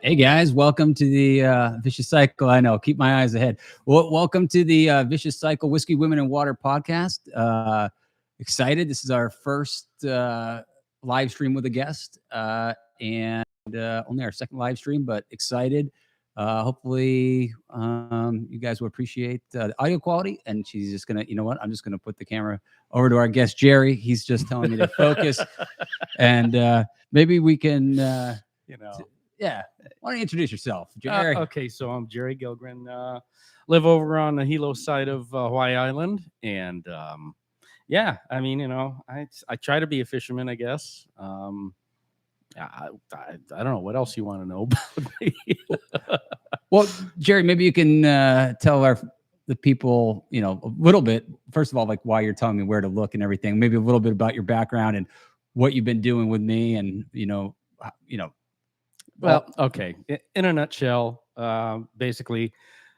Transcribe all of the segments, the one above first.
Hey guys, welcome to the Vicious Cycle. I know, keep my eyes ahead. Welcome to the Vicious Cycle Whiskey, Women, and Water podcast. Excited. This is our first live stream with a guest and only our second live stream, but excited. Hopefully, you guys will appreciate the audio quality. And she's just going to, you know what? I'm just going to put the camera over to our guest, Jerry. He's just telling me to focus. And maybe we can, yeah. Why don't you introduce yourself, Jerry? Okay, so I'm Jerry Gilgren. Live over on the Hilo side of Hawaii Island, and yeah, I mean, I try to be a fisherman, I guess. I don't know what else you want to know about me. Well, Jerry, maybe you can tell the people, a little bit. First of all, like why you're telling me where to look and everything. Maybe a little bit about your background and what you've been doing with me, and Well, okay. In a nutshell, basically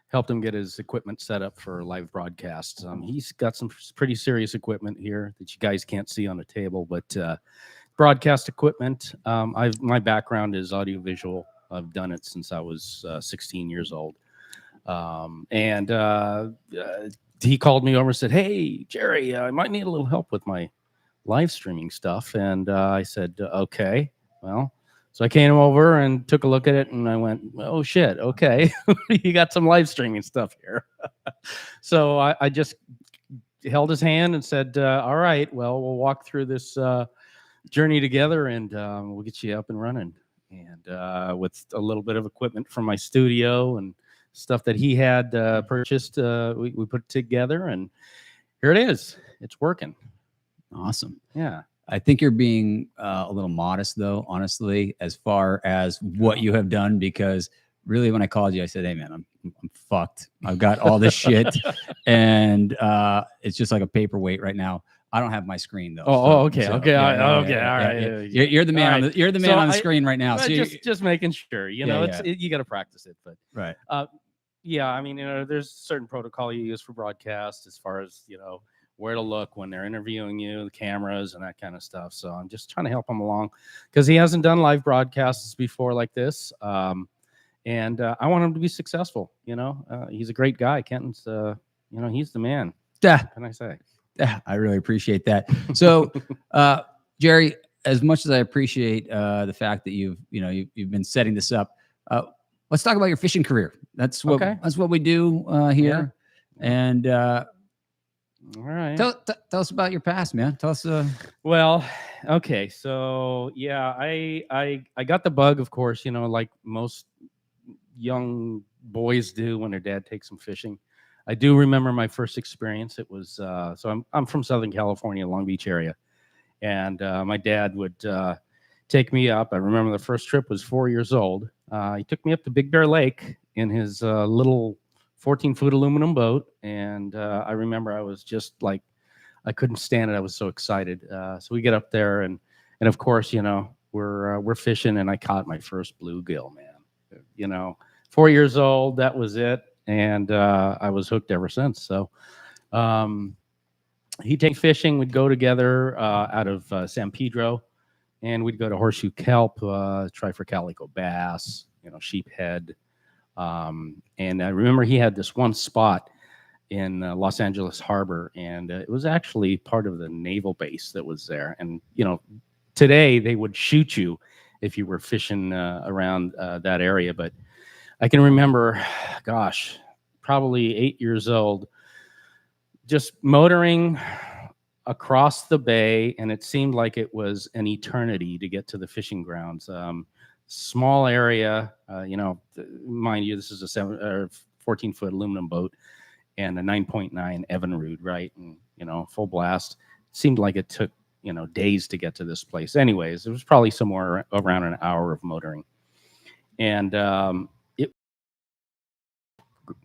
helped him get his equipment set up for live broadcasts. He's got some pretty serious equipment here that you guys can't see on the table, but broadcast equipment. My background is audiovisual. I've done it since I was 16 years old. And he called me over and said, "Hey, Jerry, I might need a little help with my live streaming stuff." And I said, "Okay, well." So I came over and took a look at it, and I went, "Oh shit, okay, you got some live streaming stuff here." So I just held his hand and said, "All right, well, we'll walk through this journey together, and we'll get you up and running." And with a little bit of equipment from my studio and stuff that he had purchased, we put it together, and here it is. It's working. Awesome. Yeah. I think you're being a little modest, though, honestly, as far as what you have done, because really when I called you, I said, "Hey, man, I'm fucked. I've got all this shit, and it's just like a paperweight right now. I don't have my screen, though." Okay. All right. You're the man. Right. You're the man on the screen right now. So just making sure, you got to practice it. But right. Yeah, I mean, there's a certain protocol you use for broadcast as far as, where to look when they're interviewing you, the cameras and that kind of stuff. So I'm just trying to help him along because he hasn't done live broadcasts before like this. And I want him to be successful. He's a great guy. Kenton's, he's the man. What can I say? I really appreciate that. So, Jerry, as much as I appreciate the fact that you've been setting this up, let's talk about your fishing career. That's what we do here. Yeah. And all right. Tell us about your past, man. Tell us. Well, okay. So yeah, I got the bug, of course, like most young boys do when their dad takes them fishing. I do remember my first experience. It was so I'm from Southern California, Long Beach area, and my dad would take me up. I remember the first trip was 4 years old. He took me up to Big Bear Lake in his little 14-foot aluminum boat, and I remember I was just like, I couldn't stand it. I was so excited. So we get up there, and of course, we're fishing, and I caught my first bluegill, man. 4 years old, that was it, and I was hooked ever since. So he'd take fishing. We'd go together out of San Pedro, and we'd go to Horseshoe Kelp, try for calico bass, sheephead. And I remember he had this one spot in Los Angeles Harbor, and it was actually part of the naval base that was there. And, today they would shoot you if you were fishing around that area. But I can remember, gosh, probably 8 years old, just motoring across the bay, and it seemed like it was an eternity to get to the fishing grounds. Small area, mind you, this is a 14-foot aluminum boat and a 9.9 Evinrude, right? And, full blast. Seemed like it took, days to get to this place. Anyways, it was probably somewhere around an hour of motoring. And it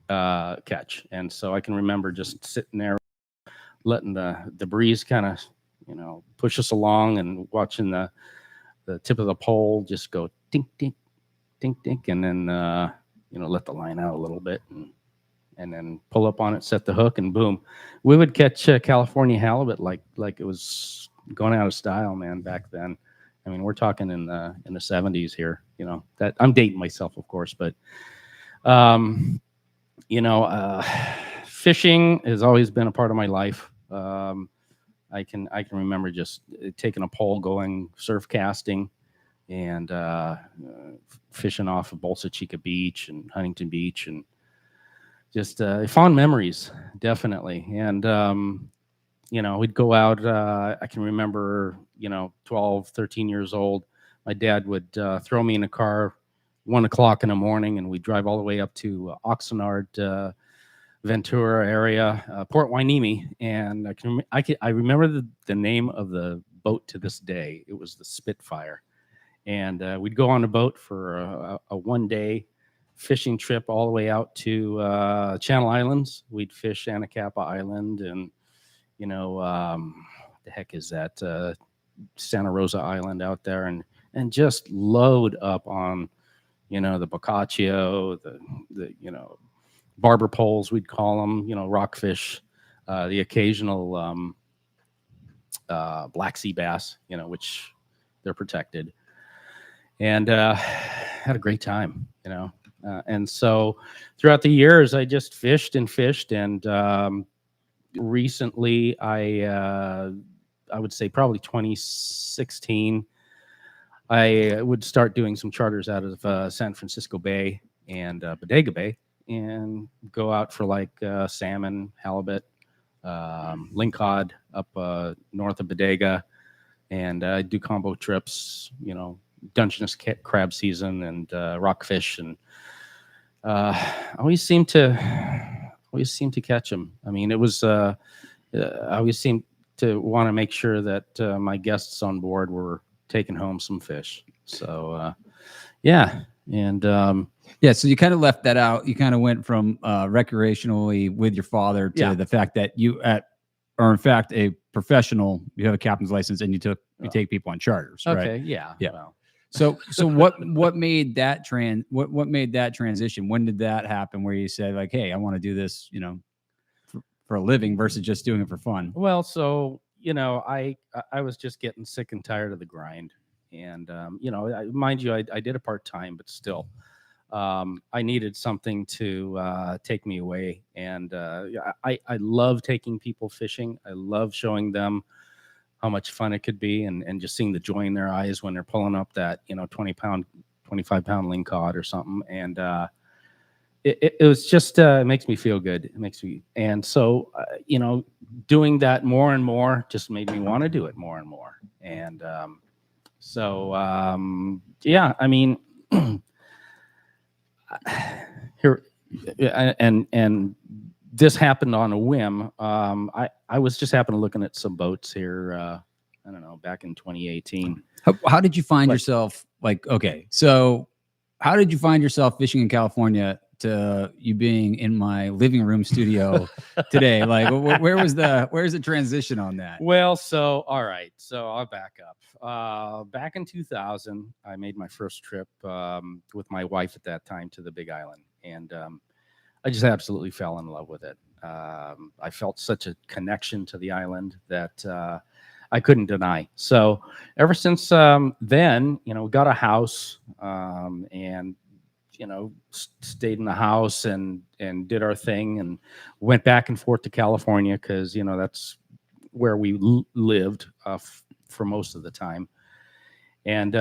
catch. And so I can remember just sitting there, letting the breeze kind of, push us along and watching the tip of the pole just go dink, dink, dink, dink, and then, let the line out a little bit and then pull up on it, set the hook, and boom. We would catch California halibut like it was going out of style, man, back then. I mean, we're talking in the 70s here. You know, that I'm dating myself, of course, but you know, fishing has always been a part of my life. I can remember just taking a pole, going surf casting, and fishing off of Bolsa Chica Beach and Huntington Beach, and just fond memories, definitely. And you know, we'd go out. I can remember, you know, 12, 13 years old. My dad would throw me in a car 1 o'clock in the morning, and we'd drive all the way up to Oxnard, Ventura area, Port Hueneme, and I remember the name of the boat to this day. It was the Spitfire, and we'd go on a boat for a 1 day fishing trip all the way out to Channel Islands. We'd fish Anacapa Island, and you know, the heck is that, Santa Rosa Island out there, and just load up on, you know, the Boccaccio, the you know, barber poles, we'd call them, you know, rockfish, the occasional black sea bass, you know, which they're protected, and had a great time, you know. And so throughout the years, I just fished and fished, and recently, I would say probably 2016, I would start doing some charters out of San Francisco Bay and Bodega Bay, and go out for like salmon, halibut, lingcod up north of Bodega, and do combo trips, you know, Dungeness crab season and rockfish, and always seem to catch them. I mean, it was I always seemed to want to make sure that my guests on board were taking home some fish. So yeah, and yeah, so you kind of left that out. You kind of went from recreationally with your father to the fact that you are in fact a professional. You have a captain's license, and you take people on charters, right? okay, yeah. Well. So what made that what made that transition? When did that happen? Where you said like, hey, I want to do this, you know, for a living versus just doing it for fun? Well, so you know, I was just getting sick and tired of the grind, and you know, mind you, I did it part-time, but still, I needed something to take me away, and I love taking people fishing. I love showing them how much fun it could be, and just seeing the joy in their eyes when they're pulling up that, you know, 20-pound, 25-pound lingcod or something. And it was just, it makes me feel good. It makes me, and so, you know, doing that more and more just made me want to do it more and more. And so, yeah, I mean, here, and this happened on a whim. I was just happened to looking at some boats here. I don't know, back in 2018. How did you find yourself? Like, okay, so how did you find yourself fishing in California to you being in my living room studio today? Like, where's the transition on that? Well, so all right, so I'll back up. Back in 2000, I made my first trip with my wife at that time to the Big Island, and I just absolutely fell in love with it. I felt such a connection to the island that I couldn't deny. So ever since then, you know, we got a house, and you know, stayed in the house and did our thing, and went back and forth to California because, you know, that's where we lived for most of the time. And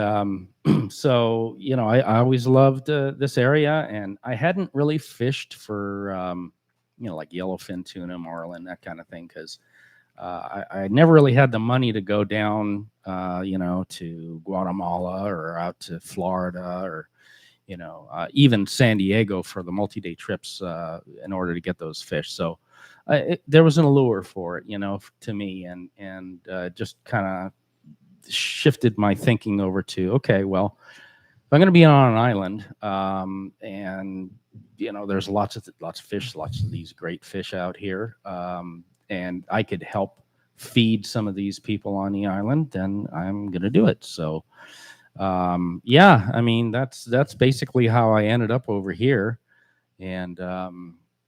so, you know, I always loved this area, and I hadn't really fished for, you know, like yellowfin tuna, marlin, that kind of thing, because I never really had the money to go down, you know, to Guatemala or out to Florida or, you know, even San Diego for the multi-day trips in order to get those fish. So there was an allure for it, you know, to me, and just kind of shifted my thinking over to, okay, well, if I'm going to be on an island, and you know, there's lots of fish, lots of these great fish out here, and I could help feed some of these people on the island, then I'm going to do it. So, yeah, I mean, that's basically how I ended up over here, and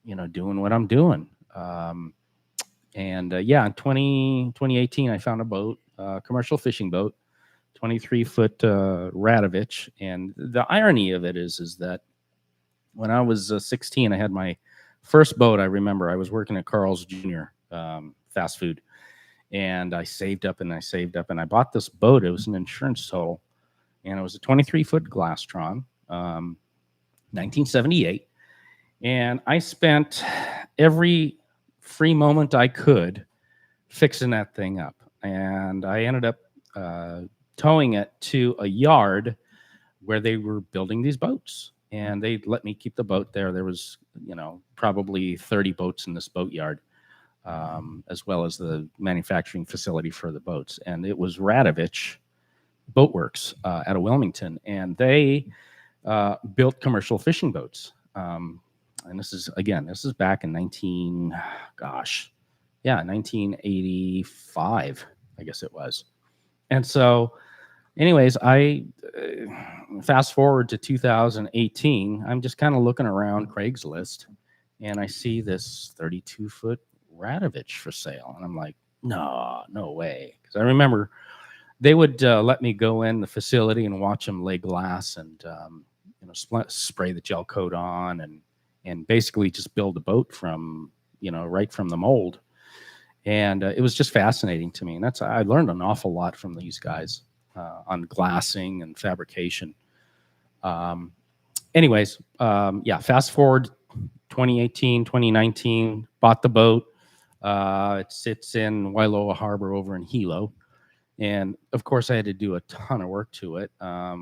you know, doing what I'm doing. And yeah, in 2018, I found a boat, commercial fishing boat, 23-foot Radovich. And the irony of it is that when I was 16, I had my first boat. I remember I was working at Carl's Jr. Fast food, and I saved up and I bought this boat. It was an insurance total, and it was a 23-foot Glastron, 1978. And I spent every free moment I could fixing that thing up. And I ended up towing it to a yard where they were building these boats. And they let me keep the boat there. There was, probably 30 boats in this boat yard, as well as the manufacturing facility for the boats. And it was Radovich Boatworks out of Wilmington. And they built commercial fishing boats. And this is back in 1985, I guess it was. And so anyways, I fast forward to 2018. I'm just kind of looking around Craigslist, and I see this 32-foot Radovich for sale, and I'm like, no way. Because I remember they would let me go in the facility and watch them lay glass and spray the gel coat on and basically just build a boat from right from the mold. And it was just fascinating to me, and I learned an awful lot from these guys. On glassing and fabrication. Fast forward 2018, 2019, bought the boat. It sits in Wailoa Harbor over in Hilo. And of course, I had to do a ton of work to it. I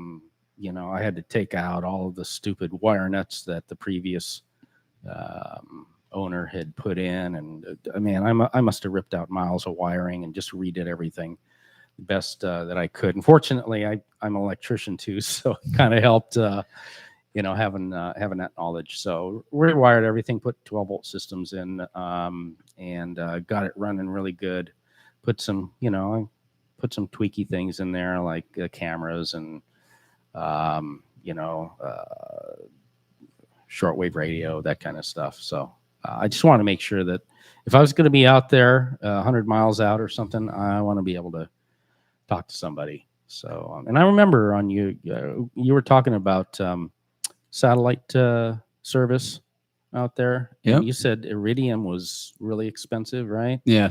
had to take out all of the stupid wire nuts that the previous owner had put in. And I must have ripped out miles of wiring and just redid everything the best that I could. Unfortunately, I'm an electrician too, so it kind of helped, having that knowledge. So rewired everything, put 12-volt systems in, and got it running really good. Put some tweaky things in there like cameras and shortwave radio, that kind of stuff. So I just want to make sure that if I was going to be out there 100 miles out or something, I want to be able to talk to somebody. So, and I remember on you were talking about satellite service out there. Yeah. You said Iridium was really expensive, right? Yeah.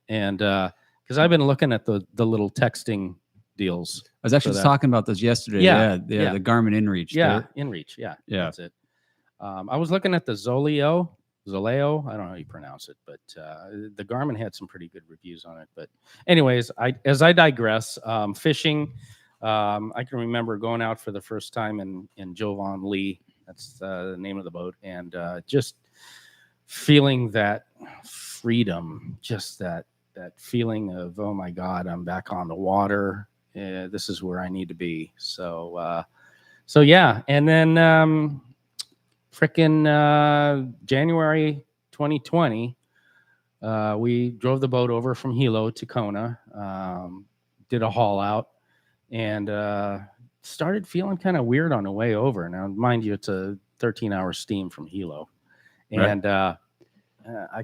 And because I've been looking at the little texting deals. I was actually just talking about those yesterday. Yeah. The Garmin InReach. Yeah, InReach. Yeah. That's it. I was looking at the Zoleo. I don't know how you pronounce it, but the Garmin had some pretty good reviews on it. But anyways, as I digress, fishing, I can remember going out for the first time in Jovan Lee. That's the name of the boat. And just feeling that freedom, just that feeling of, oh my God, I'm back on the water. This is where I need to be. So yeah. And then January 2020, we drove the boat over from Hilo to Kona, did a haul out, and started feeling kind of weird on the way over. Now, mind you, it's a 13-hour steam from Hilo. And I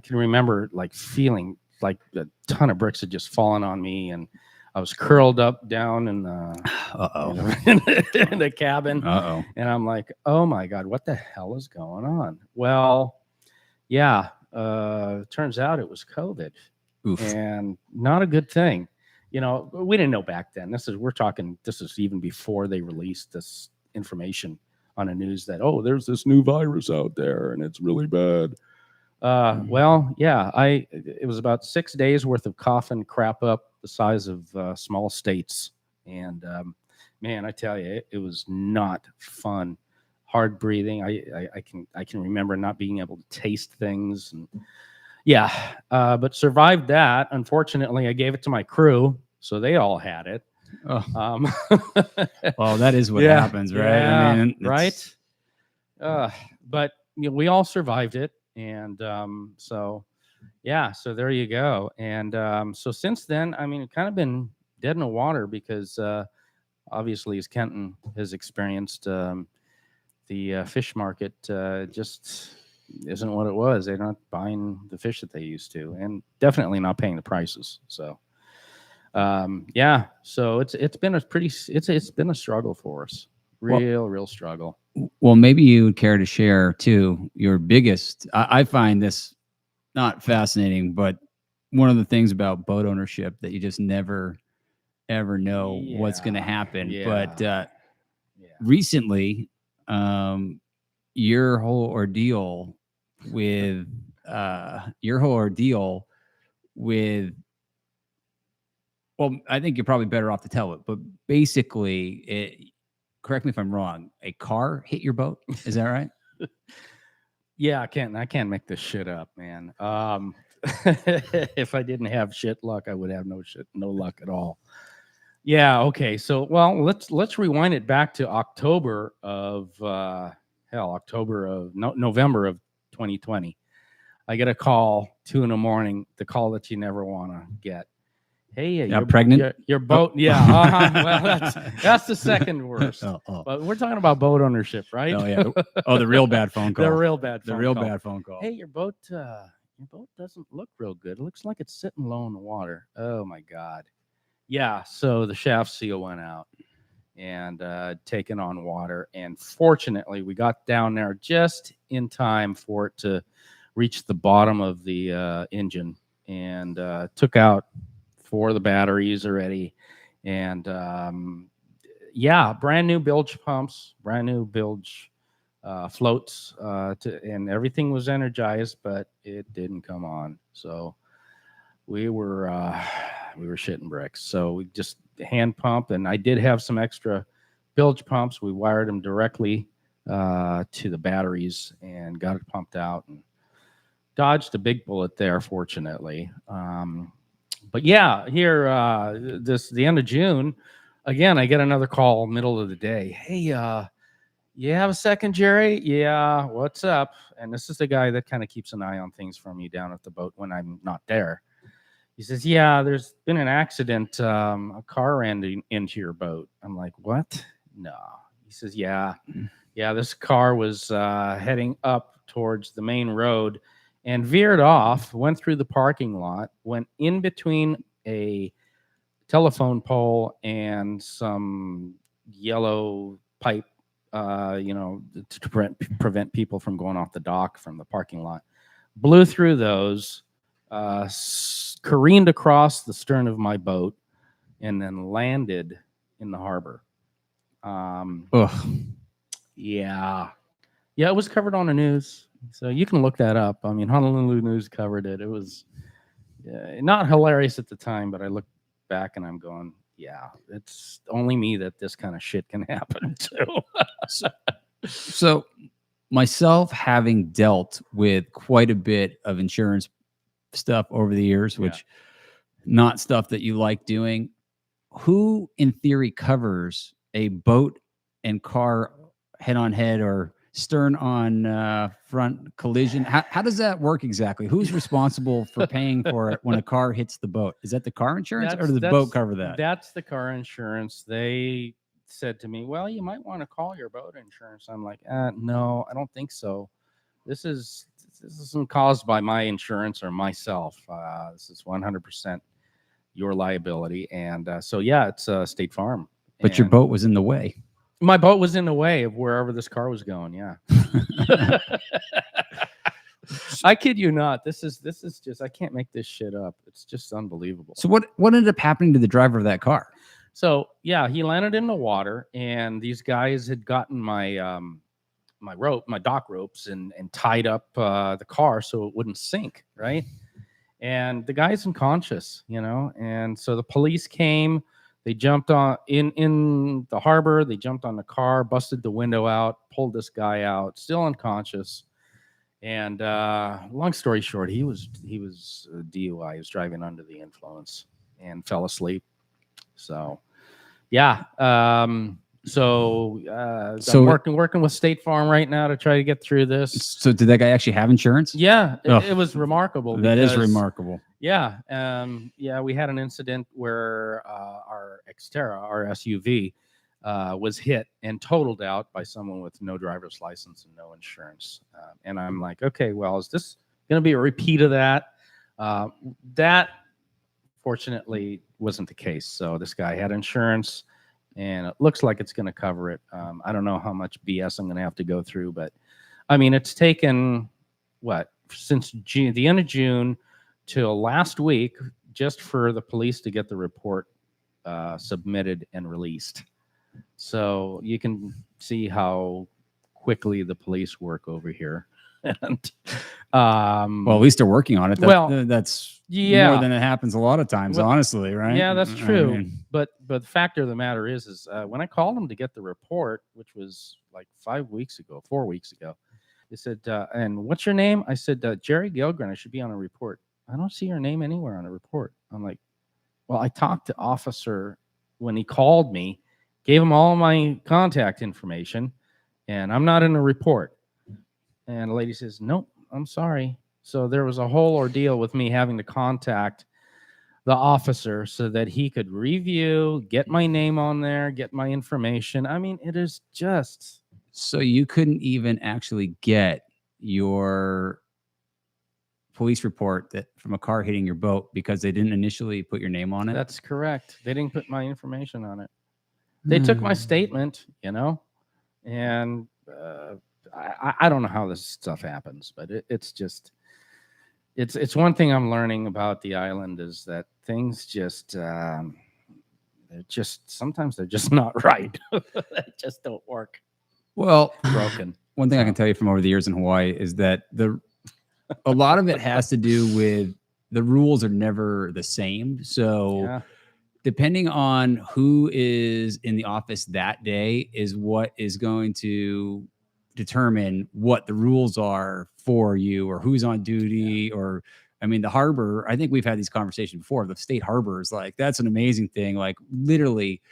can remember feeling like a ton of bricks had just fallen on me, and I was curled up down in the cabin. And I'm like, oh my God, what the hell is going on? Well, yeah, turns out it was COVID. Oof. And not a good thing. We didn't know back then. This is even before they released this information on the news that, oh, there's this new virus out there and it's really bad. Well, yeah, it was about 6 days worth of coughing crap up the size of small states. And man, I tell you, it was not fun. Hard breathing. I can remember not being able to taste things. And yeah, but survived that. Unfortunately, I gave it to my crew, so they all had it. Oh. Well, that is what happens, right? Yeah, right. But we all survived it. And so there you go. And so since then, it's kind of been dead in the water because obviously, as Kenton has experienced, the fish market just isn't what it was. They're not buying the fish that they used to, and definitely not paying the prices. So Yeah, so it's been a pretty it's been a struggle for us. Real struggle. Well, maybe you would care to share too your biggest. I find this not fascinating, but one of the things about boat ownership that you just never ever know what's going to happen. But recently, your whole ordeal with well, I think you're probably better off to tell it, but basically, correct me if I'm wrong, a car hit your boat. Is that right? Yeah, I can't make this shit up, man. If I didn't have shit luck, I would have no luck at all. Yeah, okay. So, well, let's rewind it back to October of November of 2020. I get a call 2 a.m, the call that you never want to get. Hey, you're pregnant. Your boat, yeah. Well, that's the second worst. But we're talking about boat ownership, right? Oh yeah. Oh, the real bad phone call. The real bad phone call. Hey, your boat doesn't look real good. It looks like it's sitting low in the water. Oh my God. Yeah. So the shaft seal went out and taken on water. And fortunately, we got down there just in time for it to reach the bottom of the engine and took out 4 of the batteries already. And brand new bilge pumps, brand new bilge floats, and everything was energized, but it didn't come on. So we were shitting bricks. So we just hand pump, and I did have some extra bilge pumps. We wired them directly to the batteries and got it pumped out and dodged a big bullet there, fortunately. But yeah, here the end of June, again, I get another call middle of the day. Hey, you have a second, Jerry? Yeah, what's up? And this is the guy that kind of keeps an eye on things for me down at the boat when I'm not there. He says, yeah, there's been an accident. A car ran into your boat. I'm like, what? No. He says, yeah, this car was heading up towards the main road and veered off, went through the parking lot, went in between a telephone pole and some yellow pipe, to prevent people from going off the dock from the parking lot. Blew through those, careened across the stern of my boat, and then landed in the harbor. Yeah, it was covered on the news. So you can look that up. I mean, Honolulu News covered it. It was not hilarious at the time, but I look back and I'm going, yeah, it's only me that this kind of shit can happen to. So myself, having dealt with quite a bit of insurance stuff over the years, which not stuff that you like doing, who in theory covers a boat and car head-on-head or stern on front collision? How does that work exactly? Who's responsible for paying for it when a car hits the boat? Is that the car insurance, or does the boat cover that? That's the car insurance. They said to me, well, you might want to call your boat insurance. I'm like, no, I don't think so. This isn't caused by my insurance or myself. This is 100% your liability. And so it's State Farm. But your boat was in the way. My boat was in the way of wherever this car was going. Yeah. I kid you not. This is just, I can't make this shit up. It's just unbelievable. So what ended up happening to the driver of that car? So he landed in the water, and these guys had gotten my my dock ropes, and tied up the car so it wouldn't sink, right? And the guy's unconscious, and so the police came. They jumped on in the harbor. They jumped on the car, busted the window out, pulled this guy out, still unconscious. And long story short, he was DUI. He was driving under the influence and fell asleep. So, So I'm working with State Farm right now to try to get through this. So did that guy actually have insurance? Yeah, it was remarkable. That is remarkable. Yeah. We had an incident where our Xterra, our SUV, was hit and totaled out by someone with no driver's license and no insurance. And I'm like, okay, well, is this going to be a repeat of that? That fortunately wasn't the case. So this guy had insurance, and it looks like it's going to cover it. I don't know how much BS I'm going to have to go through, but I mean, it's taken since June, the end of June till last week, just for the police to get the report submitted and released. So you can see how quickly the police work over here. And well, at least they're working on it. That's more than it happens a lot of times, honestly, right? Yeah, that's true. But the fact of the matter is when I called them to get the report, which was like 4 weeks ago, they said, and what's your name? I said, Jerry Gilgren. I should be on a report. I don't see your name anywhere on a report. I'm like, well, I talked to officer when he called me, gave him all my contact information, and I'm not in a report. And the lady says, nope, I'm sorry. So there was a whole ordeal with me having to contact the officer so that he could review, get my name on there, get my information. I mean, it is just... So you couldn't even actually get your police report that from a car hitting your boat because they didn't initially put your name on it? That's correct. They didn't put my information on it. They took my statement, and I don't know how this stuff happens, but it's just, it's one thing I'm learning about the island is that things just, sometimes they're just not right. They just don't work. Well, broken. One thing I can tell you from over the years in Hawaii is that a lot of it has to do with the rules are never the same. So depending on who is in the office that day is what is going to determine what the rules are for you or who's on duty. Or, I mean, the harbor, I think we've had these conversations before. The state harbor is like, that's an amazing thing. Like literally,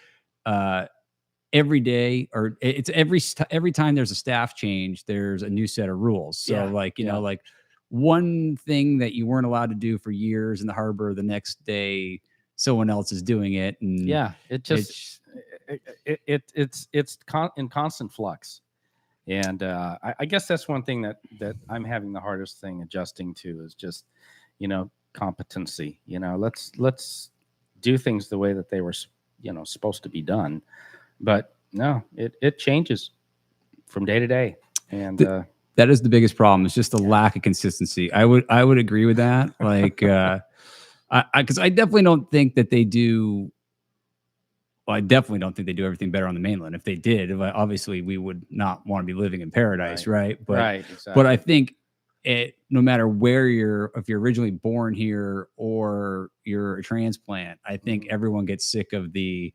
every day, or it's every time there's a staff change, there's a new set of rules. So like, you know, like one thing that you weren't allowed to do for years in the harbor, the next day someone else is doing it. And it's in constant flux. And I guess that's one thing that I'm having the hardest thing adjusting to is just, competency. Let's do things the way that they were, supposed to be done. But no, it changes from day to day. And that is the biggest problem. It's just the lack of consistency. I would agree with that. Like, because I definitely don't think that they do. Well, I definitely don't think they do everything better on the mainland. If they did, obviously we would not want to be living in paradise, right? But, exactly. But I think no matter where if you're originally born here or you're a transplant, I think everyone gets sick of the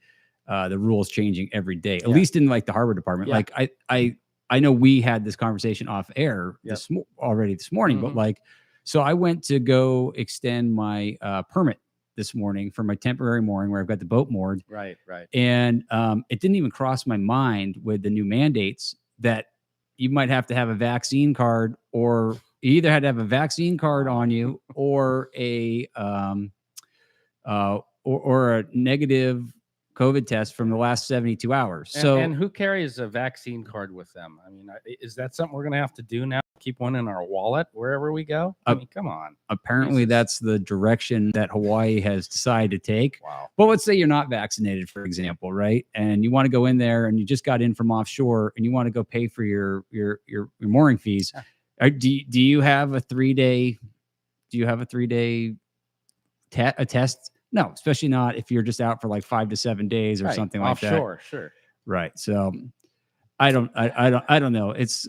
rules changing every day. At least in like the harbor department. Like I know we had this conversation off air already this morning, but like, so I went to go extend my permit this morning for my temporary mooring where I've got the boat moored. Right. And it didn't even cross my mind with the new mandates that you might have to have a vaccine card, or you either had to have a vaccine card on you or a negative COVID test from the last 72 hours. And who carries a vaccine card with them? I mean, is that something we're going to have to do now? Keep one in our wallet wherever we go? I mean, come on. Apparently that's the direction that Hawaii has decided to take. Wow. But let's say you're not vaccinated, for example, right? And you want to go in there and you just got in from offshore and you want to go pay for your mooring fees. Do you have a 3-day, test? No, especially not if you're just out for like 5 to 7 days or something like that. Offshore, sure. Right. So I don't know. It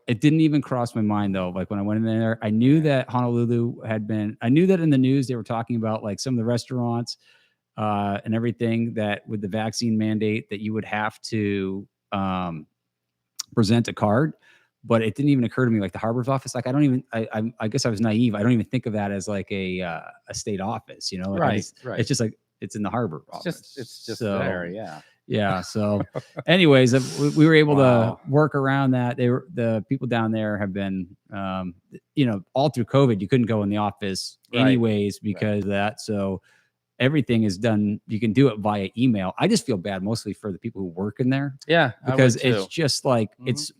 didn't even cross my mind though. Like when I went in there, I knew that Honolulu I knew that in the news they were talking about like some of the restaurants and everything that with the vaccine mandate that you would have to present a card. But it didn't even occur to me like the harbor's office. Like I guess I was naive. I don't even think of that as like a state office, Like right. It's just like it's in the harbor office. It's just there, yeah. So, anyways, we were able to work around that. The people down there have been, all through COVID, you couldn't go in the office anyways because of that. So everything is done. You can do it via email. I just feel bad mostly for the people who work in there. Yeah, because it's just like it's.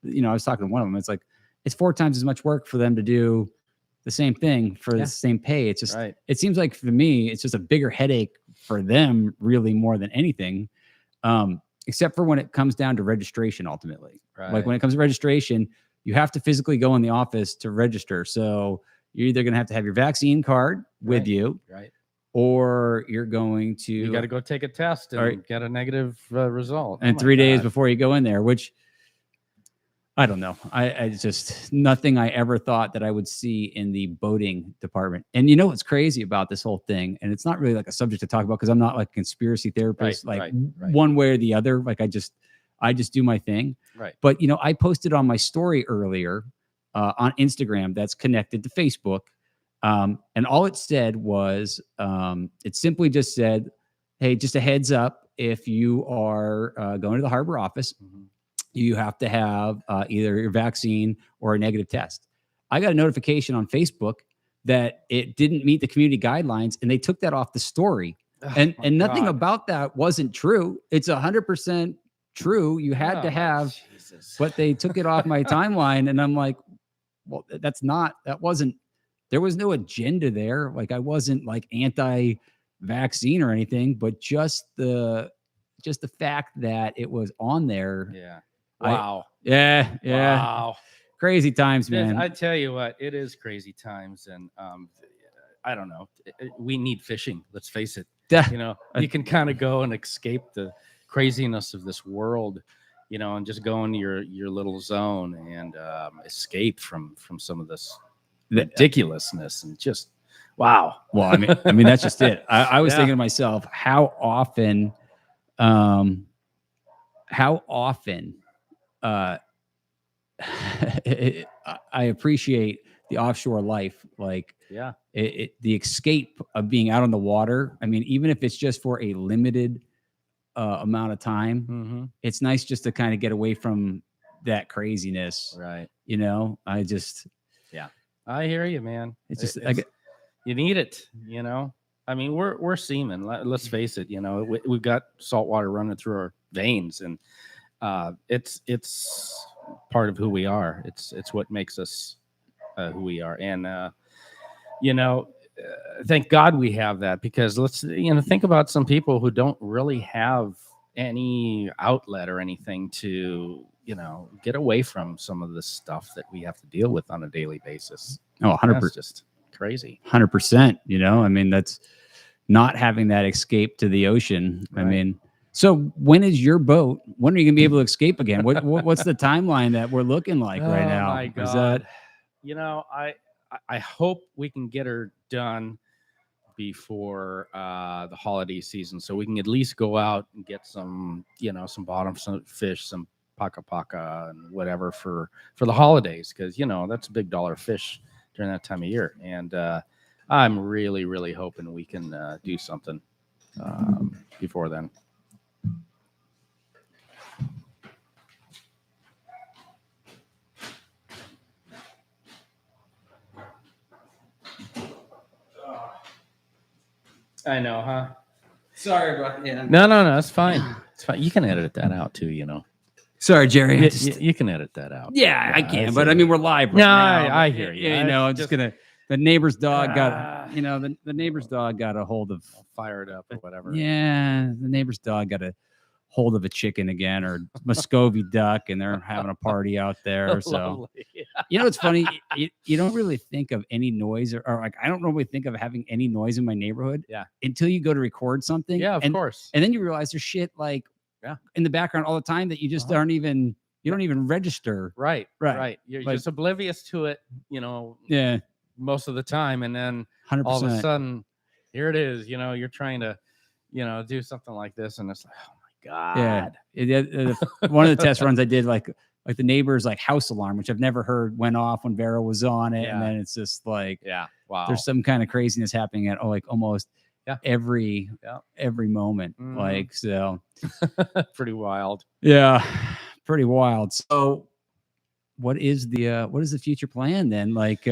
I was talking to one of them. It's like it's 4 times as much work for them to do the same thing for Yeah. the same pay. It's just, Right. it seems like for me, it's just a bigger headache for them, really more than anything. Except for when it comes down to registration, ultimately. Like when Right. it comes to registration, you have to physically go in the office to register. So you're either going to have your vaccine card with Right. you, Right. or you're going to, You got to go take a test and Right. get a negative result. and Oh my 3 days God. before you go in there, which I don't know. I just nothing I ever thought that I would see in the boating department. And you know what's crazy about this whole thing? And it's not really like a subject to talk about because I'm not like a conspiracy therapist, Right, like right. one way or the other. Like I just do my thing. Right. But you know, I posted on my story earlier on Instagram that's connected to Facebook. And all it said was it simply just said, hey, just a heads up, if you are going to the harbor office, Mhm. you have to have either your vaccine or a negative test. I got a notification on Facebook that it didn't meet the community guidelines, and they took that off the story. Oh And my nothing God. about that wasn't true. It's 100% true. You had to Oh, have, Jesus. but they took it off my timeline, and I'm like, well, that wasn't. There was no agenda there. Like I wasn't like anti-vaccine or anything, but just the fact that it was on there. Yeah. I- Wow. Yeah, Wow. crazy times, This- man. I tell you what, it is crazy times, and I don't know. We need fishing. Let's face it. Yeah. You know, you can kind of go and escape the craziness of this world, you know, and just go into your little zone and escape from some of this That- ridiculously and just wow. Well, I mean, that's just it. I was Yeah. thinking to myself, how often, uh, I appreciate the offshore life, like Yeah. the escape of being out on the water. I mean, even if it's just for a limited amount of time, Mm-hmm. it's nice just to kind of get away from that craziness. Right. You know, I hear you, man. it's just, You need it, you know. I mean, we're seamen. Let's face it. You know, we've got salt water running through our veins, and it's part of who we are. It's what makes us who we are, and you know, thank God we have that, because let's think about some people who don't really have any outlet or anything to get away from some of the stuff that we have to deal with on a daily basis. oh, 100%. That's just crazy. 100%. You know, I mean, that's not having that escape to the ocean. I Right. mean, so when is your boat? When are you gonna be able to escape again? What's the timeline that we're looking like right now? Oh my Is God. that I hope we can get her done before the holiday season, so we can at least go out and get some bottom fish, some paca and whatever for the holidays, because that's a big dollar fish during that time of year. And I'm really, really hoping we can do something before then. I know, huh? sorry about No, it's fine. It's fine. You can edit that out too, Sorry, Jerry. You can edit that out. Yeah, I can, it's but a- I mean, we're live right No, now. I but, hear you. Yeah, It's I'm just just- gonna. The neighbor's dog got, Ah. the neighbor's dog got a hold of. I'll fire it up or whatever. Yeah, the neighbor's dog got a hold of a chicken again, or Muscovy duck, and they're having a party out there. So Lovely. it's funny. You don't really think of any noise, or like I don't normally think of having any noise in my neighborhood. Yeah. Until you go to record something. Yeah, of and, course. And then you realize there's shit like in the background all the time that you just aren't even. You don't even register. Right. Right. You're Like- just oblivious to it, Yeah. most of the time, and then 100%. all of a sudden, here it is. You're trying to, do something like this, and it's like, oh my God. One of the test runs I did, like the neighbor's like house alarm, which I've never heard, went off when Vero was on it, and Yeah. then it's just like Yeah. Wow. there's some kind of craziness happening at like almost Yeah. every moment. Mhm. Like so, pretty wild. yeah, pretty wild. So, what is the future plan then? Like,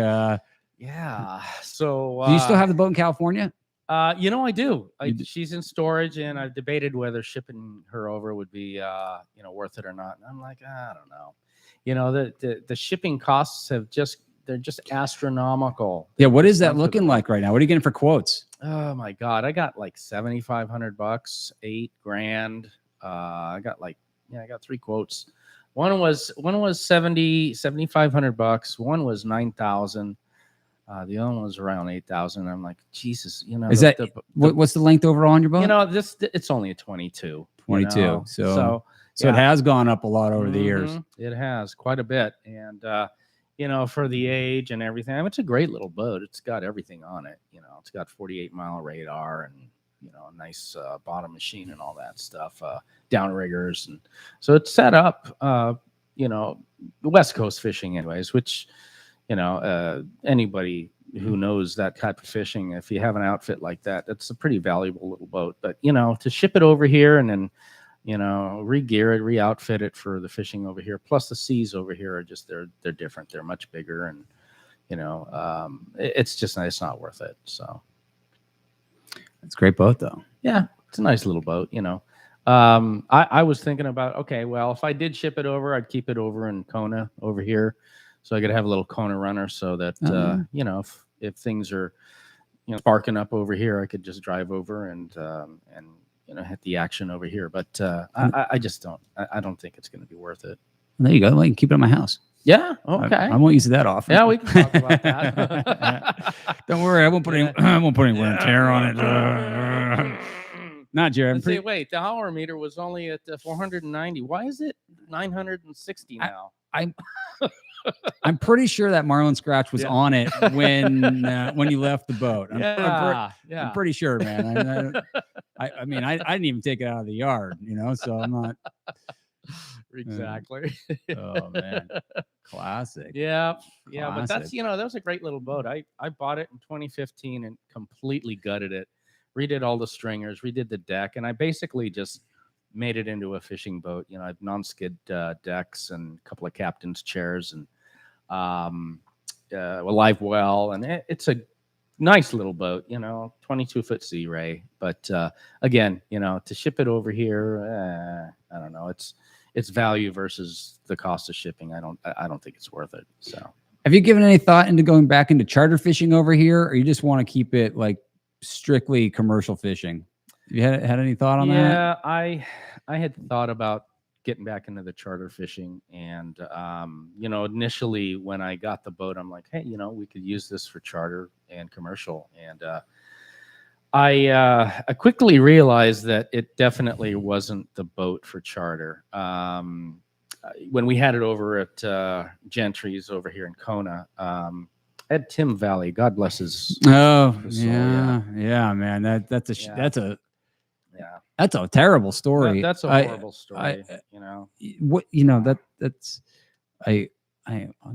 Yeah. So do you still have the boat in California? I do. You do? She's in storage, and I've debated whether shipping her over would be, worth it or not. And I'm like, I don't know. The shipping costs have just they're just astronomical. Yeah. What is that Expensive looking and like right now? What are you getting for quotes? Oh my God. I got like $7,500, $8,000. I got I got 3 quotes. One was 7,500 bucks. One was 9,000. The other one was around 8,000. I'm like, Jesus, Is that what's the length overall on your boat? It's only a 22. 22. So yeah. it has gone up a lot over the years. It has quite a bit. And, for the age and everything, I mean, it's a great little boat. It's got everything on it. It's got 48-mile radar and, a nice bottom machine and all that stuff, downriggers. And so it's set up, the West Coast fishing anyways, which, anybody who knows that type of fishing, if you have an outfit like that, that's a pretty valuable little boat. But, to ship it over here and then, re-gear it, re-outfit it for the fishing over here. Plus the seas over here are just, they're different. They're much bigger and, it's not worth it. So. It's a great boat though. Yeah. It's a nice little boat, I was thinking about, okay, well, if I did ship it over, I'd keep it over in Kona over here. So I could have a little Kona runner so that, if things are, sparking up over here, I could just drive over and hit the action over here. But I just don't, I don't think it's going to be worth it. There you go. Well, you can keep it at my house. Yeah. Okay. I won't use it that often. Yeah, we can talk about that. Don't worry. I won't put any wear and tear on it. Not Jared. Wait, the hour meter was only at 490. Why is it 960 now? I'm pretty sure that Marlin Scratch was on it when you left the boat. I'm pretty sure, man. I mean, I didn't even take it out of the yard, so I'm not. Exactly. Oh man, classic. Yeah, but that's that was a great little boat. I bought it in 2015 and completely gutted it, redid all the stringers, redid the deck, and I basically just made it into a fishing boat. I have non-skid decks and a couple of captain's chairs and a live well, and it's a nice little boat. 22-foot Sea Ray. But again, to ship it over here, I don't know. It's value versus the cost of shipping. I don't think it's worth it. So, have you given any thought into going back into charter fishing over here, or you just want to keep it like strictly commercial fishing? Have you had any thought on that? Yeah, I had thought about getting back into the charter fishing, and initially when I got the boat, I'm like, hey, we could use this for charter and commercial, and I quickly realized that it definitely wasn't the boat for charter. When we had it over at Gentry's over here in Kona, I had Tim Valley, God bless his. Oh, his yeah, man. That's a terrible story. That's a horrible story. I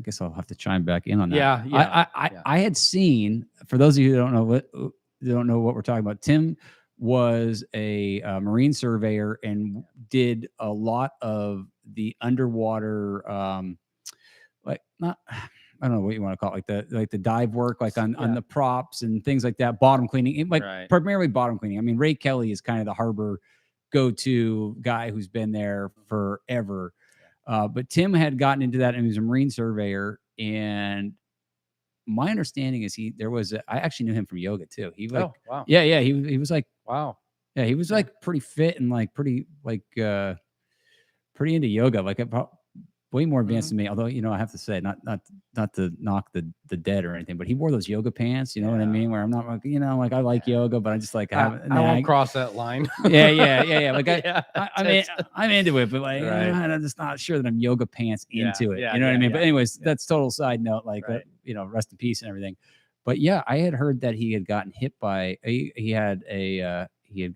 guess I'll have to chime back in on that. Yeah. I had seen, for those of you who don't know what we're talking about, Tim was a marine surveyor and did a lot of the underwater, I don't know what you want to call it, like the dive work, like on the props and things like that, bottom cleaning, primarily bottom cleaning. I mean, Ray Kelly is kind of the harbor go-to guy who's been there forever. But Tim had gotten into that and he was a marine surveyor. And my understanding is I actually knew him from yoga too. He wow. Yeah. He was like, wow. Yeah. He was like pretty fit and like pretty into yoga, like way more advanced than me. Although, I have to say, not to knock the dead or anything, but he wore those yoga pants, what I mean? Where I'm not like, like I like yoga, but I just like I won't cross that line. Yeah. Like I mean, I'm into it, but like I'm just not sure that I'm yoga pants into it. You know what I mean? But anyways, that's total side note, like rest in peace and everything. But yeah, I had heard that he had gotten hit by he had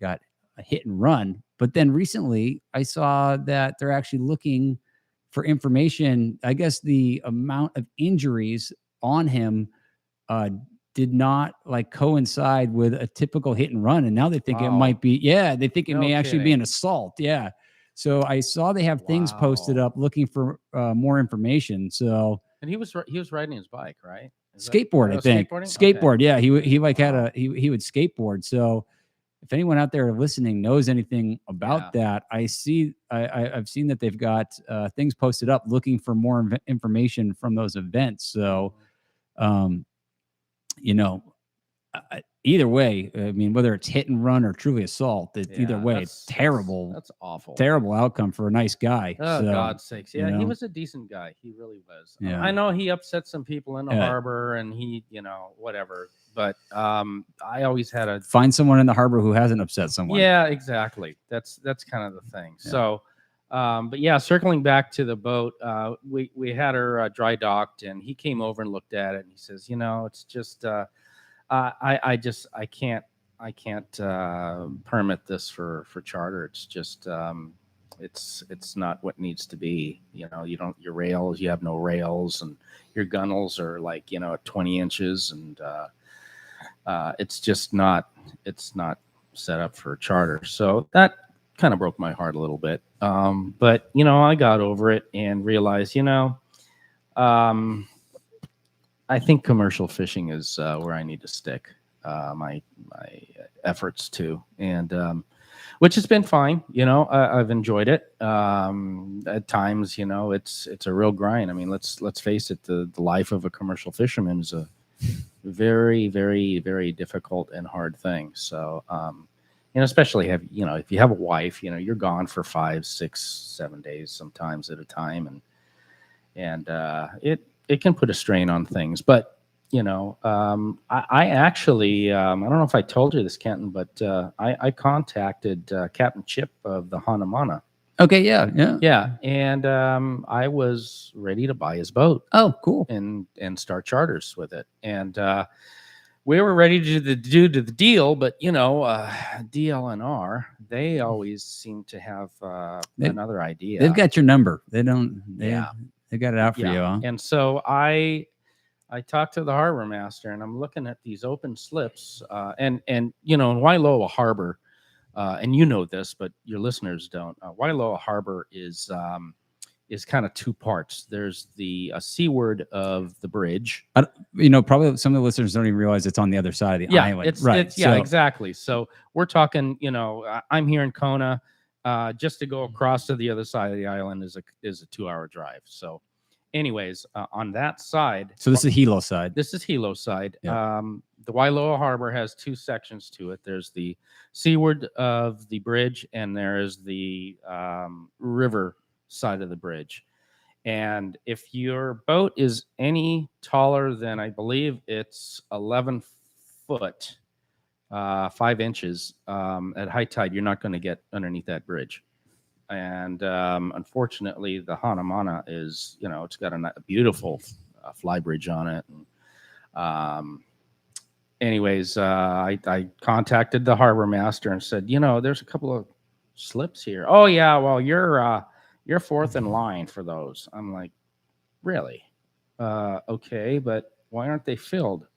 got a hit and run, but then recently I saw that they're actually looking for information. I guess the amount of injuries on him did not like coincide with a typical hit and run. And now they think it might be, they think it may actually be an assault. Yeah. So I saw they have things posted up looking for more information. So, and he was riding his bike, right? Skateboard, I think. Skateboard. Okay. Yeah. He like had he would skateboard. So if anyone out there listening knows anything about that, I've seen that they've got things posted up looking for more information from those events. So You know, either way, I mean, whether it's hit and run or truly assault, either Yeah, way, it's terrible, That's awful. terrible outcome for a nice guy. Oh, So, God's sakes. you Yeah, he know, was a decent guy. He really was. Yeah. I know he upset some people in the Yeah. harbor and he, whatever. But I always had a find someone in the harbor who hasn't upset someone. Yeah, exactly. That's kind of the thing. Yeah. So but yeah, circling back to the boat, we had her dry docked and he came over and looked at it and he says, it's just I can't permit this for charter. It's just it's not what needs to be. You have no rails and your gunnels are like 20 inches and it's not set up for charter. So that kind of broke my heart a little bit. But I got over it and realized I think commercial fishing is where I need to stick my efforts to, and which has been fine. I've enjoyed it. At times, it's a real grind. I mean, let's face it, the life of a commercial fisherman is a very, very, very difficult and hard thing. So, and especially if you have a wife, you're gone for 5, 6, 7 days sometimes at a time, and it can put a strain on things. But I actually I don't know if I told you this, Kenton, but I contacted Captain Chip of the Hanamana. Okay, yeah. And I was ready to buy his boat. Oh, cool. And start charters with it. And we were ready to do the deal, but DLNR, they always seem to have another idea. They've got your number. They don't. They got it out for you, huh? And so I talked to the harbor master, and I'm looking at these open slips, and in Wailoa Harbor. And this, but your listeners don't. Wailoa Harbor is kind of two parts. There's the seaward of the bridge. Probably some of the listeners don't even realize it's on the other side of the island. Exactly. So we're talking. I'm here in Kona. Just to go across to the other side of the island is a 2-hour drive. So, anyways, on that side. So this is Hilo side. This is Hilo side. Yeah. The Wailoa Harbor has 2 sections to it. There's the seaward of the bridge, and there is the river side of the bridge. And if your boat is any taller than, I believe it's 11 foot, 5 inches at high tide, you're not going to get underneath that bridge. And unfortunately, the Hanamana is, it's got a beautiful fly bridge on it. And, anyways, I contacted the harbor master and said, there's a couple of slips here. Oh yeah, well you're fourth in line for those. I'm like, really? Okay, but why aren't they filled?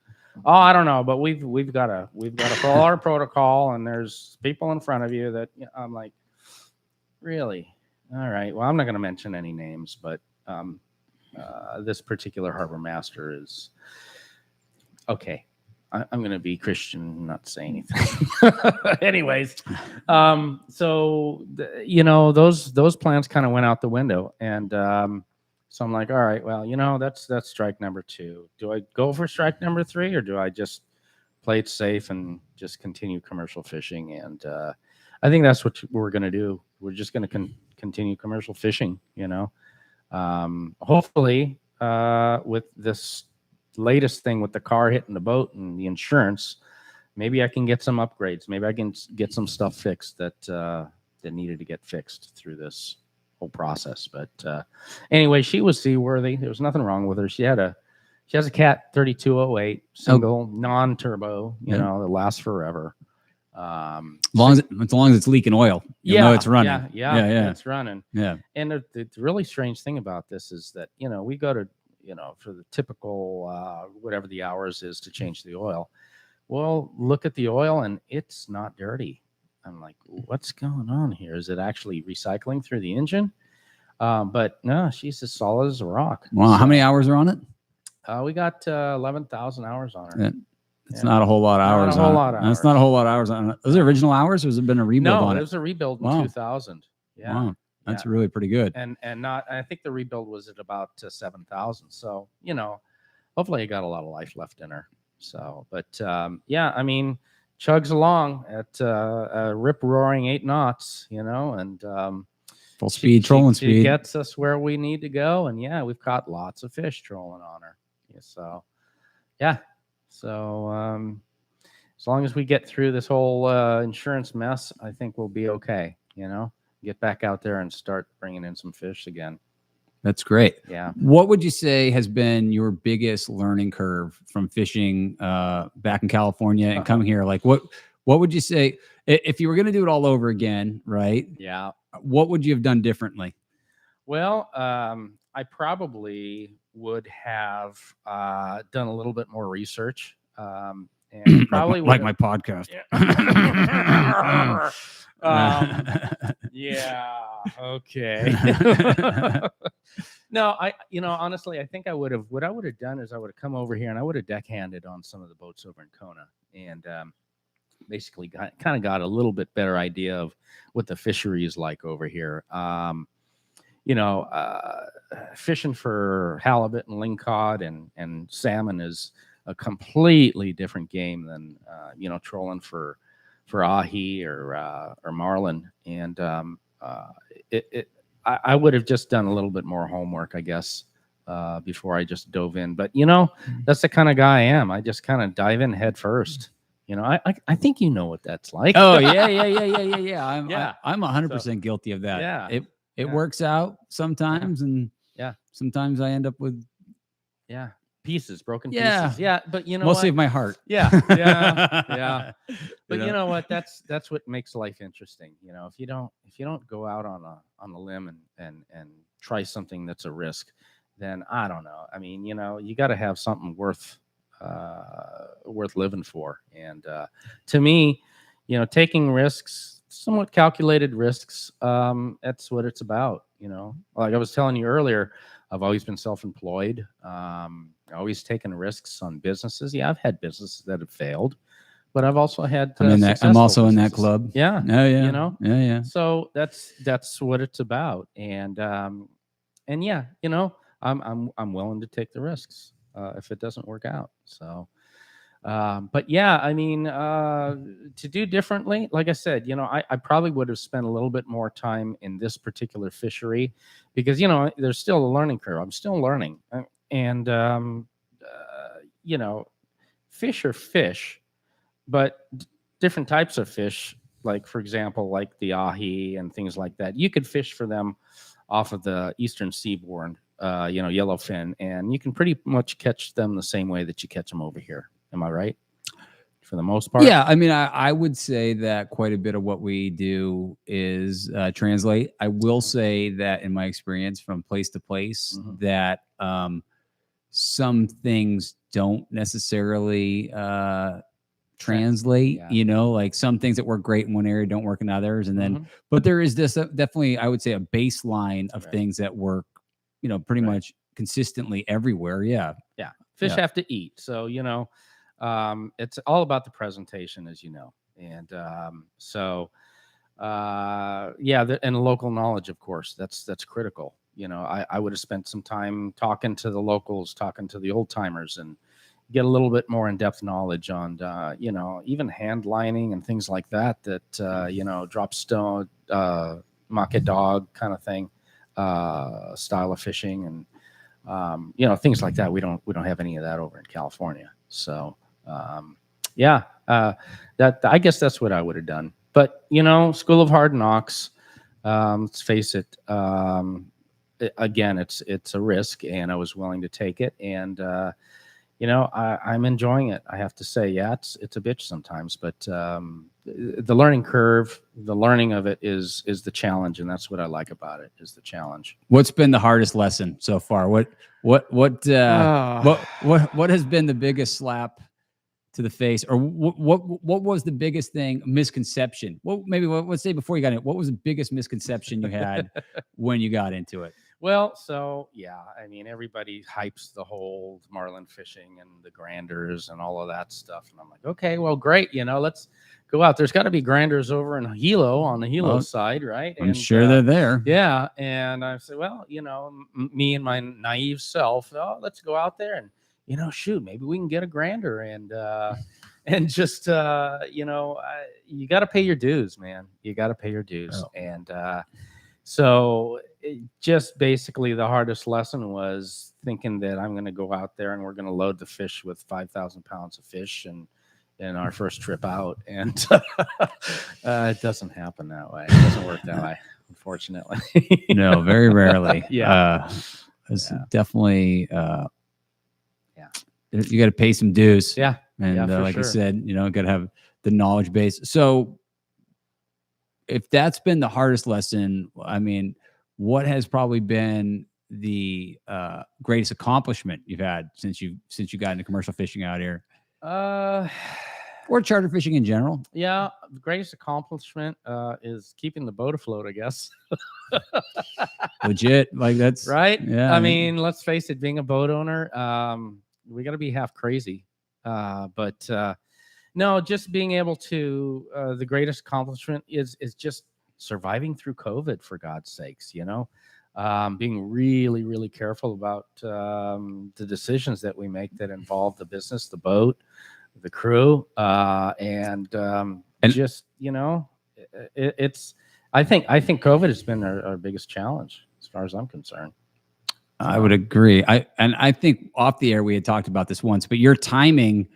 Oh, I don't know, but we've got to follow our protocol, and there's people in front of you that I'm like, really? All right. Well, I'm not going to mention any names, but this particular harbor master is okay. I'm going to be Christian and not say anything. Anyways, so those plans kind of went out the window, and so I'm like, all right, well, that's strike number 2. Do I go for strike number 3, or do I just play it safe and just continue commercial fishing? And I think that's what we're going to do. We're just going to continue commercial fishing. Hopefully, with this latest thing with the car hitting the boat and the insurance, maybe I can get some upgrades. Maybe I can get some stuff fixed that needed to get fixed through this whole process. But anyway, she was seaworthy. There was nothing wrong with her. She has a Cat 3208 single non-turbo, that lasts forever. As long as it's leaking oil, you know it's running. Yeah, it's running. Yeah. And the really strange thing about this is that we go to for the typical whatever the hours is to change the oil. Well, look at the oil and it's not dirty. I'm like, what's going on here? Is it actually recycling through the engine? But no, she's as solid as a rock. Wow. So, how many hours are on it? We got 11,000 hours on her. It's not a whole lot of hours. That's not a whole lot of hours on it. Those are original hours, or has it been a rebuild on it? No, it was a rebuild in 2000. Yeah. Wow. That's really pretty good. And I think the rebuild was at about 7,000. So, hopefully I got a lot of life left in her. So, but yeah, I mean, chugs along at a rip roaring 8 knots, and Full speed, trolling she speed. gets us where we need to go. And yeah, we've caught lots of fish trolling on her. Yeah, so yeah, so as long as we get through this whole insurance mess, I think we'll be okay. Get back out there and start bringing in some fish again. That's great. Yeah. What would you say has been your biggest learning curve from fishing back in California and coming here? Like what would you say if you were going to do it all over again, right? Yeah. What would you have done differently? Well, I probably would have done a little bit more research. And probably like my podcast. Yeah. Okay. No, honestly, I think what I would have done is I would have come over here and I would have deckhanded on some of the boats over in Kona and basically kind of got a little bit better idea of what the fishery is like over here. Fishing for halibut and lingcod and salmon is a completely different game than trolling for ahi or marlin. And I would have just done a little bit more homework, I guess, before I just dove in. But that's the kind of guy I am. I just kind of dive in head first. I think you know what that's like. Oh yeah. I'm 100% guilty of that. Yeah. It works out sometimes, and sometimes I end up with broken pieces. Yeah, but mostly of my heart. Yeah. But you know what? That's what makes life interesting. If you don't go out on a limb and try something that's a risk, then I don't know. I mean, you got to have something worth living for. And to me, taking risks, somewhat calculated risks, that's what it's about. Like I was telling you earlier, I've always been self-employed. Always taken risks on businesses. Yeah, I've had businesses that have failed, but I've also had. I'm also in that club. Yeah. Oh yeah. Yeah. So that's what it's about, and yeah, I'm willing to take the risks if it doesn't work out. So. But yeah, I mean, to do differently, like I said, I probably would have spent a little bit more time in this particular fishery because, there's still a learning curve. I'm still learning. And, fish are fish, but different types of fish, like, for example, like the ahi and things like that, you could fish for them off of the eastern seaboard, yellowfin, and you can pretty much catch them the same way that you catch them over here. Am I right? For the most part? Yeah. I mean, I would say that quite a bit of what we do is translate. I will say that in my experience from place to place, that some things don't necessarily translate, like some things that work great in one area don't work in others. And then, but there is this definitely, I would say, a baseline of things that work, pretty much consistently everywhere. Yeah. Yeah. Fish have to eat. So, it's all about the presentation, as you know. And and local knowledge, of course, that's critical. I would have spent some time talking to the locals, talking to the old timers, and get a little bit more in-depth knowledge on, even hand lining and things like that, drop stone, market dog kind of thing, style of fishing. And, things like that. We don't have any of that over in California. So, that I guess that's what I would have done. But, School of Hard Knocks, let's face it, again, it's a risk, and I was willing to take it. And, I'm enjoying it. I have to say, it's a bitch sometimes, but the learning curve, the learning of it is the challenge, and that's what I like about it, is the challenge. What's been the hardest lesson so far? What has been the biggest slap to the face, or what was the biggest misconception? Let's say before you got in, what was the biggest misconception you had when you got into it? Well, so I mean, everybody hypes the whole marlin fishing and the granders and all of that stuff, and I'm like, okay, well, great, let's go out. There's got to be granders over in Hilo on the Hilo side, right? I'm sure they're there. Yeah, and I said, well, me and my naive self, let's go out there and shoot, maybe we can get a grander and just you got to pay your dues, man. You got to pay your dues. Oh. And so just basically the hardest lesson was thinking that I'm going to go out there and we're going to load the fish with 5,000 pounds of fish and in our first trip out. And it doesn't happen that way. It doesn't work that way, unfortunately. No, very rarely. Yeah. It's Yeah. definitely, Yeah. you got to pay some dues. Yeah. And Yeah, for like I sure. said, got to have the knowledge base. So if that's been the hardest lesson, I mean, what has probably been the greatest accomplishment you've had since you got into commercial fishing out here, or charter fishing in general? Yeah, the greatest accomplishment is keeping the boat afloat, I guess. Legit, like that's Right? Yeah, I mean, let's face it, being a boat owner, we got to be half crazy. But no, just being able to, the greatest accomplishment is just surviving through COVID, for God's sakes, being really, really careful about the decisions that we make that involve the business, the boat, the crew, and just, it's, I think COVID has been our biggest challenge as far as I'm concerned. I would agree. I think off the air we had talked about this once, but your timing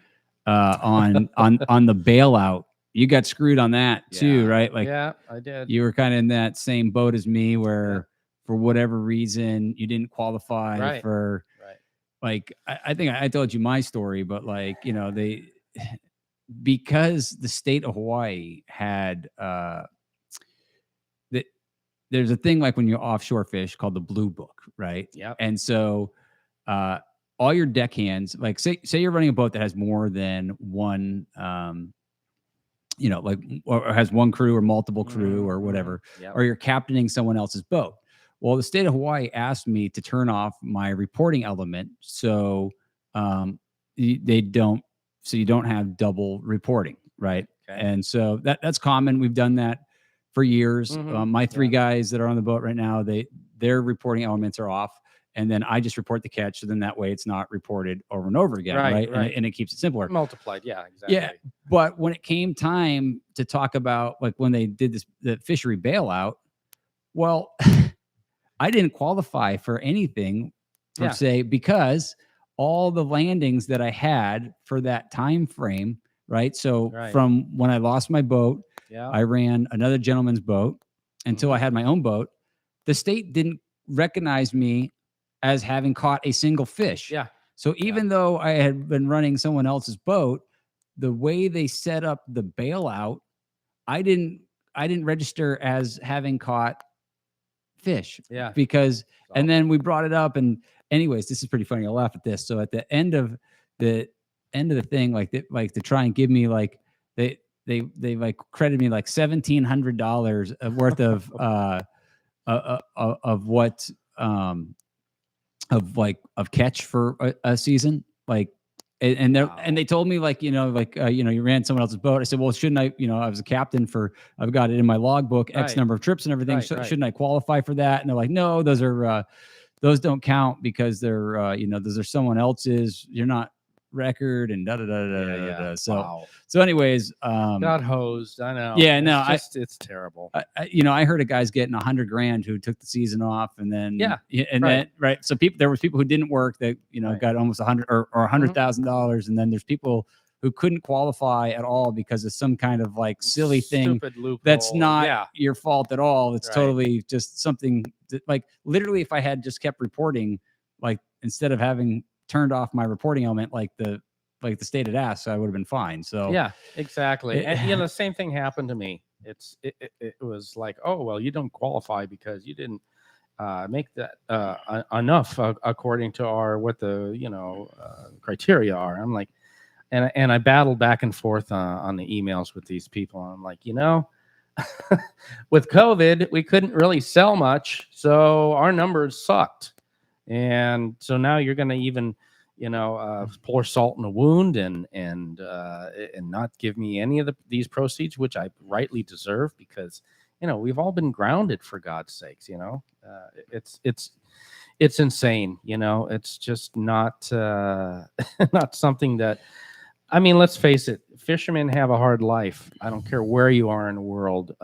on the bailout, you got screwed on that too, right? Like, yeah, I did. You were kind of in that same boat as me, where for whatever reason you didn't qualify for. Right. Like, I think I told you my story, but like, because the state of Hawaii had there's a thing like when you offshore fish called the Blue Book, right? Yeah. And so all your deckhands, like say you're running a boat that has more than one, like, or has one crew or multiple crew or whatever, or you're captaining someone else's boat. Well, the state of Hawaii asked me to turn off my reporting element so you don't have double reporting, right? Okay. And so that's common. We've done that for years. My three guys that are on the boat right now, their reporting elements are off, and then I just report the catch. So then that way it's not reported over and over again, right? And it keeps it simpler. Multiplied, yeah, exactly. Yeah, but when it came time to talk about, like, when they did the fishery bailout, well, I didn't qualify for anything per se, because all the landings that I had for that time frame, right? So from when I lost my boat, I ran another gentleman's boat until I had my own boat. The state didn't recognize me as having caught a single fish. Yeah. So even though I had been running someone else's boat, the way they set up the bailout, I didn't register as having caught fish. Yeah. Because, and then we brought it up, and anyways, this is pretty funny. I'll laugh at this. So at the end of the thing, like to try and give me, like, they like credited me like $1,700 worth of what of catch for a season, like, and they told me, like, you ran someone else's boat. I said, well, shouldn't I, I was a captain for, I've got it in my logbook, X number of trips and everything. Shouldn't I qualify for that? And they're like, no, those don't count because they're, those are someone else's. You're not record and So anyways, got hosed. I know. Yeah, no, it's terrible. I heard of guys getting $100,000 who took the season off, and then then so there was people who didn't work that got almost $100,000 or $100,000, and then there's people who couldn't qualify at all because of some kind of like silly thing that's not your fault at all. It's totally just something that, like, literally, if I had just kept reporting, like, instead of having turned off my reporting element like the state had asked, so I would have been fine. So yeah, exactly. And the same thing happened to me. It was like, oh, well, you don't qualify because you didn't make that enough according to what the criteria are. I'm like, and I battled back and forth on the emails with these people. I'm like, with COVID, we couldn't really sell much, so our numbers sucked. And so now you're going to even, pour salt in a wound and not give me any of these proceeds, which I rightly deserve, because, we've all been grounded, for God's sakes. it's insane. It's just not not something that, I mean, let's face it, fishermen have a hard life. I don't care where you are in the world.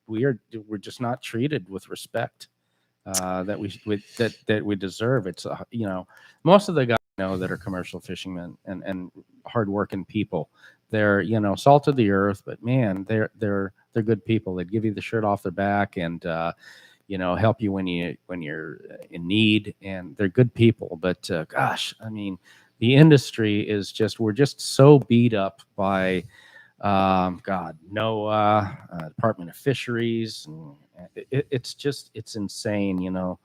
We're just not treated with respect that we deserve. It's most of the guys I know that are commercial fishermen and hardworking people. They're salt of the earth, but man, they're good people. They give you the shirt off their back and help you when you're in need, and they're good people. But gosh, I mean, the industry is we're just so beat up by NOAA, Department of Fisheries, and it's insane.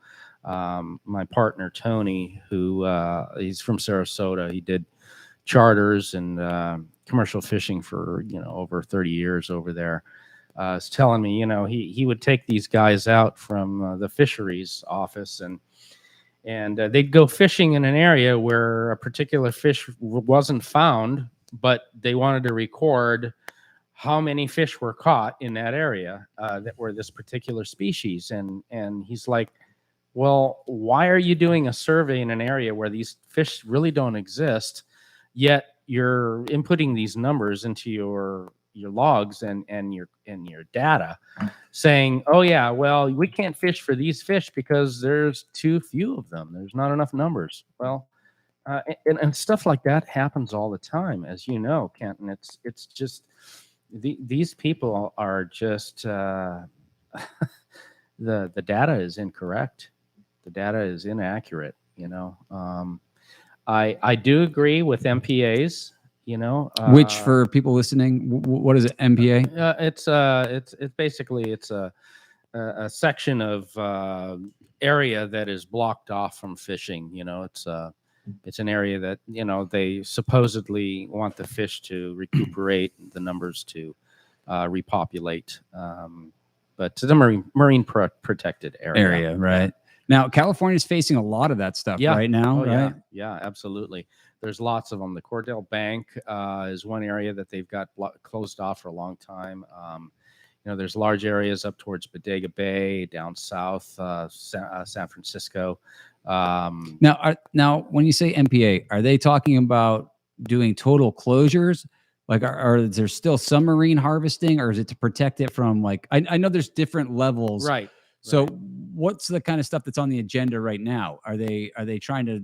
My partner Tony, who he's from Sarasota, he did charters and commercial fishing for over 30 years over there. Is telling me, he would take these guys out from the fisheries office and they'd go fishing in an area where a particular fish wasn't found, but they wanted to record how many fish were caught in that area that were this particular species. And he's like, well, why are you doing a survey in an area where these fish really don't exist, yet you're inputting these numbers into your logs and your data, saying, oh yeah, well, we can't fish for these fish because there's too few of them, there's not enough numbers. Well, and stuff like that happens all the time, as you know, Kenton. It's just these people are just the data is incorrect, the data is inaccurate. I do agree with MPAs. Which, for people listening, what is it? MPA? It's basically a section of area that is blocked off from fishing. It's an area that they supposedly want the fish to recuperate, the numbers to repopulate, but to the marine protected area. Right. Now, California is facing a lot of that stuff right now, right? Yeah, absolutely. There's lots of them. The Cordell Bank is one area that they've got closed off for a long time. There's large areas up towards Bodega Bay, down south, San Francisco. Now, when you say MPA, are they talking about doing total closures? Like, are there still some marine harvesting, or is it to protect it from, like, I know there's different levels. Right. So what's the kind of stuff that's on the agenda right now? Are they trying to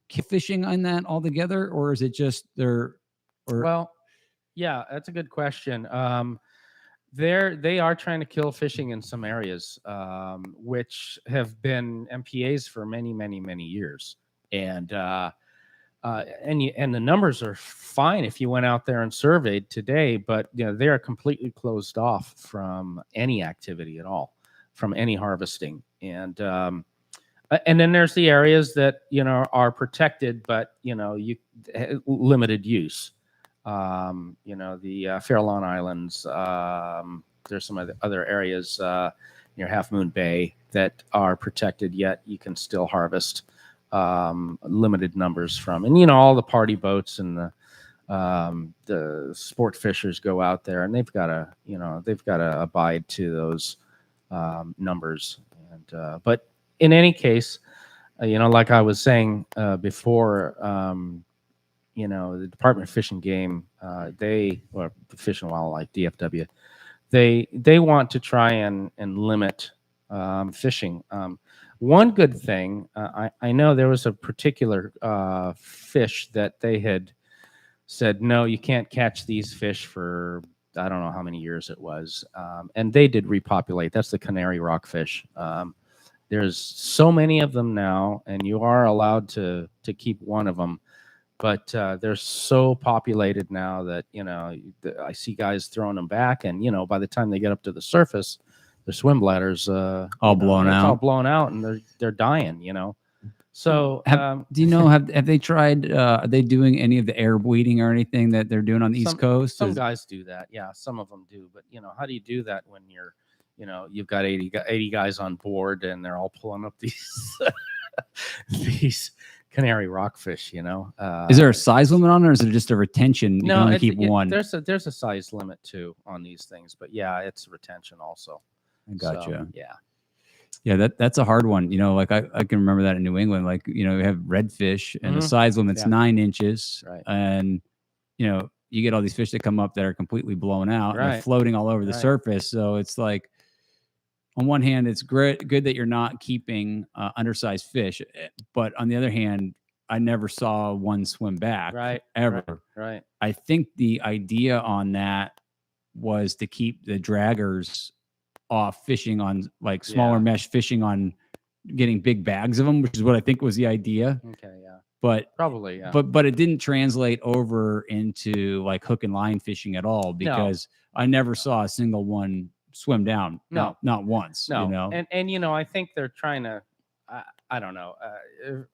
keep fishing on that altogether, or is it just Well, yeah, that's a good question. They are trying to kill fishing in some areas, which have been MPAs for many, many, many years, and the numbers are fine if you went out there and surveyed today, but they are completely closed off from any activity at all, from any harvesting, and then there's the areas that are protected, but limited use. The Farallon Islands. There's some other areas near Half Moon Bay that are protected, yet you can still harvest limited numbers from. And all the party boats and the sport fishers go out there, and they've got to abide to those numbers. And but in any case, like I was saying before. The Department of Fish and Game, or the Fish and Wildlife, DFW, they want to try and limit fishing. One good thing, I know there was a particular fish that they had said, no, you can't catch these fish for, I don't know how many years it was, and they did repopulate. That's the canary rockfish. There's so many of them now, and you are allowed to keep one of them. But they're so populated now that I see guys throwing them back, and by the time they get up to the surface, their swim bladders all blown out, and they're dying. So do you know have they tried? Are they doing any of the air weeding or anything that they're doing on the East Coast? Some guys do that. Yeah, some of them do. But how do you do that when you've got 80 guys on board and they're all pulling up these these canary rockfish? Is there a size limit on it, or is it just a retention? You can only keep one. There's a size limit too on these things, but yeah, it's retention also. I gotcha. So, yeah. Yeah, that's a hard one. Like I can remember that in New England. Like, we have redfish and the Mhm. size limit's Yeah. 9 inches. Right. And, you get all these fish that come up that are completely blown out and they're Right. floating all over the Right. surface. So it's like, on one hand, it's good that you're not keeping undersized fish. But on the other hand, I never saw one swim back Right. ever. Right. I think the idea on that was to keep the draggers off fishing on like smaller Yeah. mesh fishing on getting big bags of them, which is what I think was the idea. Okay. Yeah. But Probably. Yeah. but it didn't translate over into like hook and line fishing at all, because I never saw a single one swim down. No. Not once. No. And I think they're trying to. I don't know.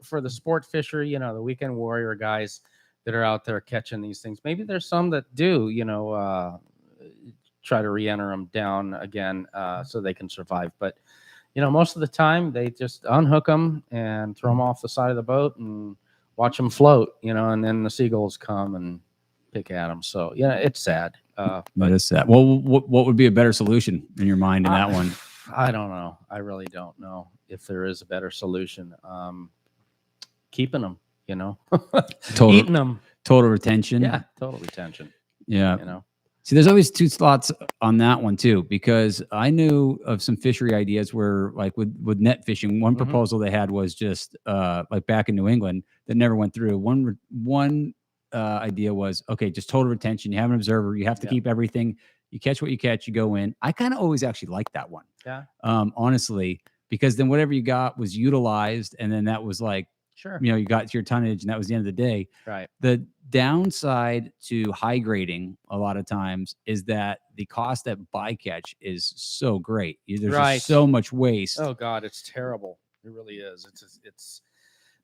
For the sport fishery, the weekend warrior guys that are out there catching these things, maybe there's some that do. Try to re-enter them down again so they can survive. But most of the time they just unhook them and throw them off the side of the boat and watch them float. And then the seagulls come and pick at them. So it's sad. That is sad. Well, what would be a better solution in your mind in that one? I don't know. I really don't know if there is a better solution. Keeping them, eating them. Total retention. Yeah, total retention. Yeah. See, there's always two thoughts on that one too, because I knew of some fishery ideas where, like with net fishing, one proposal they had was just like back in New England that never went through. One idea was, okay, just total retention. You have an observer. You have to keep everything. You catch what you catch. You go in. I kind of always actually liked that one. Yeah. Honestly, because then whatever you got was utilized, and then that was like, sure, you got your tonnage, and that was the end of the day. Right. The downside to high grading a lot of times is that the cost at bycatch is so great. There's just so much waste. Oh God, it's terrible. It really is. It's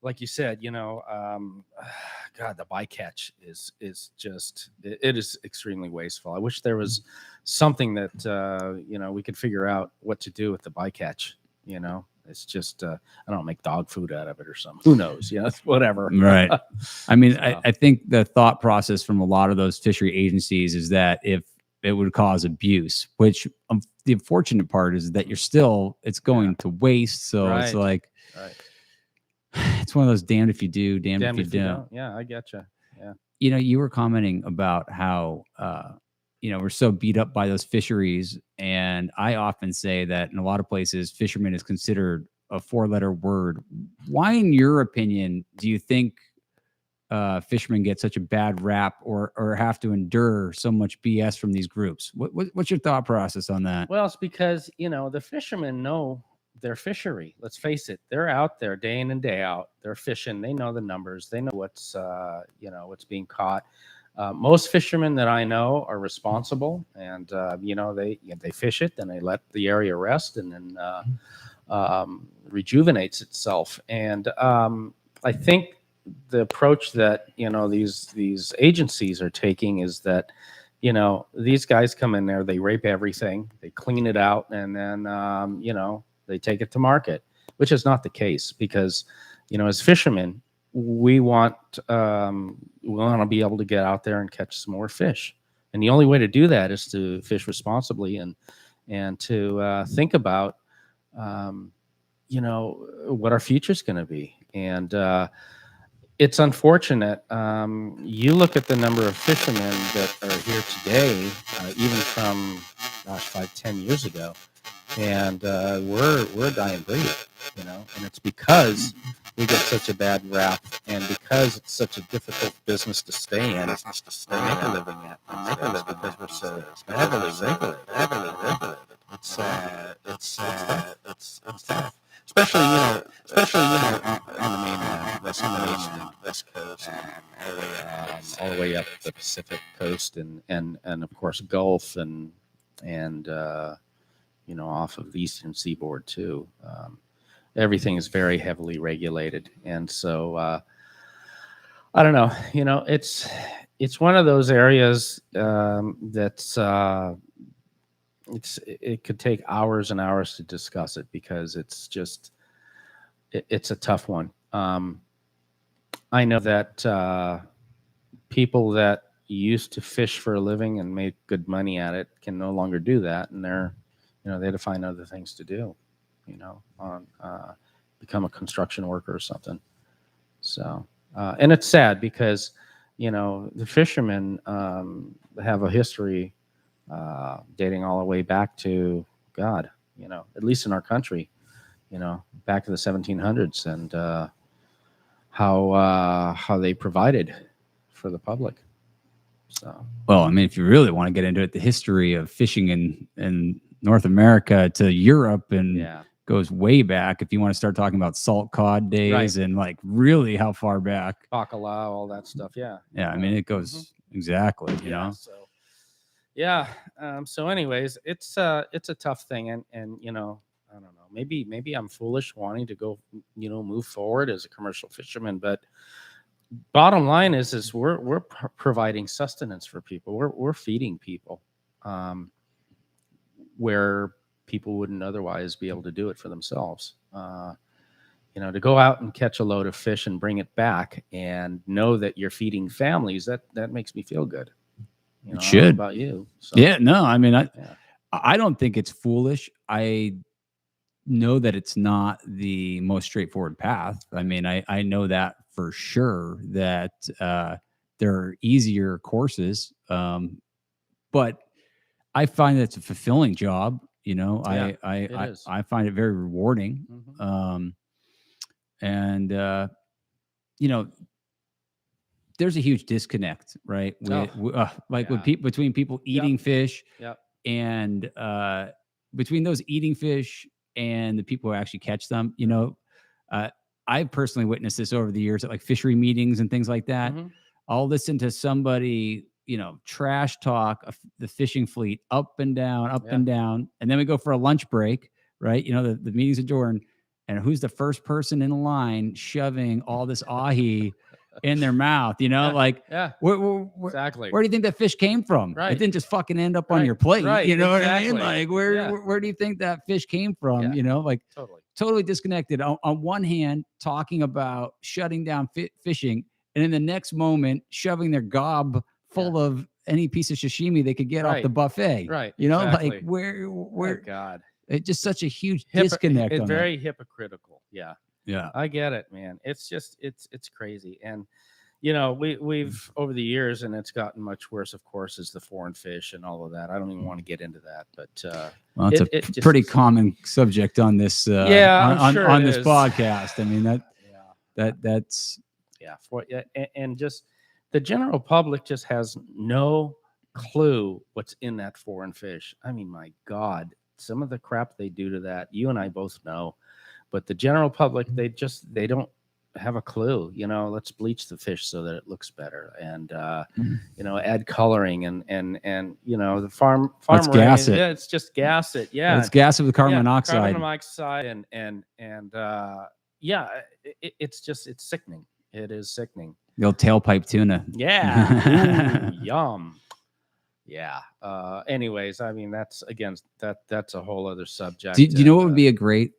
like you said, God, the bycatch is just, it is extremely wasteful. I wish there was something that, we could figure out what to do with the bycatch. It's just, I don't make dog food out of it or something. Who knows? Whatever. Right. I mean, So. I think the thought process from a lot of those fishery agencies is that if it would cause abuse, which the unfortunate part is that it's going to waste. So it's like, it's one of those damned if you do, damned if you don't. Yeah, I getcha. Yeah. You were commenting about how, we're so beat up by those fisheries. And I often say that in a lot of places, fisherman is considered a 4-letter word. Why, in your opinion, do you think fishermen get such a bad rap or have to endure so much BS from these groups? What's your thought process on that? Well, it's because, the fishermen know their fishery. Let's face it. They're out there day in and day out. They're fishing. They know the numbers. They know what's what's being caught. Most fishermen that I know are responsible, and they fish it, then they let the area rest, and then rejuvenates itself. And I think the approach that these agencies are taking is that these guys come in there, they rape everything, they clean it out, and then they take it to market, which is not the case, because as fishermen, we want to be able to get out there and catch some more fish, and the only way to do that is to fish responsibly and to think about what our future is going to be. And it's unfortunate. You look at the number of fishermen that are here today, even from 5-10 years ago, and we're a dying breed, and it's because we get such a bad rap, and because it's such a difficult business to stay in, it's just to stay make a living at, because we're so heavily regulated. It's tough, especially on the mainland, west coast, all the way up the Pacific coast, and of course Gulf and off of the eastern seaboard too. Everything is very heavily regulated, and so I don't know. It's one of those areas that's it could take hours and hours to discuss it, because it's just it's a tough one. I know that people that used to fish for a living and make good money at it can no longer do that, and they had to find other things to do. on become a construction worker or something. So, and it's sad because, the fishermen have a history dating all the way back to God, at least in our country, back to the 1700s, and how they provided for the public. So, well, I mean, if you really want to get into it, the history of fishing in North America to Europe and goes way back. If you want to start talking about salt cod days and like really how far back, bacalao, all that stuff. Yeah. I mean, it goes exactly, you know. So, yeah. So, anyways, it's a tough thing, and I don't know. Maybe I'm foolish wanting to go, move forward as a commercial fisherman, but bottom line is we're providing sustenance for people. We're feeding people, where people wouldn't otherwise be able to do it for themselves. To go out and catch a load of fish and bring it back and know that you're feeding families, that makes me feel good. It should. About you. So, yeah, no, I mean, I don't think it's foolish. I know that it's not the most straightforward path. I mean, I know that for sure, that there are easier courses, but I find that it's a fulfilling job. I find it very rewarding. And there's a huge disconnect, right? Between people eating fish and between those eating fish and the people who actually catch them. I've personally witnessed this over the years at like fishery meetings and things like that. I'll listen to somebody, trash talk the fishing fleet up and down, and down. And then we go for a lunch break, right? The meeting's adjourned. And who's the first person in line shoving all this ahi in their mouth? Exactly. Where do you think that fish came from? Right. It didn't just fucking end up on your plate. Right. You know what I Exactly. mean? Like where do you think that fish came from? Totally disconnected. On one hand, talking about shutting down fishing, and in the next moment, shoving their gob full of any piece of sashimi they could get off the buffet. Right. Like where oh, God. It's just such a huge disconnect. It's very hypocritical. Yeah. I get it, man. It's just it's crazy. And we've over the years, and it's gotten much worse, of course, is the foreign fish and all of that. I don't even want to get into that, but well, it's a pretty common subject on this on this podcast. I mean that's and just the general public just has no clue what's in that foreign fish. I mean, my God, some of the crap they do to that, you and I both know, but the general public, they don't have a clue. Let's bleach the fish so that it looks better, and add coloring and the farmer, let's gas it. Yeah, it's just gas it. Yeah, let's gas it with carbon monoxide. Carbon monoxide and it's sickening. It is sickening. The old tailpipe tuna. Yeah. Ooh, yum. Yeah. Anyways, I mean, that's a whole other subject. Do you know what would be a great,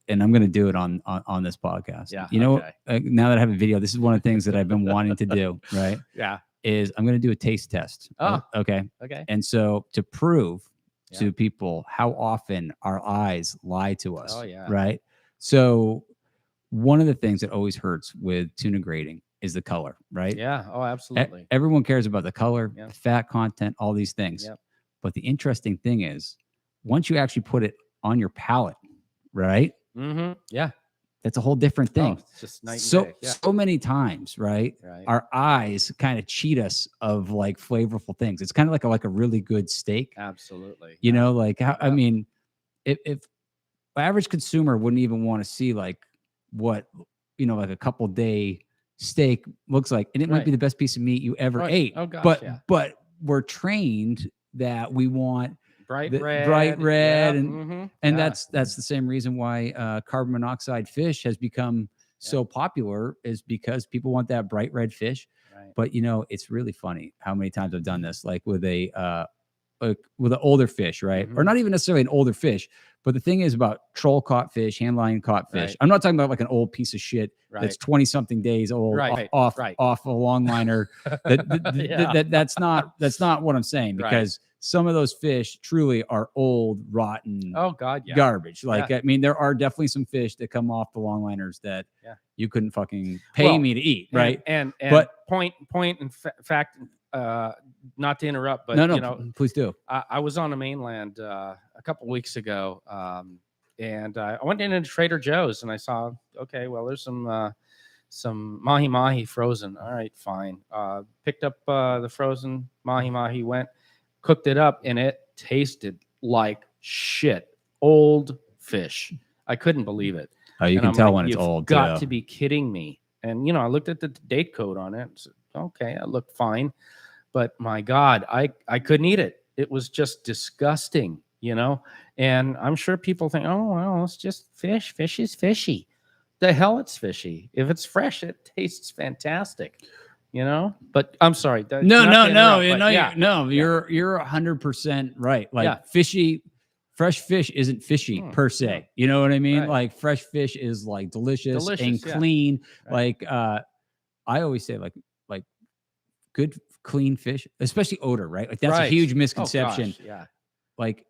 and I'm going to do it on this podcast. Yeah. Now that I have a video, this is one of the things that I've been wanting to do. Right. Yeah. Is I'm going to do a taste test. Oh. Okay. And so to prove to people how often our eyes lie to us. Oh yeah. Right. So one of the things that always hurts with tuna grading is the color, right? Yeah. Oh, absolutely. Everyone cares about the color, the fat content, all these things. Yep. But the interesting thing is, once you actually put it on your palate, right? Mm-hmm. Yeah. That's a whole different thing. Oh, it's just night and day. Yeah. So many times, right? Our eyes kind of cheat us of like flavorful things. It's kind of like a really good steak. Absolutely. I mean, if average consumer wouldn't even want to see like what, like a couple day steak looks like, and it might be the best piece of meat you ever ate. Oh gosh, but we're trained that we want bright red, and that's the same reason why carbon monoxide fish has become so popular, is because people want that bright red fish. But it's really funny how many times I've done this, like with with an older fish, right? Or not even necessarily an older fish, but the thing is about troll caught fish, hand line caught fish. I'm not talking about like an old piece of shit that's 20 something days old off a long liner. That's not what I'm saying, because some of those fish truly are old, rotten Oh God, yeah. garbage. Like, Yeah. I mean, there are definitely some fish that come off the longliners that Yeah. you couldn't fucking pay Well, me to eat, And- right? And But- point in fact, not to interrupt, but no, you know, please do. I was on the mainland a couple weeks ago, and I went into Trader Joe's and I saw, okay, well, there's some mahi mahi frozen. All right, fine. Picked up the frozen mahi mahi, went, cooked it up, and it tasted like shit. Old fish. I couldn't believe it. Oh, you And can I'm tell like, when it's "You've old. got too. to be kidding me." And you know, I looked at the date code on it. And said, okay, it looked fine, but my God, I couldn't eat it. It was just disgusting, you know. And I'm sure people think, oh well, it's just fish. Fish is fishy. The hell, it's fishy. If it's fresh, it tastes fantastic, you know. But I'm sorry. No, not to no, interrupt, but yeah, you're 100% right. Like Yeah. fishy, fresh fish isn't fishy per se. yeah. You know what I mean? Right. Like fresh fish is like delicious and Delicious, yeah. clean. Right. Like I always say, like good clean fish, especially odor, right? Like that's a Right. huge Oh, misconception. gosh, yeah. Like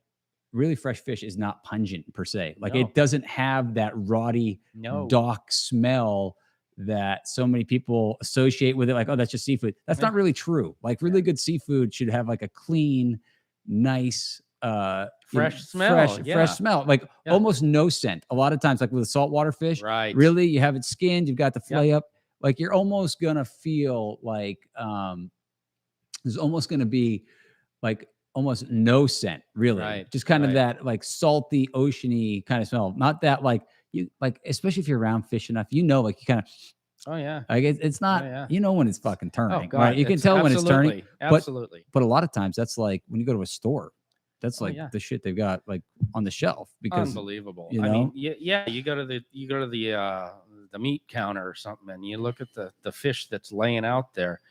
really fresh fish is not pungent per se. Like No. it doesn't have that rotty No. dock smell that so many people associate with it. Like, oh, that's just seafood. That's Yeah. not really true. Like really good seafood should have like a clean, nice, Fresh smell, fresh yeah. smell, like Yeah. almost no scent. A lot of times, like with saltwater fish, Right. really, you have it skinned, you've got the Yeah. fillet up, like you're almost gonna feel like there's almost gonna be like almost no scent, really. Right, Just kind of right. that like salty, oceany kind of smell. Not that like you like, especially if you're around fish enough, you know, like you kind of Oh yeah. like it's not, yeah. you know, when it's fucking Oh turning, God. right? You can tell when it's turning, Absolutely. but a lot of times that's like when you go to a store, that's Oh, like yeah. the shit they've got like on the shelf because Unbelievable. you I know? mean, yeah, you go to the meat counter or something, and you look at the fish that's laying out there,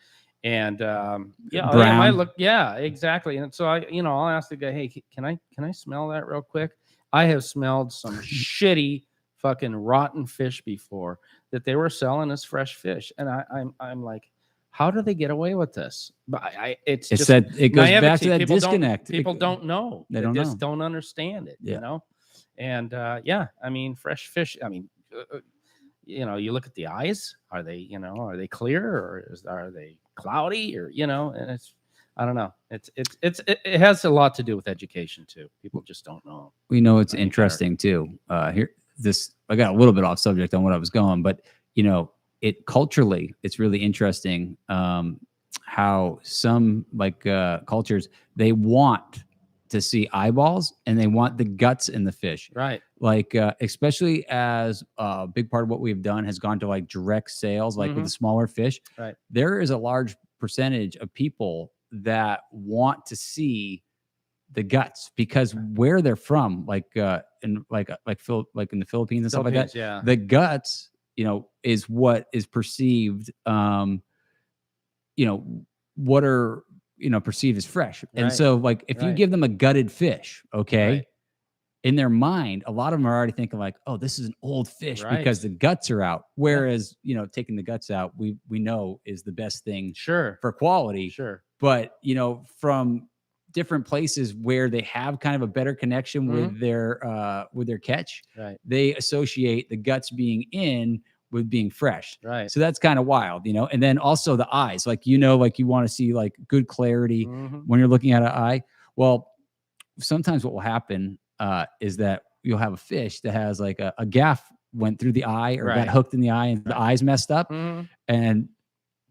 and yeah, it might Brown. look, yeah, exactly. And so I'll ask the guy, hey, can I smell that real quick? I have smelled some shitty fucking rotten fish before that they were selling as fresh fish, and I'm like, how do they get away with this? But it's just that it goes back naivety. to that People disconnect. People don't know. They They don't just know. don't understand it. Yeah. You know, and yeah, I mean, fresh fish. I mean, you look at the eyes. Are they clear or are they cloudy or and it's. I don't know. It has a lot to do with education too. People just don't know. We know it's any better. interesting too. I got a little bit off subject on what I was going, but it culturally, it's really interesting how some cultures, they want to see eyeballs and they want the guts in the fish. Right. Like especially as a big part of what we've done has gone to like direct sales, like with the smaller fish. Right. There is a large percentage of people that want to see the guts because where they're from, like in in the Philippines and stuff like that, yeah. the guts, is what is perceived, what are perceived as fresh. And Right. so like if you Right. give them a gutted fish, okay, Right. in their mind, a lot of them are already thinking like, oh, this is an old fish Right. because the guts are out. Whereas, taking the guts out, we know is the best thing Sure. for quality. Sure. But, from different places where they have kind of a better connection with their catch, Right. they associate the guts being in with being fresh. Right. So that's kind of wild, and then also the eyes, like, you want to see like good clarity Mhm. when you're looking at an eye. Well, sometimes what will happen is that you'll have a fish that has like a gaff went through the eye or Right. got hooked in the eye and the eye's messed up. Mhm. And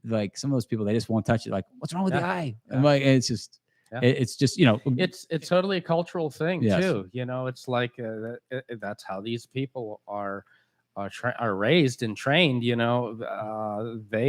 like some of those people, they just won't touch it. Like, what's wrong with the Yeah. eye? Yeah. And like, it's just, Yeah. it's just, It's totally a cultural thing Yes. too. It's like that's how these people are raised and trained. They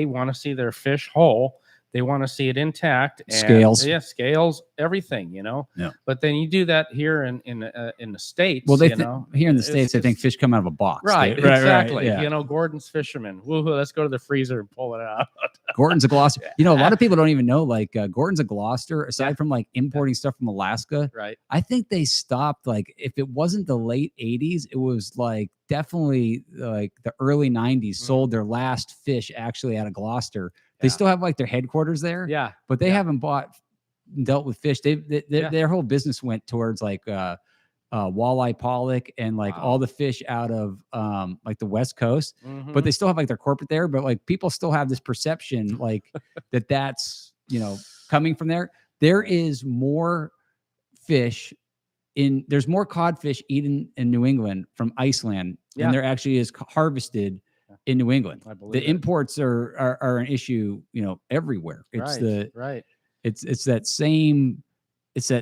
want to see their fish whole. They want to see it intact. And, Scales. Yeah, scales, everything. Yeah. But then you do that here in the States. well, here in the it's States, I think just- fish come out of a box. Right, Right, exactly. yeah. Gordon's Fisherman. Woohoo! Let's go to the freezer and pull it out. Gordon's a Gloucester. A lot of people don't even know, like Gordon's a Gloucester, aside from like importing stuff from Alaska. Right. I think they stopped, like, if it wasn't the late 80s, it was like definitely like the early 90s sold their last fish actually out of Gloucester. They Yeah. still have like their headquarters there, Yeah. but they Yeah. haven't bought dealt with fish. Their whole business went towards like walleye pollock and like all Wow. the fish out of like the West Coast. But Mhm. they still have like their corporate there. But like people still have this perception like that's coming from there. There is more fish there's more codfish eaten in New England from Iceland Yeah. than there actually is harvested in New England. I believe The it. imports are an issue, everywhere. It's Right. it's that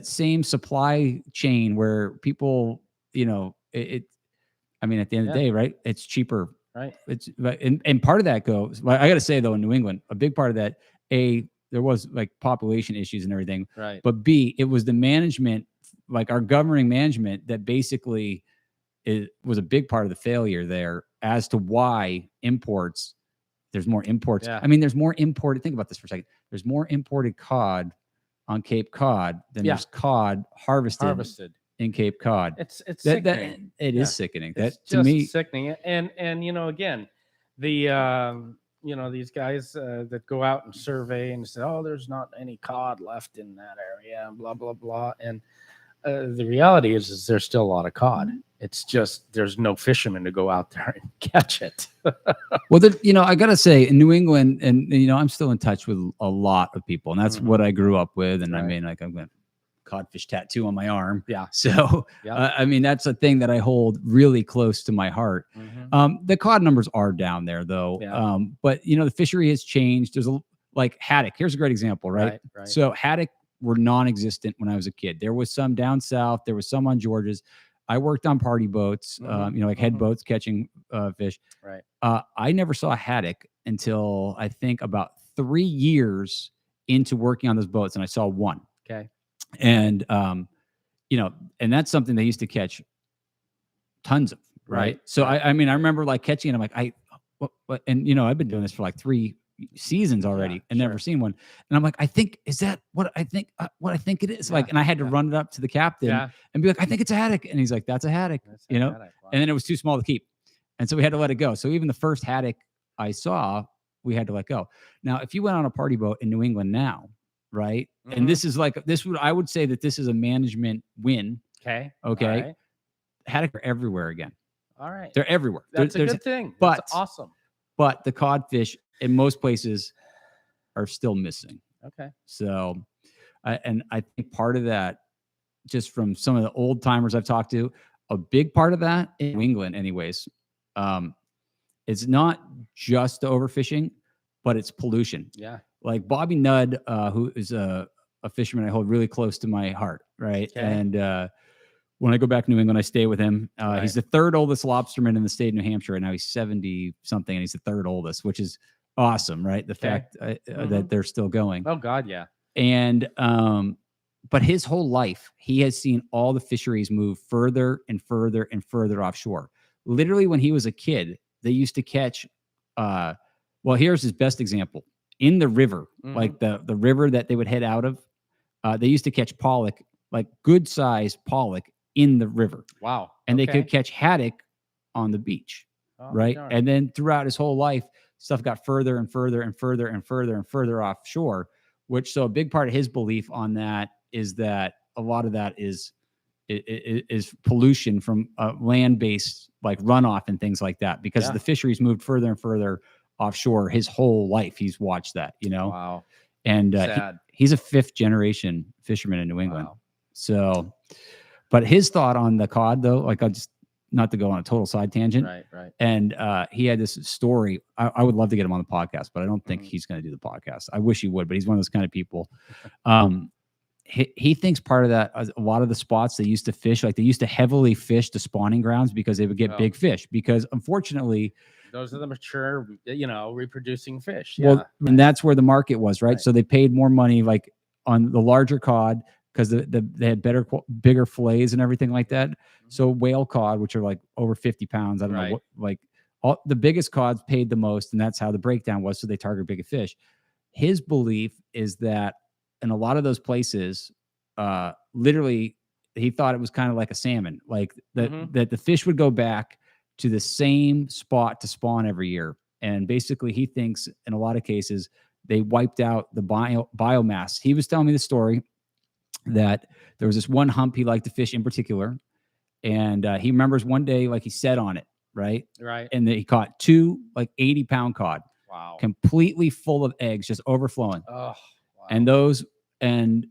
same supply chain where people, I mean, at the end of the Yeah. day, right? It's cheaper. Right. And part of that goes, I got to say though, in New England, a big part of that, there was like population issues and everything, Right. but B, it was the management, like our governing management, that basically it was a big part of the failure there as to why there's more imports. Yeah. I mean, there's more imported. Think about this for a second. There's more imported cod on Cape Cod than Yeah. there's cod harvested in Cape Cod. It's It sickening. is sickening. It's That to just me, sickening. And again, the these guys that go out and survey and say, oh, there's not any cod left in that area, blah blah blah. And the reality is there's still a lot of cod. It's just there's no fishermen to go out there and catch it. well, I gotta say, in New England, and I'm still in touch with a lot of people, and that's what I grew up with. And I Right. mean, like, I've got a codfish tattoo on my arm. Yeah. So, Yeah. I mean, that's a thing that I hold really close to my heart. The cod numbers are down there, though. Yeah. But the fishery has changed. There's like haddock. Here's a great example, right? Right. So haddock were non-existent when I was a kid. There was some down south. There was some on Georges. I worked on party boats, like head boats catching fish. Right. I never saw a haddock until I think about 3 years into working on those boats, and I saw one. Okay. And and that's something they used to catch tons of, right? So I mean, I remember like catching it. I'm like, what? And I've been doing this for like 3 seasons already and never seen one. And I'm like, I think is that what I think it is. Like, and I had to run it up to the captain and be like, I think it's a haddock. And he's like, that's a haddock, Wow. And then it was too small to keep. And so we had to let it go. So even the first haddock I saw, we had to let go. Now, if you went on a party boat in New England now, right? And this is like, I would say that this is a management win. Okay. Okay. Right. Haddock are everywhere again. All right. They're everywhere. That's a good thing. But That's awesome. But the codfish in most places are still missing. Okay. So, and I think part of that, just from some of the old timers I've talked to, a big part of that in New England, anyways, it's not just the overfishing, but it's pollution. Yeah. Like Bobby Nudd, who is a fisherman I hold really close to my heart, right? Okay. And when I go back to New England, I stay with him. He's the third oldest lobsterman in the state of New Hampshire. And now he's 70 something, and he's the third oldest, which is awesome, right? The fact that they're still going. Oh God, yeah. And but his whole life, he has seen all the fisheries move further and further and further offshore. Literally, when he was a kid, they used to catch. Well, here's his best example. In the river, like the river that they would head out of, they used to catch pollock, like good sized pollock in the river. Wow. And they could catch haddock on the beach. Right. Darn. And then throughout his whole life, stuff got further and further and further and further and further offshore, so a big part of his belief on that is that a lot of that is pollution from land-based like runoff and things like that, because the fisheries moved further and further offshore. His whole life, he's watched that, Wow. And he's a 5th generation fisherman in New England. Wow. So, but his thought on the cod, though, like, I'll just not to go on a total side tangent. Right. And he had this story. I would love to get him on the podcast, but I don't think he's going to do the podcast. I wish he would, but he's one of those kind of people. He thinks part of that, a lot of the spots they used to fish, like they used to heavily fish the spawning grounds because they would get big fish. Because unfortunately, those are the mature, reproducing fish. Well, and that's where the market was, right? So they paid more money, like on the larger cod, because they had bigger fillets and everything like that. So whale cod, which are like over 50 pounds, I don't know what, like all the biggest cods paid the most, and that's how the breakdown was. So they target bigger fish. His belief is that in a lot of those places, literally, he thought it was kind of like a salmon, like that the fish would go back to the same spot to spawn every year. And basically, he thinks in a lot of cases they wiped out the biomass. He was telling me the story. that there was this one hump he liked to fish in particular, and he remembers one day like he set on it, right, Right. and he caught two like 80-pound cod, Wow. completely full of eggs, just overflowing. Oh, wow. And those and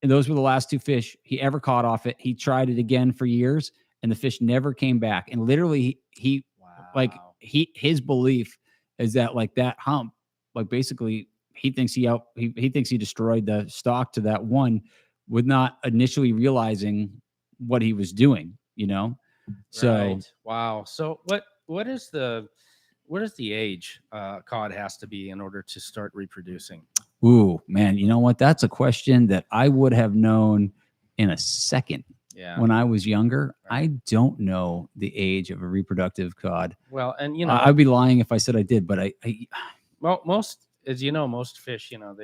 those were the last two fish he ever caught off it. He tried it again for years, and the fish never came back. And literally, he like Wow. his belief is that like that hump, like basically he thinks he thinks he destroyed the stock to that one, with not initially realizing what he was doing. You know, so Right. Wow. So what is the age cod has to be in order to start reproducing? ooh man, you know what? That's a question that I would have known in a second. Yeah. When I was younger, Right. I don't know the age of a reproductive cod. Well, and you know, I'd be lying if I said I did, but I well, most, as you know, most fish, you know,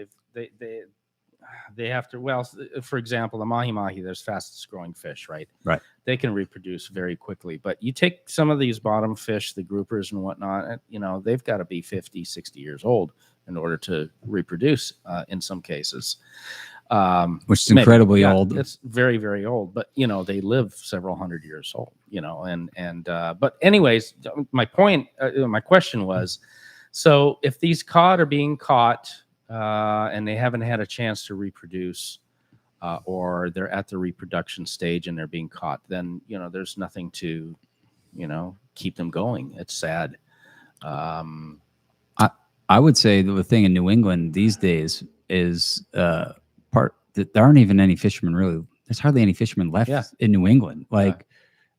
they have to. Well, for example, the mahi, there's fastest growing fish, right? Right. They can reproduce very quickly, but you take some of these bottom fish, the groupers and whatnot, and, you know, they've got to be 50, 60 years old in order to reproduce in some cases. which is Maybe. incredibly Yeah, old. it's very, very old, but you know, they live several hundred years old, you know, but anyways, my question was, so if these cod are being caught and they haven't had a chance to reproduce, or they're at the reproduction stage and they're being caught, then, you know, there's nothing to, you know, keep them going. It's sad. I would say the thing in New England these days is that there aren't even any fishermen really. There's hardly any fishermen left Yeah. in New England. Like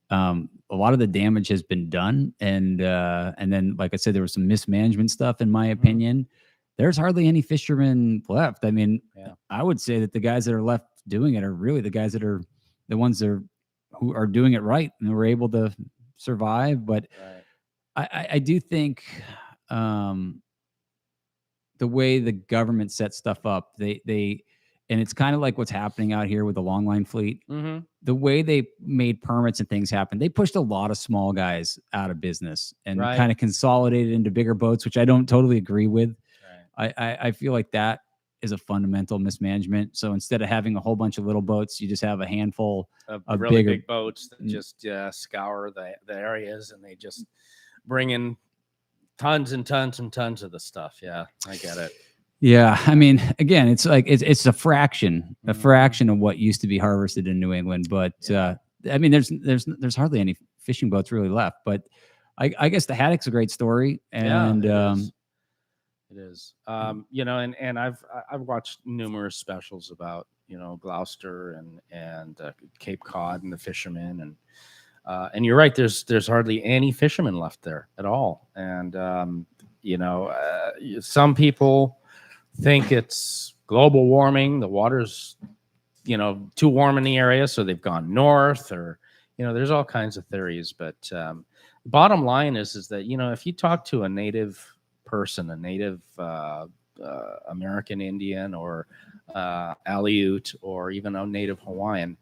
a lot of the damage has been done, and then like I said, there was some mismanagement stuff in my opinion. There's hardly any fishermen left. I mean, Yeah. I would say that the guys that are left doing it are really the guys that are the ones that are who are doing it right and were able to survive. But Right. I do think the way the government sets stuff up, they and it's kind of like what's happening out here with the longline fleet. Mm-hmm. The way they made permits and things happen, they pushed a lot of small guys out of business and Right. kind of consolidated into bigger boats, which I don't totally agree with. Right. I feel like that is a fundamental mismanagement. So instead of having a whole bunch of little boats, you just have a handful Of of really bigger. big boats that just scour the areas, and they just bring in tons and tons and tons of the stuff. Yeah, I get it. Yeah, I mean, again, it's like it's a fraction Mhm. of what used to be harvested in New England. But Yeah. I mean, there's hardly any fishing boats really left. But I guess the haddock's a great story, and Yeah, it is. You know, and I've watched numerous specials about, you know, Gloucester and Cape Cod and the fishermen, and you're right. There's hardly any fishermen left there at all, and you know, some people think it's global warming. The water's, you know, too warm in the area, so they've gone north, or, you know, there's all kinds of theories. But bottom line is that, you know, if you talk to a native person, a native American Indian, or Aleut, or even a native Hawaiian,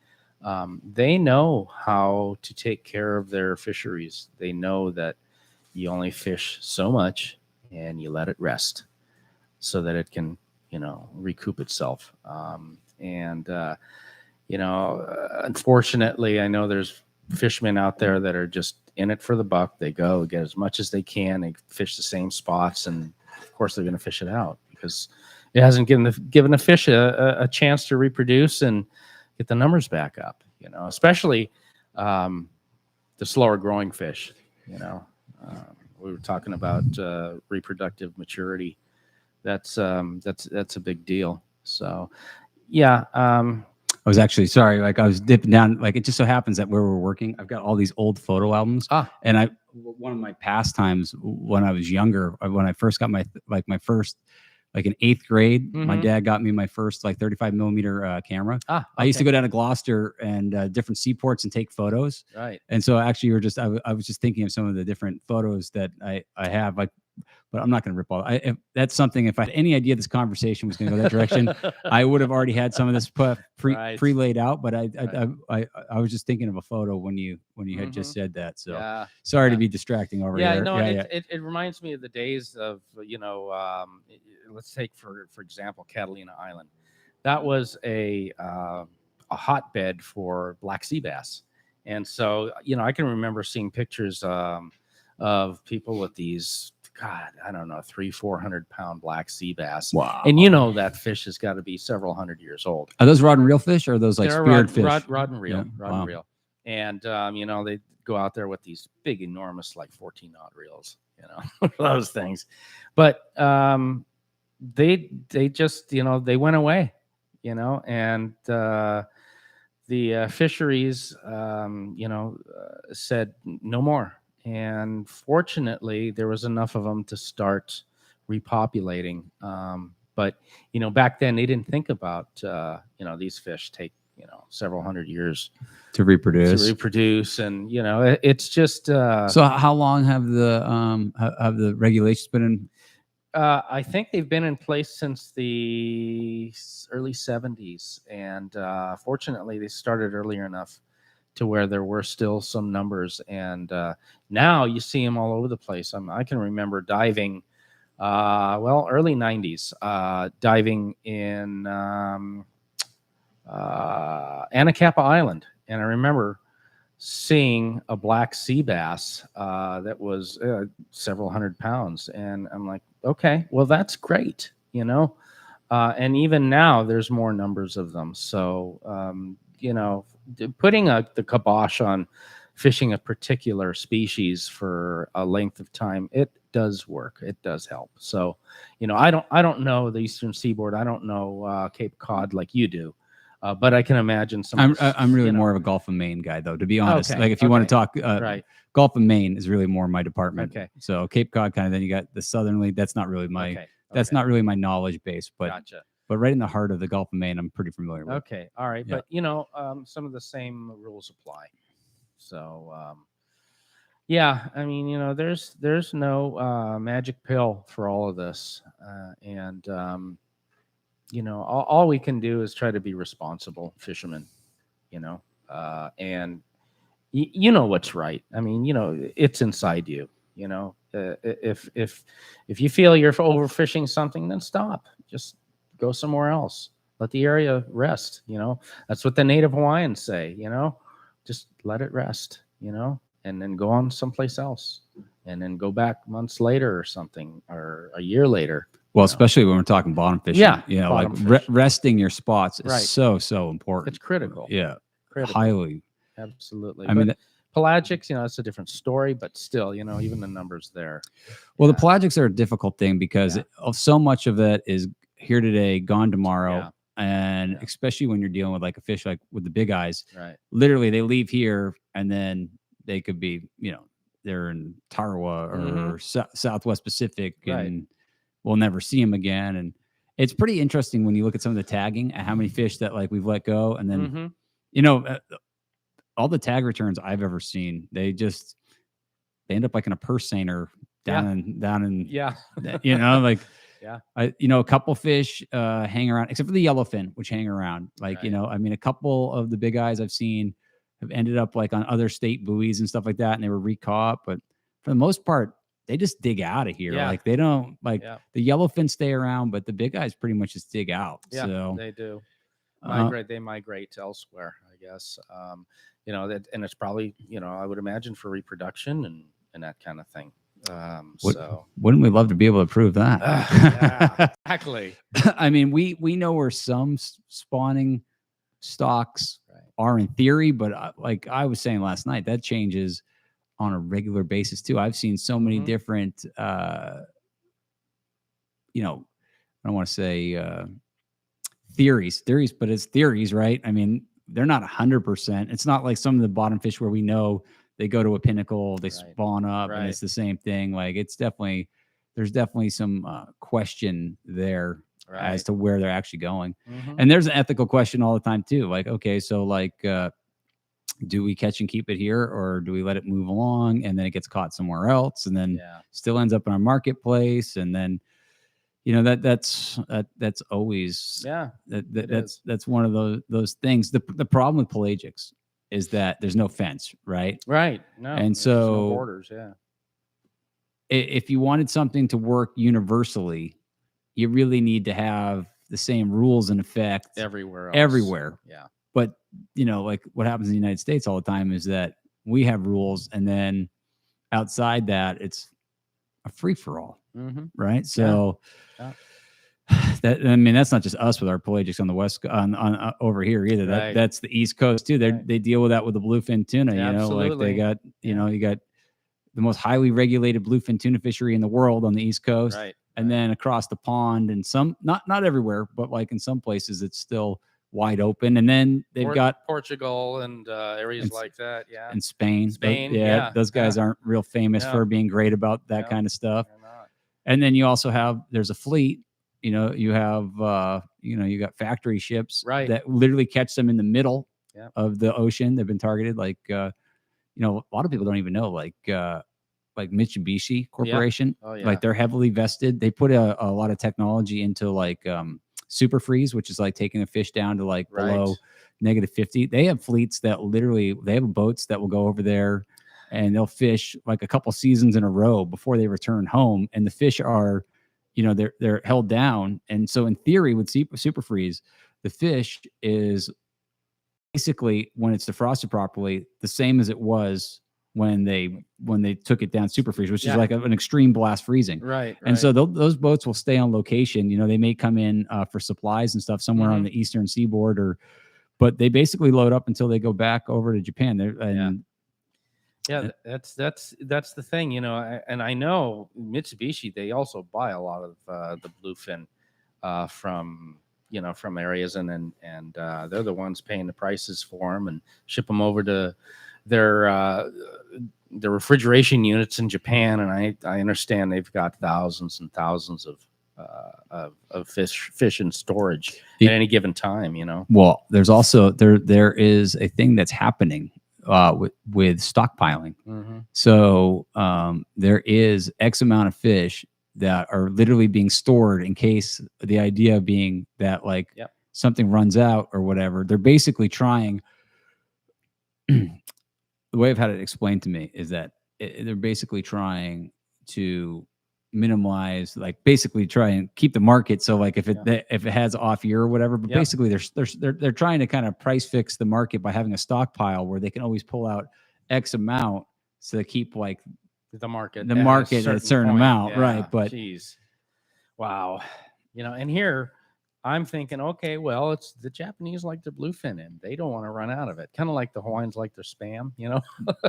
they know how to take care of their fisheries. They know that you only fish so much and you let it rest so that it can, you know, recoup itself. You know, unfortunately, I know there's fishermen out there that are just in it for the buck. They go get as much as they can. They fish the same spots, and of course, they're going to fish it out because it hasn't given the fish a chance to reproduce and get the numbers back up. You know, especially the slower growing fish. You know, we were talking about reproductive maturity. That's a big deal. So, yeah. I was actually sorry. Like I was dipping down. Like it just so happens that where we're working, I've got all these old photo albums. And one of my pastimes when I was younger, when I first got my first, like in 8th grade, my dad got me my first like 35 millimeter camera. I used to go down to Gloucester and different seaports and take photos. Right. And so actually, I was just thinking of some of the different photos that I have, like. But I'm not going to rip all. If that's something. If I had any idea this conversation was going to go that direction, I would have already had some of this pre laid out. But I was just thinking of a photo when you had just said that. So sorry to be distracting over here. No, it reminds me of the days of, you know, let's take for example Catalina Island. that was a hotbed for black sea bass. And so, I can remember seeing pictures of people with these, God, I don't know, 300-400 pound black sea bass. Wow. And that fish has got to be several hundred years old. Are those rod and reel fish, or are those like They're speared fish? rod and reel, Yeah. rod Wow. and reel. And they go out there with these big, enormous, like 14-knot reels, those things. But they just, they went away, and the fisheries, said no more. And fortunately, there was enough of them to start repopulating. But back then they didn't think about these fish take several hundred years To reproduce. and it's just So how long have the regulations been in? I think they've been in place since the early 70s, and fortunately they started earlier enough to where there were still some numbers, and now you see them all over the place. I can remember diving early 90s, diving in Anacapa Island, and I remember seeing a black sea bass that was several hundred pounds, and I'm like, okay, well, that's great, and even now there's more numbers of them. So putting the kibosh on fishing a particular species for a length of time, it does work. It does help. So I don't know the Eastern Seaboard. I don't know Cape Cod like you do. But I can imagine some. I'm really more of a Gulf of Maine guy, though, to be honest. Okay, Like if you want to talk, right. Gulf of Maine is really more my department. Okay. So Cape Cod, kind of. Then you got the Southern. That's not really my. That's not really my knowledge base. But Gotcha. But right in the heart of the Gulf of Maine, I'm pretty familiar with. Okay. All right. Yeah. But some of the same rules apply. So yeah, I mean, there's no magic pill for all of this, and all we can do is try to be responsible fishermen, and you know what's right. I mean, it's inside you. If you feel you're overfishing something, then stop. Just go somewhere else. Let the area rest. That's what the native Hawaiians say. Just let it rest. And then go on someplace else, and then go back months later or something, or a year later. Well, especially when we're talking bottom fishing. Yeah, like resting your spots is so important. It's critical. Yeah, critical. Highly. Absolutely. I mean, pelagics, it's a different story, but still, even the numbers there. Well, the pelagics are a difficult thing because so much of it is here today, gone tomorrow. Yeah. And especially when you're dealing with like a fish like with the big eyes, right? Literally, they leave here and then they could be, they're in Tarawa or Southwest Pacific, and we'll never see them again. And it's pretty interesting when you look at some of the tagging and how many fish that like we've let go, and then all the tag returns I've ever seen, they end up like in a purse seiner down in like. Yeah. A couple fish hang around, except for the yellowfin, which hang around. Like, a couple of the big eyes I've seen have ended up like on other state buoys and stuff like that, and they were recaught. But for the most part, they just dig out of here. Yeah. Like they don't the yellowfin stay around, but the big eyes pretty much just dig out. Yeah, so they do. They migrate elsewhere, I guess. That, and it's probably, I would imagine for reproduction and that kind of thing. Wouldn't we love to be able to prove that? Yeah, exactly. I mean, we know where some spawning stocks are in theory, but like I was saying last night, that changes on a regular basis too. I've seen so many different, I don't want to say theories, but it's theories, right? I mean, they're not 100%. It's not like some of the bottom fish where we know they go to a pinnacle, they spawn up, and it's the same thing. Like there's definitely some question there as to where they're actually going. And there's an ethical question all the time too. Like, okay, so like, do we catch and keep it here, or do we let it move along and then it gets caught somewhere else and then still ends up in our marketplace? And then, that's always, that's one of those things. The problem with pelagics is that there's no fence, right? Right. No. And so no borders. Yeah. If you wanted something to work universally, you really need to have the same rules in effect everywhere else. everywhere. Yeah. But like what happens in the United States all the time is that we have rules, and then outside that, it's a free for all, right? So that's not just us with our pelagics on the west on over here either. That's the East Coast too. They deal with that with the bluefin tuna. Like they got you got the most highly regulated bluefin tuna fishery in the world on the East Coast, and then across the pond, and some not everywhere, but like in some places it's still wide open. And then they've got Portugal and areas like that, and Spain. Those guys aren't real famous for being great about that kind of stuff. And then you also there's a fleet. You have you got factory ships that literally catch them in the middle of the ocean. They've been targeted, like a lot of people don't even know, like Mitsubishi Corporation. Like they're heavily vested. They put a lot of technology into like super freeze, which is like taking a fish down to like below -50. They have fleets that literally, they have boats that will go over there and they'll fish like a couple seasons in a row before they return home. And the fish are, they're held down. And so in theory with super freeze, the fish is basically, when it's defrosted properly, the same as it was when they took it down super freeze, which is like an extreme blast freezing. And so those boats will stay on location. They may come in for supplies and stuff somewhere on the eastern seaboard, but they basically load up until they go back over to Japan. That's the thing, and I know Mitsubishi, they also buy a lot of the bluefin from areas, and they're the ones paying the prices for them and ship them over to their refrigeration units in Japan. And I understand they've got thousands and thousands of fish in storage at any given time. Well, there's also there is a thing that's happening with stockpiling. So there is X amount of fish that are literally being stored in case, the idea being that like something runs out or whatever. They're basically trying, the way I've had it explained to me is that they're basically trying to minimize, like basically try and keep the market. So like if it has off year or whatever, but basically they're trying to kind of price fix the market by having a stockpile where they can always pull out X amount, so they keep like the market at a certain amount. Right. But wow. And here I'm thinking, okay, well, it's the Japanese like their bluefin and they don't want to run out of it. Kind of like the Hawaiians like their Spam,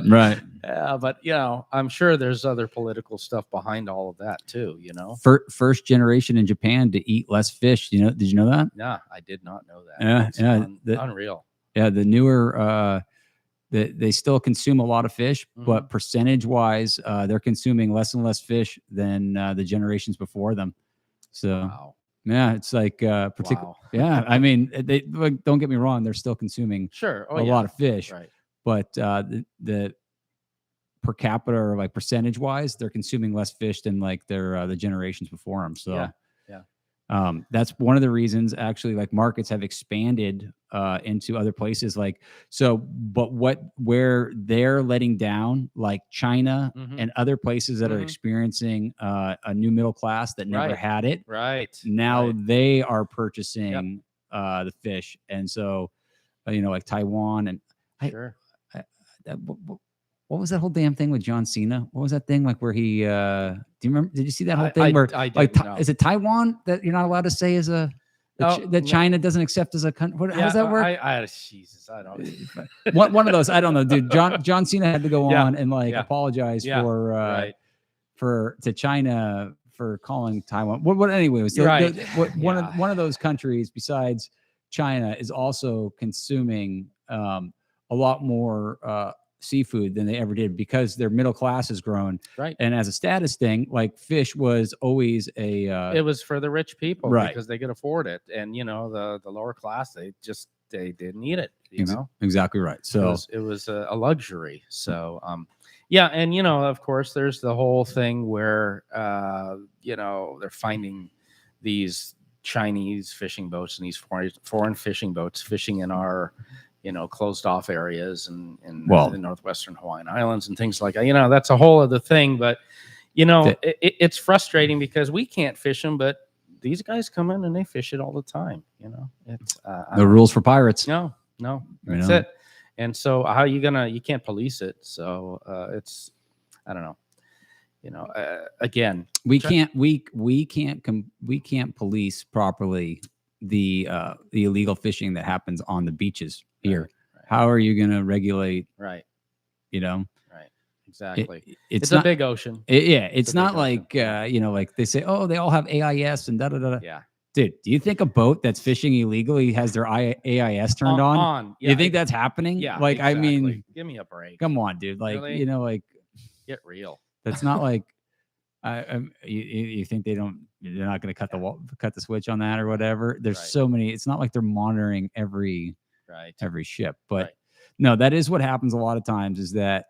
Right. But I'm sure there's other political stuff behind all of that too, First generation in Japan to eat less fish. Did you know that? No, I did not know that. Unreal. Yeah. The newer, they still consume a lot of fish, but percentage wise, they're consuming less and less fish than the generations before them. So yeah, it's like particular. Yeah, I mean, they don't get me wrong; they're still consuming a lot of fish, but the per capita, or like percentage wise, they're consuming less fish than like the generations before them. So that's one of the reasons actually, like, markets have expanded into other places, like, so, but where they're letting down, like China and other places that are experiencing a new middle class that never had it. Now they are purchasing the fish. And so, like Taiwan and what was that whole damn thing with John Cena? What was that thing like where he, do you remember, did you see that whole thing where is it Taiwan that you're not allowed to say as that China doesn't accept as a country? How does that work? Jesus, I don't know. one of those, I don't know, dude. John Cena had to go on and like apologize to China for calling Taiwan. What anyways, one of those countries besides China is also consuming a lot more seafood than they ever did, because their middle class has grown. And as a status thing, like, fish was always it was for the rich people, because they could afford it. And the lower class, they didn't eat it. Exactly right. So it was a luxury. So and of course there's the whole thing where they're finding these Chinese fishing boats and these foreign fishing boats fishing in our closed off areas and in the northwestern Hawaiian Islands and things like that. That's a whole other thing. But it's frustrating because we can't fish them, but these guys come in and they fish it all the time. It's The rules for pirates. no, that's know? it. And so how you can't police it. So it's, I don't know. Again, We can't police properly the illegal fishing that happens on the beaches here. Right. How are you going to regulate? Right. Right. Exactly. It's a not, big ocean. It's a not big ocean. like like they say, oh, they all have AIS and da da da. Yeah. Dude, do you think a boat that's fishing illegally has their AIS turned on? Yeah, You think that's happening? Yeah. Like, exactly. I mean, give me a break. come on, dude. Like, Really? like Get real. that's not like you think they're not going to cut the switch on that or whatever. There's Right. so many. It's not like they're monitoring every ship, but Right. no, that is what happens a lot of times is that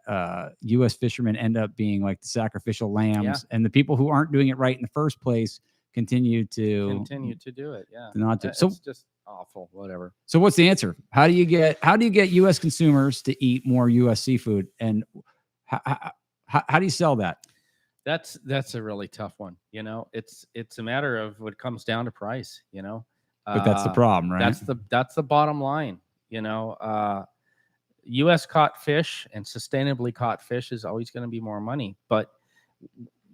U.S. fishermen end up being like the sacrificial lambs, and the people who aren't doing it right in the first place continue to do it. Yeah. not to. So it's just awful. Whatever. So what's the answer? How do you get U.S. consumers to eat more U.S. seafood, and how do you sell that? That's a really tough one. It's a matter of what comes down to price. But that's the problem, right? That's the bottom line. U.S. caught fish and sustainably caught fish is always going to be more money. But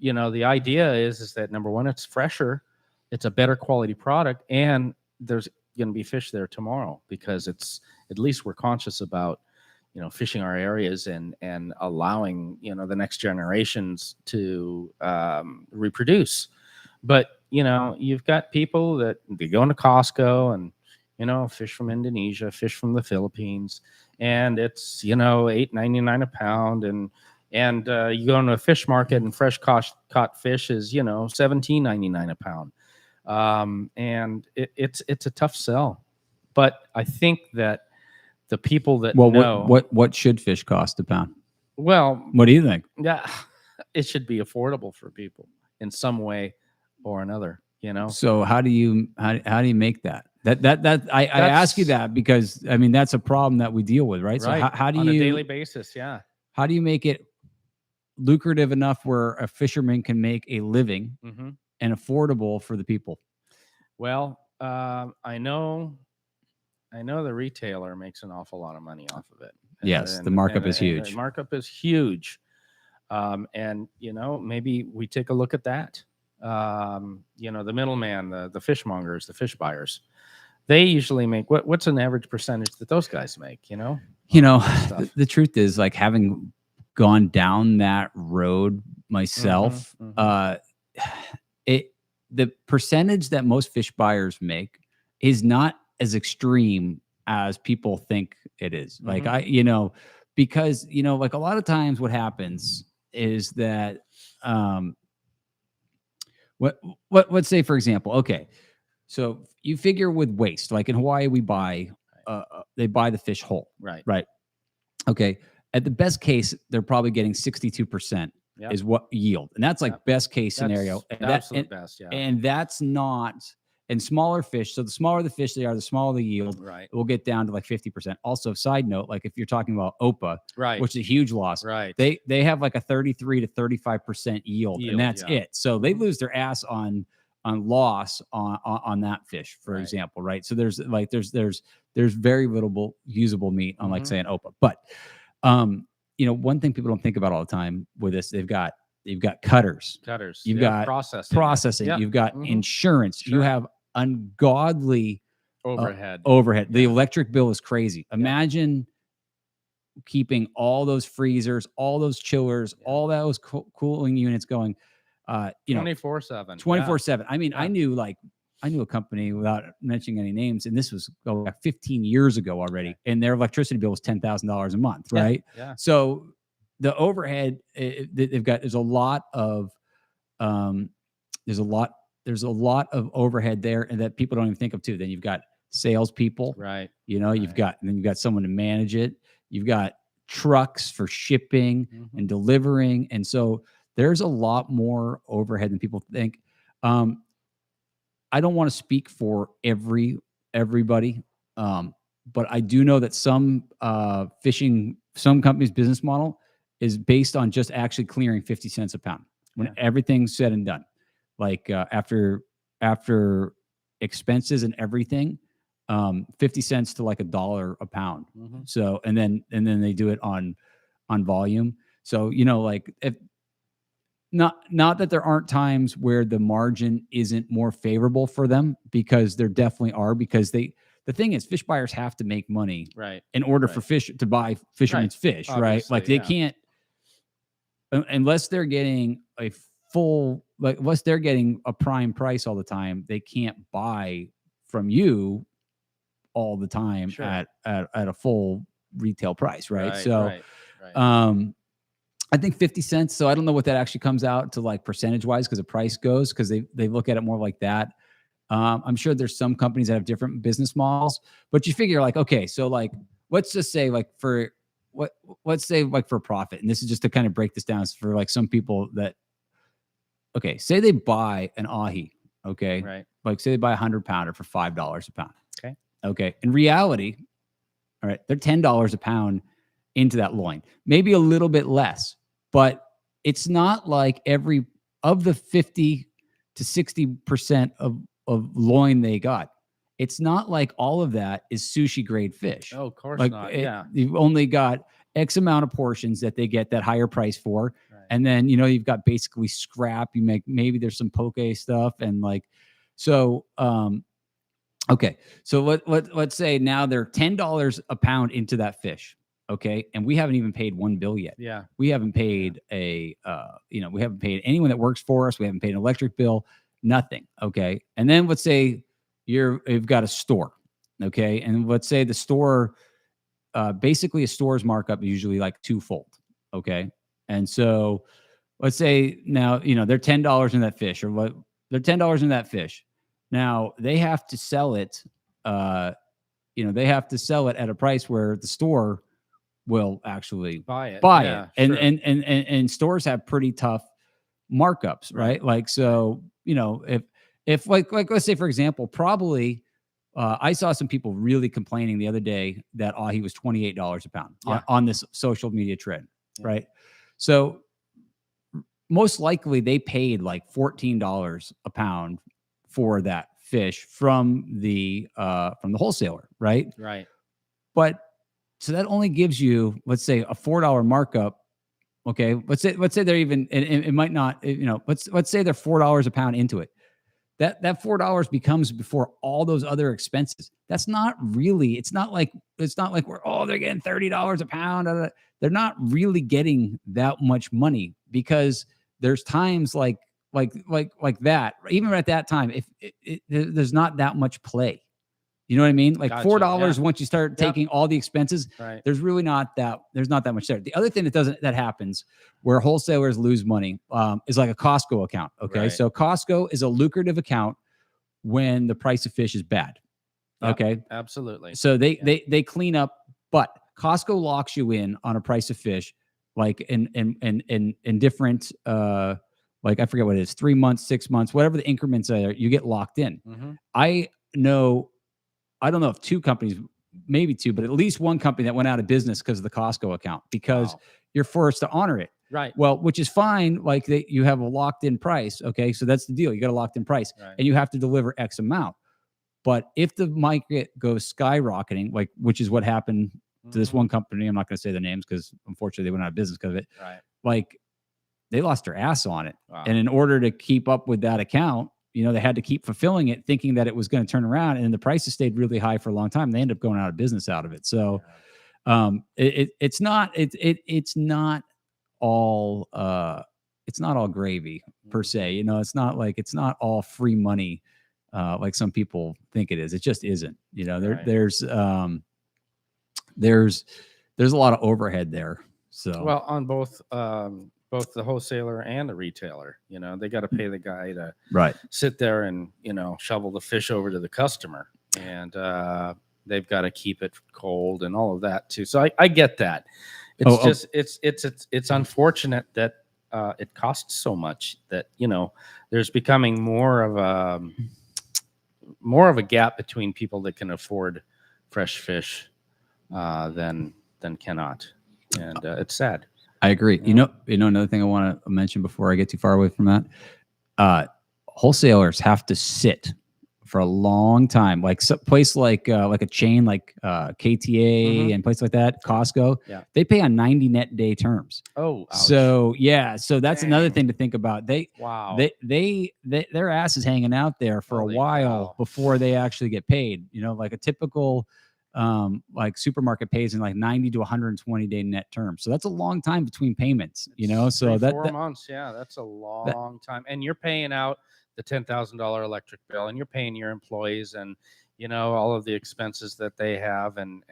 the idea is that number one, it's fresher, it's a better quality product, and there's going to be fish there tomorrow because it's at least we're conscious about fishing our areas and allowing the next generations to reproduce. But you've got people that they go into Costco and fish from Indonesia, fish from the Philippines, and it's $8.99 a pound, and you go into a fish market and fresh caught fish is $17.99 a pound, and it's a tough sell. But I think that the people that know what should fish cost a pound? Well, what do you think? Yeah, it should be affordable for people in some way or another. So how do you make that? I ask you that because I mean that's a problem that we deal with, right? So how do on you a daily basis? Yeah. How do you make it lucrative enough where a fisherman can make a living and affordable for the people? Well, I know the retailer makes an awful lot of money off of it. Yes, the markup is huge. The markup is huge. And maybe we take a look at that. The middleman, the fishmongers, the fish buyers, they usually make what's an average percentage that those guys make, the truth is, like, having gone down that road myself, the percentage that most fish buyers make is not as extreme as people think it is. Like because like a lot of times what happens is that let's say, for example, okay, so you figure with waste, like in Hawaii, we buy they buy the fish whole, right? Okay, at the best case, they're probably getting 62% is what yield, and that's like best case scenario. That's absolute best, yeah. And that's not. And smaller fish, so the smaller the fish they are, the smaller the yield. Right. It will get down to like 50%. Also, side note, like if you're talking about OPA, which is a huge loss, they have like a 33 to 35% yield, and that's it. So they lose their ass on loss on that fish, for example, right? So there's very little usable meat on like say an OPA. But one thing people don't think about all the time with this, they've got cutters. You've got processing. You've got insurance. You have ungodly overhead. The electric bill is crazy. Imagine keeping all those freezers, all those chillers, all those cooling units going. 24/7. 24/7. I mean, I knew a company without mentioning any names, and this was going back 15 years ago already, and their electricity bill was $10,000 a month, right? Yeah. So the overhead there's a lot of overhead there, and that people don't even think of too. Then you've got salespeople, right? You've got someone to manage it. You've got trucks for shipping and delivering, and so there's a lot more overhead than people think. I don't want to speak for everybody, but I do know that some companies' business model is based on just actually clearing 50 cents a pound when everything's said and done. Like after after expenses and everything, 50 cents to like $1 a pound. So, and then they do it on volume. So, you know, like if not that there aren't times where the margin isn't more favorable for them, because there definitely are, because the thing is, fish buyers have to make money in order for fish to buy fishermen's fish, right? Like they can't, unless they're getting a full, like unless they're getting a prime price all the time, they can't buy from you all the time at a full retail price, right? So, I think 50 cents. So I don't know what that actually comes out to, like percentage wise, because the price goes, because they look at it more like that. I'm sure there's some companies that have different business models, but you figure like, okay, so like, let's just say like let's say like for profit. And this is just to kind of break this down for like some people that, okay, say they buy an ahi, okay? Right. Like say they buy 100-pounder for $5 a pound. Okay. Okay. In reality, all right, they're $10 a pound into that loin, maybe a little bit less, but it's not like every of the 50 to 60% of loin they got. It's not like all of that is sushi grade fish. Oh, of course like not. You've only got X amount of portions that they get that higher price for. And then, you know, you've got basically scrap. You make, maybe there's some poke stuff. And like, so, okay. So let's say now they're $10 a pound into that fish. Okay. And we haven't even paid one bill yet. Yeah. We haven't paid we haven't paid anyone that works for us. We haven't paid an electric bill, nothing. Okay. And then let's say you've got a store. Okay. And let's say the store, basically a store's markup is usually like twofold. Okay. And so let's say now, you know, they're $10 in that fish, or what, they're $10 in that fish. Now they have to sell it, they have to sell it at a price where the store will actually buy it. Yeah, and, sure. and stores have pretty tough markups, right? Like, so, you know, if like, let's say for example, probably, I saw some people really complaining the other day that ahi was $28 a pound on this social media trend, right? So most likely they paid like $14 a pound for that fish from the wholesaler, right? Right. But so that only gives you, let's say, a $4 markup. Okay, let's say they're even, and it might not, you know, let's say they're $4 a pound into it. That $4 becomes before all those other expenses. That's not really, it's not like they're getting $30 a pound. They're not really getting that much money, because there's times like that, even at that time, if there's not that much play. You know what I mean? Like Gotcha. $4 once you start taking all the expenses, there's really not that much there. The other thing that happens where wholesalers lose money is like a Costco account. Okay. So Costco is a lucrative account when the price of fish is bad. Okay. Absolutely. So they clean up, but Costco locks you in on a price of fish, like in different, like I forget what it is, 3 months, 6 months, whatever the increments are, you get locked in. I don't know if two companies, maybe two, but at least one company that went out of business because of the Costco account, because you're forced to honor it. Right. Well, which is fine. Like you have a locked in price. Okay. So that's the deal. You got a locked in price and you have to deliver X amount. But if the market goes skyrocketing, like, which is what happened to this one company, I'm not going to say the names because unfortunately they went out of business because of it. Right. Like they lost their ass on it. Wow. And in order to keep up with that account, you know, they had to keep fulfilling it, thinking that it was going to turn around, and the prices stayed really high for a long time. They ended up going out of business out of it. So, it's not all gravy per se. You know, it's not all free money, like some people think it is. It just isn't. You know, there's a lot of overhead there. So, well, on both the wholesaler and the retailer, you know, they got to pay the guy to sit there and, you know, shovel the fish over to the customer, and they've got to keep it cold and all of that too. So I get that. It's it's unfortunate that it costs so much that, you know, there's becoming more of a gap between people that can afford fresh fish than cannot, and it's sad. I agree. You know, another thing I want to mention before I get too far away from that, wholesalers have to sit for a long time. Like some place like a chain like KTA and places like that, Costco, they pay on 90 net day terms. Oh, ouch. So yeah, so that's another Dang. thing to think about. Their ass is hanging out there for Holy a while cow. before they actually get paid. You know, like a typical like supermarket pays in like 90 to 120 day net terms. So that's a long time between payments, you know. So 4 months, yeah, that's a long time. And you're paying out the $10,000 electric bill, and you're paying your employees, and you know all of the expenses that they have, and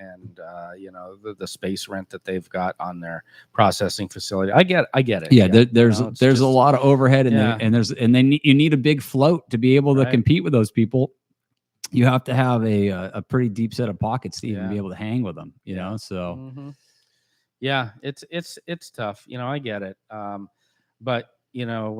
you know the space rent that they've got on their processing facility. I get it. Yeah, there's a lot of overhead, and you need a big float to be able to compete with those people. You have to have a pretty deep set of pockets to even be able to hang with them, you know. So yeah, it's tough, you know. I get it, but you know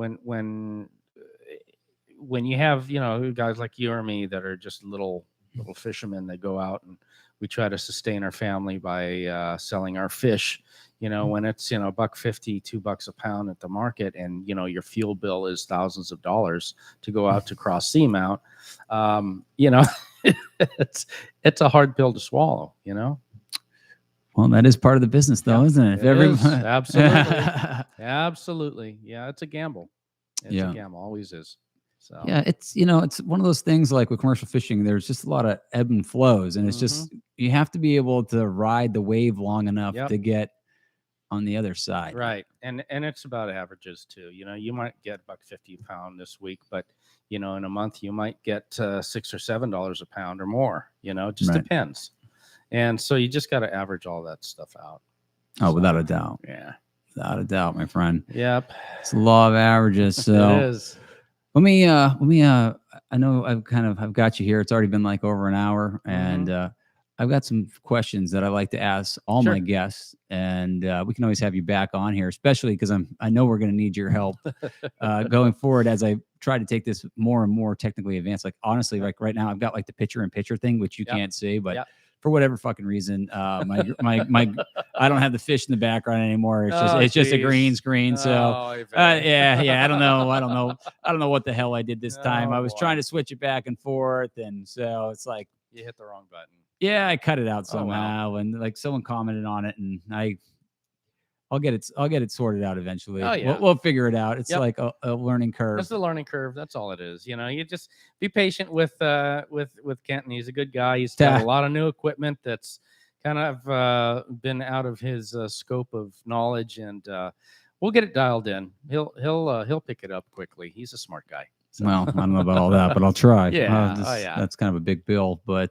when you have, you know, guys like you or me that are just little fishermen that go out and we try to sustain our family by selling our fish, you know, when it's, you know, $1.50, $2 a pound at the market, and you know your fuel bill is thousands of dollars to go out to cross seamount, you know, it's a hard pill to swallow, you know. Well, that is part of the business, though, isn't it? Absolutely. Absolutely. Yeah, it's a gamble. It's a gamble, always is. So yeah, it's, you know, it's one of those things like with commercial fishing, there's just a lot of ebb and flows, and it's just, you have to be able to ride the wave long enough to get on the other side. Right. And it's about averages too. You know, you might get $1.50 a pound this week, but you know, in a month you might get $6 or $7 a pound or more, you know, it just depends. And so you just got to average all that stuff out. Oh, so, without a doubt. Yeah. Without a doubt, my friend. Yep. It's a law of averages. So it is. Let me I know I've got you here. It's already been like over an hour, and I've got some questions that I like to ask all my guests, and we can always have you back on here, especially because I know we're going to need your help going forward as I try to take this more and more technically advanced. Like honestly, like right now I've got like the picture-in-picture thing, which you can't see, but for whatever fucking reason, my I don't have the fish in the background anymore. It's just a green screen. So I don't know what the hell I did this time. I was trying to switch it back and forth, and so it's like you hit the wrong button. Yeah, I cut it out somehow, and like someone commented on it, and I'll get it sorted out eventually. Oh, yeah. We'll figure it out. It's like a learning curve. It's the learning curve. That's all it is. You know, you just be patient with Kenton. He's a good guy. He's got a lot of new equipment that's kind of been out of his scope of knowledge, and we'll get it dialed in. He'll pick it up quickly. He's a smart guy. So. Well, I don't know about all that, but I'll try. Yeah. That's kind of a big bill, but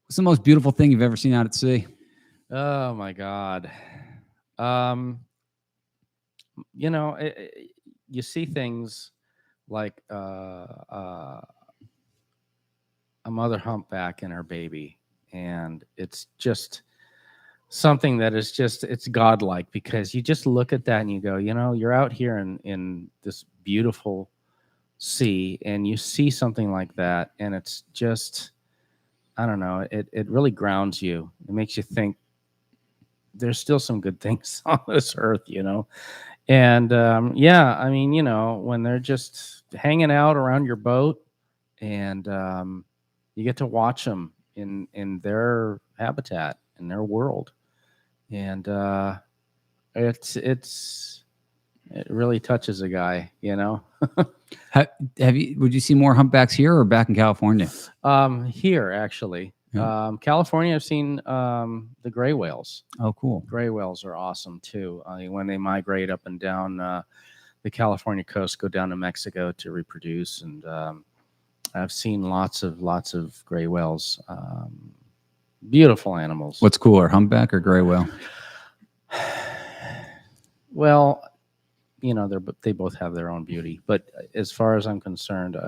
what's the most beautiful thing you've ever seen out at sea? Oh my God. You know, you see things like a mother humpback and her baby, and it's just something that is just, it's godlike, because you just look at that and you go, you know, you're out here in this beautiful sea, and you see something like that, and it's just, I don't know, it really grounds you. It makes you think there's still some good things on this earth, you know. And yeah, I mean, you know, when they're just hanging out around your boat, and you get to watch them in their habitat, in their world, and it really touches a guy, you know. Would you see more humpbacks here or back in California? Here, actually. Yeah. California, I've seen the gray whales. Oh, cool. Gray whales are awesome too. When they migrate up and down the California coast, go down to Mexico to reproduce, and I've seen lots of gray whales. Beautiful animals. What's cooler, humpback or gray whale? Well, you know, they both have their own beauty, but as far as I'm concerned,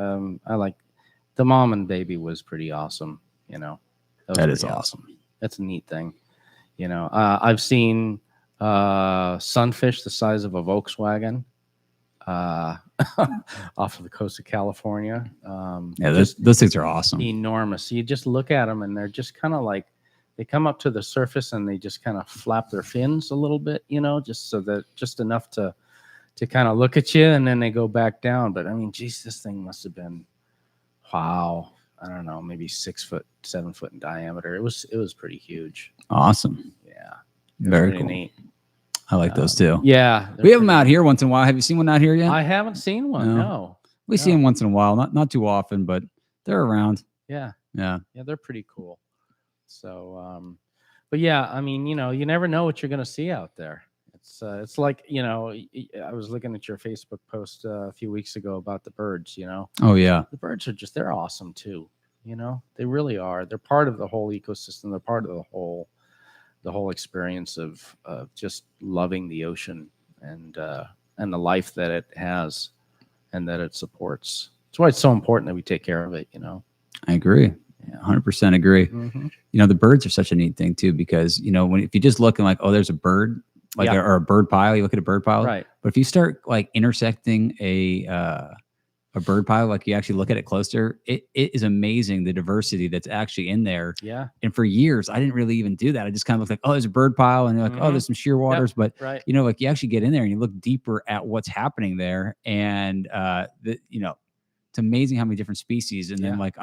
I like the mom and baby was pretty awesome. You know, that is awesome. That's a neat thing. You know, I've seen sunfish the size of a Volkswagen off of the coast of California. Yeah, those things are awesome. Enormous. You just look at them, and they're just kind of like, they come up to the surface and they just kind of flap their fins a little bit, you know, just enough to to kind of look at you, and then they go back down. But I mean, geez, this thing must have been, wow, I don't know, maybe 6 foot, 7 foot in diameter. It was pretty huge. Awesome. Yeah, Very pretty cool. neat. I like those too. Yeah, We have them pretty out neat. here once in a while. Have you seen one out here yet? I haven't seen one. No. No. We see them once in a while, not too often, but they're around. Yeah. Yeah. Yeah, they're pretty cool. So, but yeah, I mean, you never know what you're going to see out there. It's like, I was looking at your Facebook post a few weeks ago about the birds. Oh yeah. The birds they're awesome too. They really are. They're part of the whole ecosystem. They're part of the whole experience of just loving the ocean and the life that it has and that it supports. That's why it's so important that we take care of it. I agree. Yeah. 100% agree. Mm-hmm. The birds are such a neat thing too, because if you just look and like, oh, there's a bird, like or a bird pile, you look at a bird pile, right? But if you start like intersecting a bird pile, like you actually look at it closer, it is amazing the diversity that's actually in there. Yeah. And for years, I didn't really even do that. I just kind of looked like, oh, there's a bird pile, and you're like, oh, there's some shearwaters, but right. like you actually get in there and you look deeper at what's happening there, and it's amazing how many different species. And then like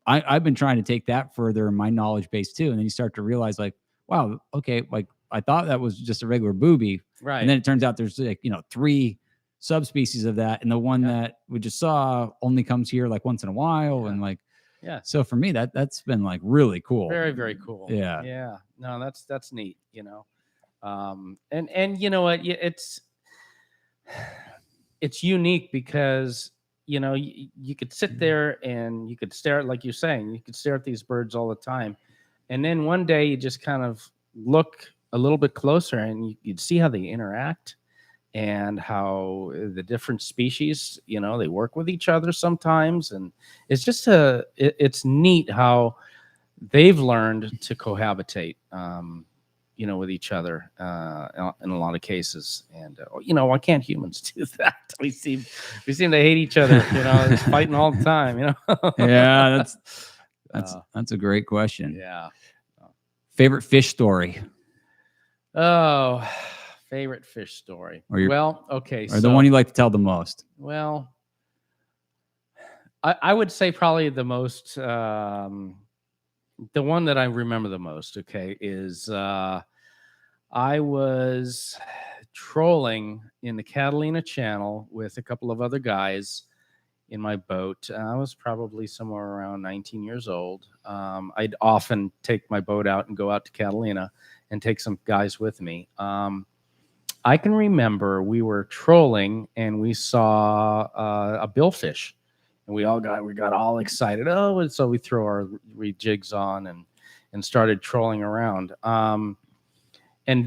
I've been trying to take that further in my knowledge base too, and then you start to realize like, wow, okay, like I thought that was just a regular booby, right? And then it turns out there's like 3 subspecies of that, and the one that we just saw only comes here like once in a while, and like so for me that's been like really cool. Very, very cool. Yeah. No, that's neat. And you know what, it's unique because you could sit there and you could stare at, like you're saying, you could stare at these birds all the time, and then one day you just kind of look a little bit closer and you'd see how they interact and how the different species, they work with each other sometimes. And it's just it's neat how they've learned to cohabitate, with each other in a lot of cases. And, why can't humans do that? We seem to hate each other, fighting all the time, Yeah, that's a great question. Yeah. Favorite fish story? Oh, favorite fish story. Okay. Or the one you like to tell the most? Well, I would say probably the most, the one that I remember the most, okay, is I was trolling in the Catalina Channel with a couple of other guys in my boat. I was probably somewhere around 19 years old. I'd often take my boat out and go out to Catalina and take some guys with me. I can remember we were trolling and we saw a billfish, and we got all excited. Oh, and so we throw our jigs on and started trolling around. And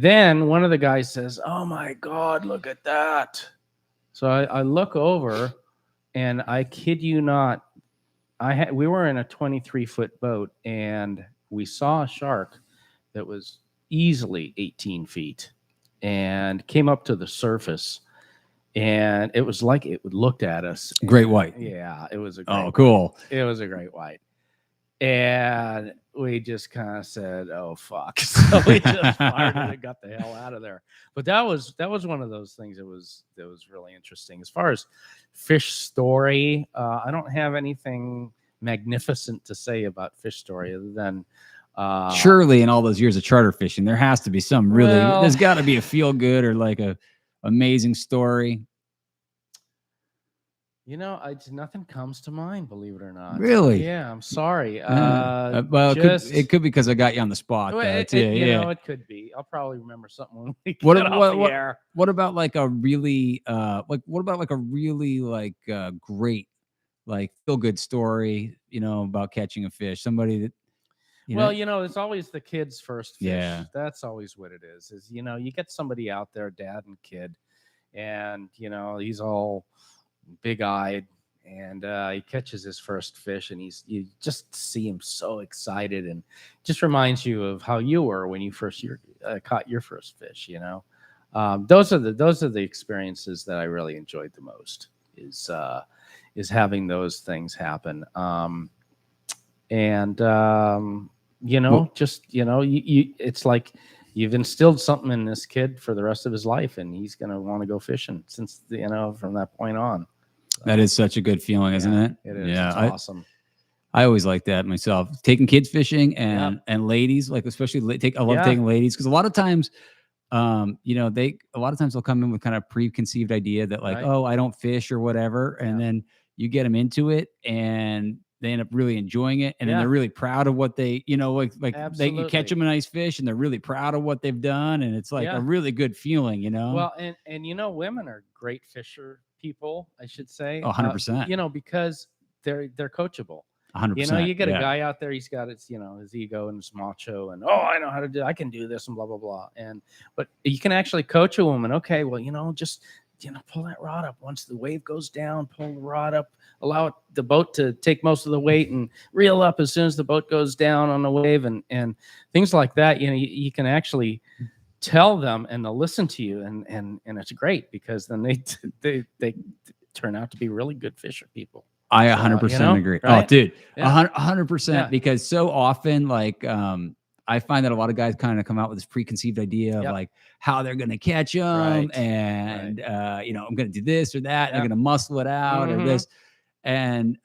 then one of the guys says, "Oh my God, look at that!" So I look over, and I kid you not, we were in a 23-foot boat, and we saw a shark that was easily 18 feet and came up to the surface, and it was like it looked at us. Great white. Yeah, it was a great white. Cool. It was a great white. And we just kind of said, "Oh fuck!" So we just fired it and got the hell out of there. But that was one of those things that was really interesting. As far as fish story, I don't have anything magnificent to say about fish story other than surely in all those years of charter fishing, there has to be some really. There's got to be a feel good or like a amazing story. Nothing comes to mind, believe it or not. Really? Yeah, I'm sorry. Well, it could be because I got you on the spot. It could be. I'll probably remember something when we get off the air. What about like a really great like feel good story? About catching a fish. Somebody that. It's always the kid's first fish. Yeah. That's always what it is. You get somebody out there, dad and kid, and he's all big-eyed, and he catches his first fish, and you just see him so excited, and just reminds you of how you were when you first caught your first fish. Those are the experiences that I really enjoyed the most. Is having those things happen. It's like you've instilled something in this kid for the rest of his life, and he's going to want to go fishing since, from that point on. So, that is such a good feeling, isn't it? It is. Yeah. It's awesome. I always like that myself. Taking kids fishing and ladies, like especially I love taking ladies, because a lot of times, a lot of times they'll come in with kind of preconceived idea that like, oh, I don't fish or whatever, and then you get them into it and they end up really enjoying it, and then they're really proud of what they, you catch them a nice fish and they're really proud of what they've done, and it's like a really good feeling, Well, and women are great fisher people, I should say. 100%. Because they're coachable. 100%. You get a guy out there, he's got his ego and his macho, and I know how to do, I can do this, and blah blah blah. But you can actually coach a woman. Okay, well, just pull that rod up once the wave goes down. Pull the rod up, allow the boat to take most of the weight, and reel up as soon as the boat goes down on the wave, and things like that. You can actually tell them, and they'll listen to you, and it's great, because then they turn out to be really good fisher people. I 100% agree. Right? Oh, dude, 100%. Because so often, like, I find that a lot of guys kind of come out with this preconceived idea of like how they're going to catch them, and I'm going to do this or that, and they're going to muscle it out or this, and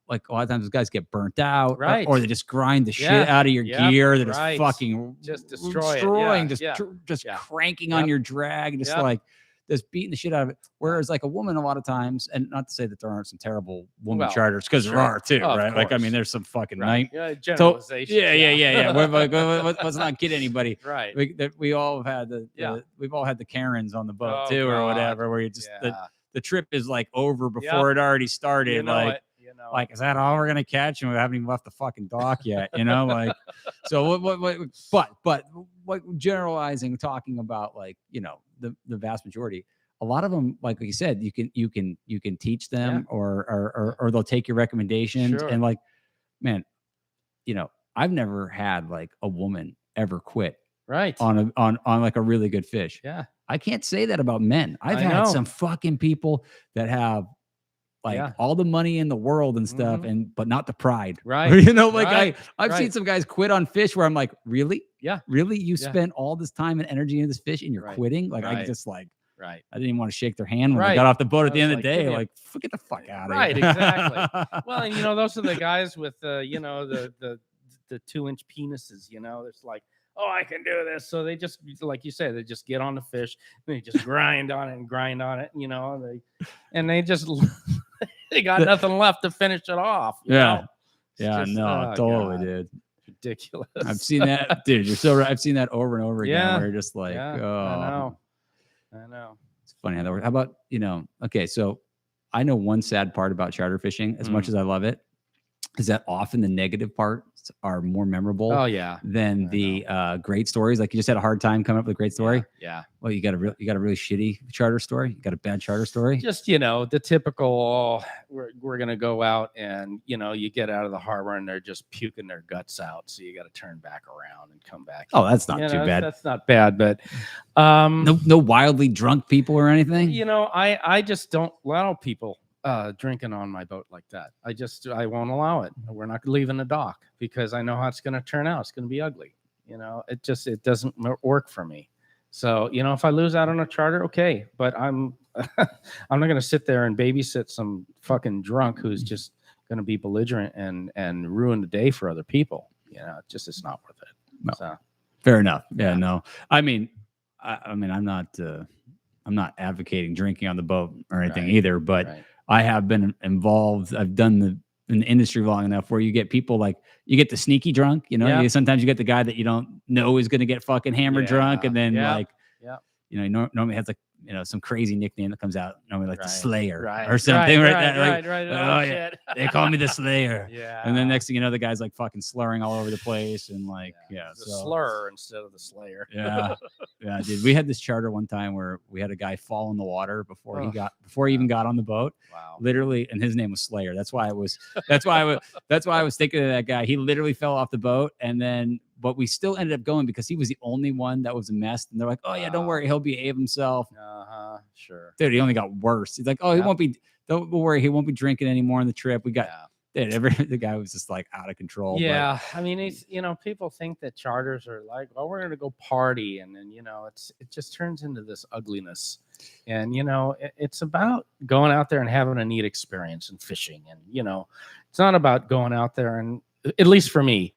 like a lot of times those guys get burnt out, or they just grind the shit out of your gear. They're just fucking just destroying, just cranking on your drag, just like. Just beating the shit out of it. Whereas like a woman, a lot of times, and not to say that there aren't some terrible woman charters, because there are too, right? Like, I mean, there's some fucking generalization. Let's not kid anybody. Right. We all have had we've all had the Karens on the boat too, or whatever, where you just the trip is like over before it already started. Like, is that all we're gonna catch? And we haven't even left the fucking dock yet, like. So what generalizing, talking about like, the vast majority, a lot of them, like you said, you can teach them, or they'll take your recommendations, and like, man, I've never had like a woman ever quit on like a really good fish. Yeah, I can't say that about men. I've had some fucking people that have like all the money in the world and stuff, but not the pride. Right. I've seen some guys quit on fish where I'm like, really? Yeah. Really? You spent all this time and energy into this fish and you're quitting? Like, I just like, I didn't even want to shake their hand when I got off the boat at the end of the day. Like, get the fuck out of here. Right. Exactly. Well, and those are the guys with the 2-inch penises, it's like, oh, I can do this. So they just, like you say, they just get on the fish, and they just grind on it, and they just, they got nothing left to finish it off. Totally, dude. Ridiculous. I've seen that, dude. You're so right. I've seen that over and over again. Where you're just like, I know. It's funny how that works. How about, okay, so I know one sad part about charter fishing, as much as I love it, is that often the negative parts are more memorable than the great stories. Like, you just had a hard time coming up with a great story. Yeah. Well, you got a really shitty charter story. You got a bad charter story. Just, the typical, we're going to go out, and, you get out of the harbor and they're just puking their guts out. So you got to turn back around and come back. Oh, that's not too bad. That's not bad, but no wildly drunk people or anything. I just don't allow people drinking on my boat like that. I won't allow it. We're not leaving the dock, because I know how it's going to turn out. It's going to be ugly. It doesn't work for me. So, if I lose out on a charter, okay, but I'm not going to sit there and babysit some fucking drunk who's just going to be belligerent and ruin the day for other people. It's not worth it. No. So, fair enough. Yeah, no. I mean, I'm not advocating drinking on the boat or anything either, but I have been involved. I've done in the industry long enough where you get people like, you get the sneaky drunk, sometimes you get the guy that you don't know is going to get fucking hammered drunk. And then normally has like, some crazy nickname that comes out, normally like the Slayer or something. Right. They call me the Slayer. Yeah. And then next thing you know, the guy's like fucking slurring all over the place. And like, the slur instead of the Slayer. Yeah. Yeah, dude. We had this charter one time where we had a guy fall in the water before he even got on the boat. Wow. Literally. And his name was Slayer. That's why I was thinking of that guy. He literally fell off the boat, but we still ended up going because he was the only one that was a mess. And they're like, oh yeah, don't worry, he'll behave himself. Sure. Dude, he only got worse. He's like, oh, he won't be. Don't worry, he won't be drinking anymore on the trip. We got the guy was just like out of control. Yeah, I mean, it's people think that charters are like, oh, we're gonna go party, and then it just turns into this ugliness, and it's about going out there and having a neat experience and fishing, and it's not about going out there and, at least for me,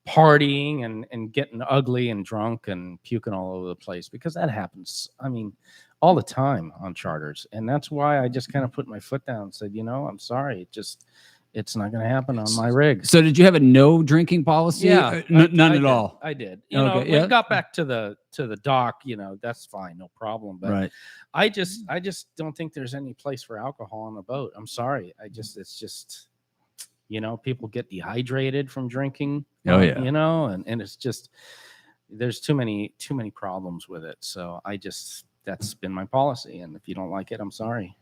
partying and getting ugly and drunk and puking all over the place, because that happens. I mean, all the time on charters, and that's why I just kind of put my foot down and said, I'm sorry, it's not going to happen on my rig. So did you have a no drinking policy? Yeah, none I at did. all. I did. Okay, We got back to the dock. That's fine, no problem. But Right. I just don't think there's any place for alcohol on the boat. I'm sorry. It's just people get dehydrated from drinking. Oh, yeah. And it's just, there's too many problems with it. So that's been my policy. And if you don't like it, I'm sorry.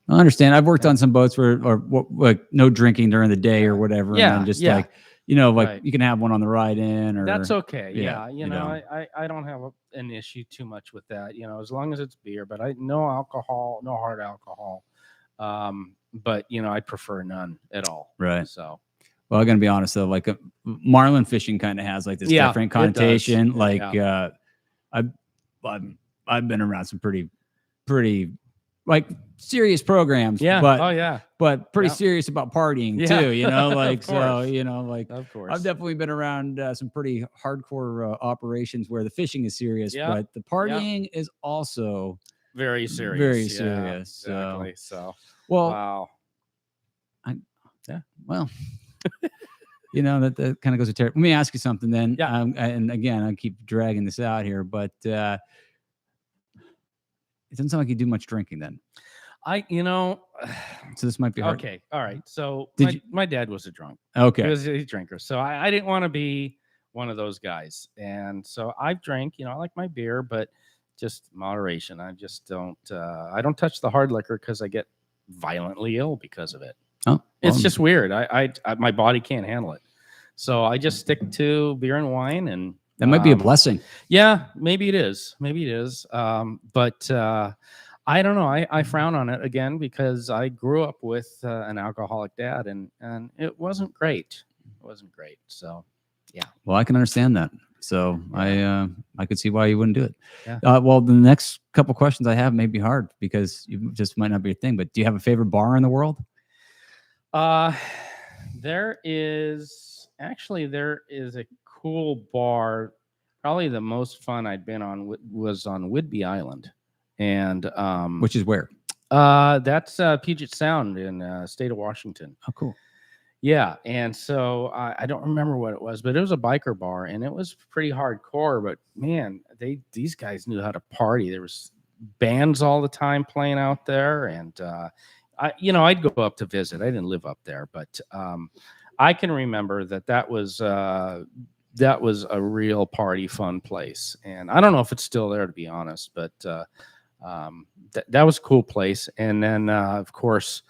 I understand. I've worked on some boats where, like no drinking during the day or whatever. Yeah, And then just yeah. like, Right. you can have one on the ride in, or That's okay. yeah, Yeah. I don't have an issue too much with that, as long as it's beer, but no alcohol, no hard alcohol. But I prefer none at all. Right. So, well, I'm gonna be honest though, like marlin fishing kind of has like this Yeah, different it does. connotation. Yeah, Like, yeah. I've been around some pretty like serious programs. Yeah. But Oh yeah. but pretty Yeah. serious about partying Yeah. too. Like Of so, course. like Of course. I've definitely been around some pretty hardcore operations where the fishing is serious, Yeah. but the partying is also very serious. very Yeah, serious. So, Exactly. So, well, wow. well, that kind of goes to terror. Let me ask you something then. Yeah. And again, I keep dragging this out here, but it doesn't sound like you do much drinking then. So this might be hard. Okay. All right. So Did my dad was a drunk. Okay. He was a drinker. So I didn't want to be one of those guys. And so I've drank, I like my beer, but just moderation. I just don't, I don't touch the hard liquor because I get violently ill because of it. Oh, It's well, just weird. I my body can't handle it. So I just stick to beer and wine, and that might be a blessing. yeah, maybe it is. But I don't know. I frown on it again because I grew up with an alcoholic dad, and it wasn't great. It wasn't great. So Well, I can understand that. So I could see why you wouldn't do it. Yeah. Well, the next couple questions I have may be hard because you just might not be a thing. But do you have a favorite bar in the world? there is a cool bar. Probably the most fun I'd been on was on Whidbey Island, and Which is where? that's Puget Sound in state of Washington. Oh, cool. Yeah, and so I don't remember what it was, but it was a biker bar, and it was pretty hardcore. But man, these guys knew how to party. There was bands all the time playing out there, and I'd go up to visit. I didn't live up there, but I can remember that was a real party fun place, and I don't know if it's still there, to be honest, but that was a cool place. And then of course,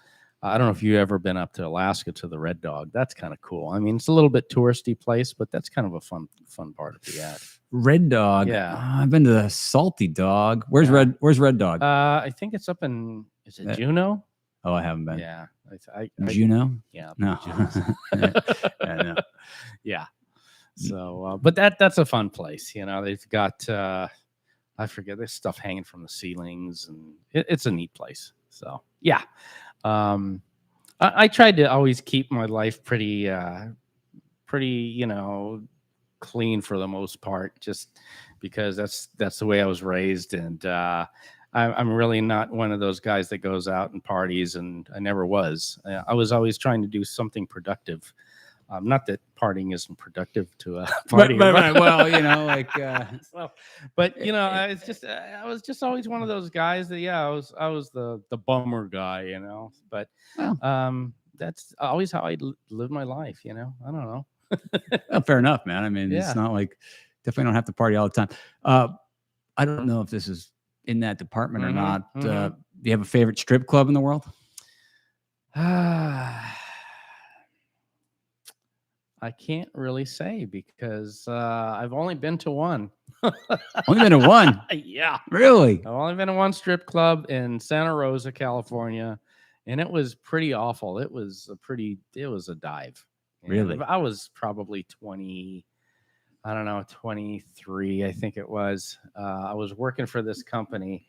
I don't know if you've ever been up to Alaska to the Red Dog. That's kind of cool. I mean, it's a little bit touristy place, but that's kind of a fun bar to be at. Red Dog. Yeah. I've been to the Salty Dog. Where's Yeah. Where's Red Dog? I think it's up in, is it Juneau? Oh, I haven't been. Yeah. Juneau? Yeah. No. Yeah, no. Yeah. So, but that's a fun place. They've got, I forget, there's stuff hanging from the ceilings, and it's a neat place. So, yeah. I tried to always keep my life pretty, clean for the most part, just because that's the way I was raised. And, I'm really not one of those guys that goes out and parties, and I never was. I was always trying to do something productive. Not that partying isn't productive to a party. Right. Well, like But I was just always one of those guys that I was the bummer guy, But Well. that's always how I live my life, I don't know. well, fair enough, man. I mean, Yeah. it's not like definitely don't have to party all the time. I don't know if this is in that department or not. mhm. Do you have a favorite strip club in the world? I can't really say because I've only been to one. Only been to one. Yeah. Really? I've only been to one strip club in Santa Rosa, California, and it was pretty awful. It was a dive. And Really? I was probably 20, I don't know, 23, I think it was. I was working for this company,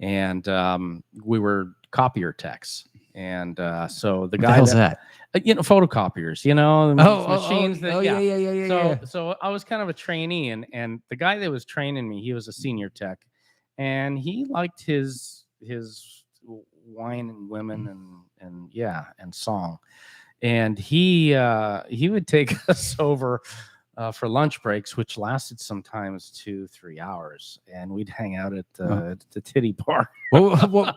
and we were copier techs. And so the What the guy hell's that? photocopiers, the machines that, yeah. So I was kind of a trainee, and the guy that was training me, he was a senior tech, and he liked his wine and women and song, and he would take us over for lunch breaks, which lasted sometimes 2-3 hours, and we'd hang out at the titty bar. What,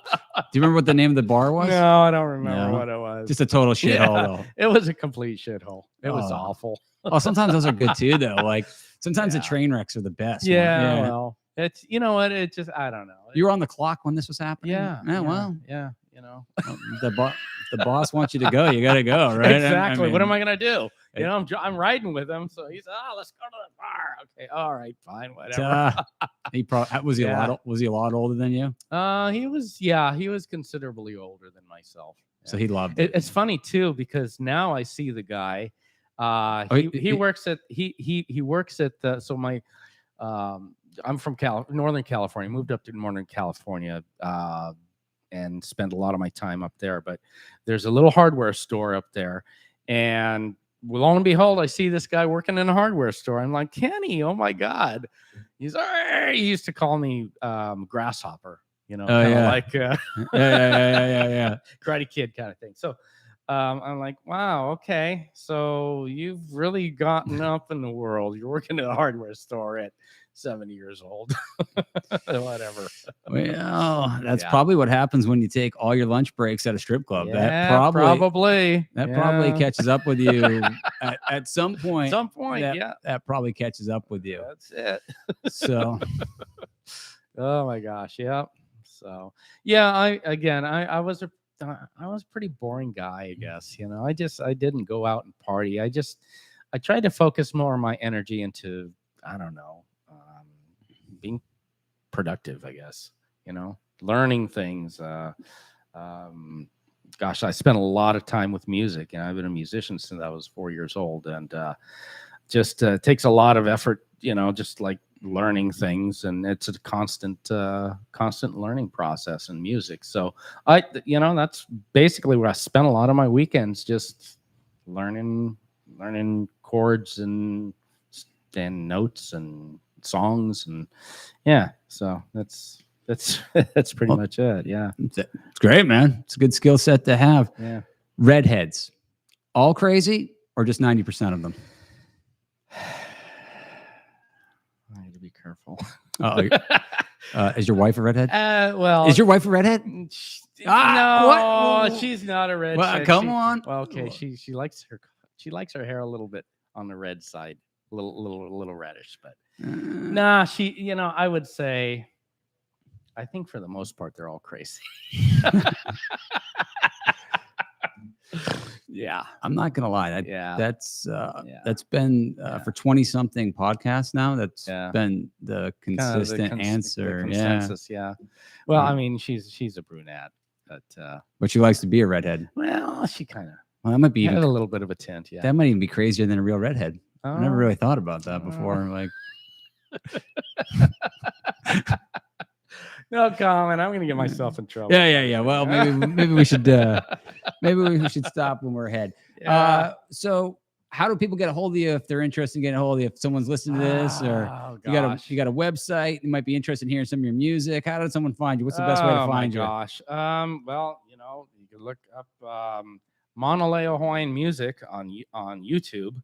do you remember what the name of the bar was? No, I don't remember No. what it was. Just a total shithole, though. It was a complete shithole. It was Oh. awful. Oh, sometimes those are good too, though. Like sometimes the Yeah. train wrecks are the best. Yeah, well, it's what it just I don't know. You were on the clock when this was happening. Yeah. Well, Yeah. the boss wants you to go. You got to go, right? Exactly. What am mean, I gonna do? it- I'm riding with him, so he said, "Oh, let's go to the bar." Okay, all right, fine, whatever. He probably was he a Yeah. lot. Was he a lot older than you? He was considerably older than myself. So he loved it. It's funny too because now I see the guy. He works at he works at the so my I'm from Northern California. Moved up to Northern California and spent a lot of my time up there. But there's a little hardware store up there, and lo and behold, I see this guy working in a hardware store. I'm like, Kenny, oh my God. He used to call me Grasshopper, like yeah. Karate Kid kind of thing. So I'm like, wow, okay. So you've really gotten up in the world. You're working at a hardware store at 70 years old. Whatever. Well, that's Yeah. probably what happens when you take all your lunch breaks at a strip club. Yeah, probably Yeah. catches up with you at some point. At some point, that probably catches up with you. That's it. So Oh my gosh, yeah. So yeah, I was a pretty boring guy, I guess. I didn't go out and party. I tried to focus more of my energy into, I don't know, being productive, I guess, learning things. Gosh, I spent a lot of time with music, and I've been a musician since I was 4 years old, and just takes a lot of effort, just like learning things, and it's a constant learning process in music. So that's basically where I spent a lot of my weekends, just learning chords and notes and songs, and so that's pretty much it. Yeah, it's great, man. It's a good skill set to have. Yeah. Redheads, all crazy or just 90% of them? I need to be careful. Is your wife a redhead? Well, Is your wife a redhead? no, what? she's not a redhead. Well, come on. Well, okay, she likes her hair a little bit on the red side, a little reddish, but nah, she, I would say, I think for the most part they're all crazy. Yeah, I'm not gonna lie. That's been for 20 something podcasts now. That's been the consistent answer. The consensus, yeah. Well, I mean, she's a brunette, but she likes to be a redhead. Well, she kind of. Well, that might be had a little bit of a tint. Yeah, that might even be crazier than a real redhead. I never really thought about that before. Like, no comment. I'm gonna get myself in trouble. Yeah. Well, maybe we should stop when we're ahead. Yeah. So how do people get a hold of you if they're interested in getting a hold of you? If someone's listening to this, or you got a website, you might be interested in hearing some of your music. How does someone find you? What's the best way to find you? Gosh. Well, you can look up Mauna Leo Hawaiian Music on YouTube.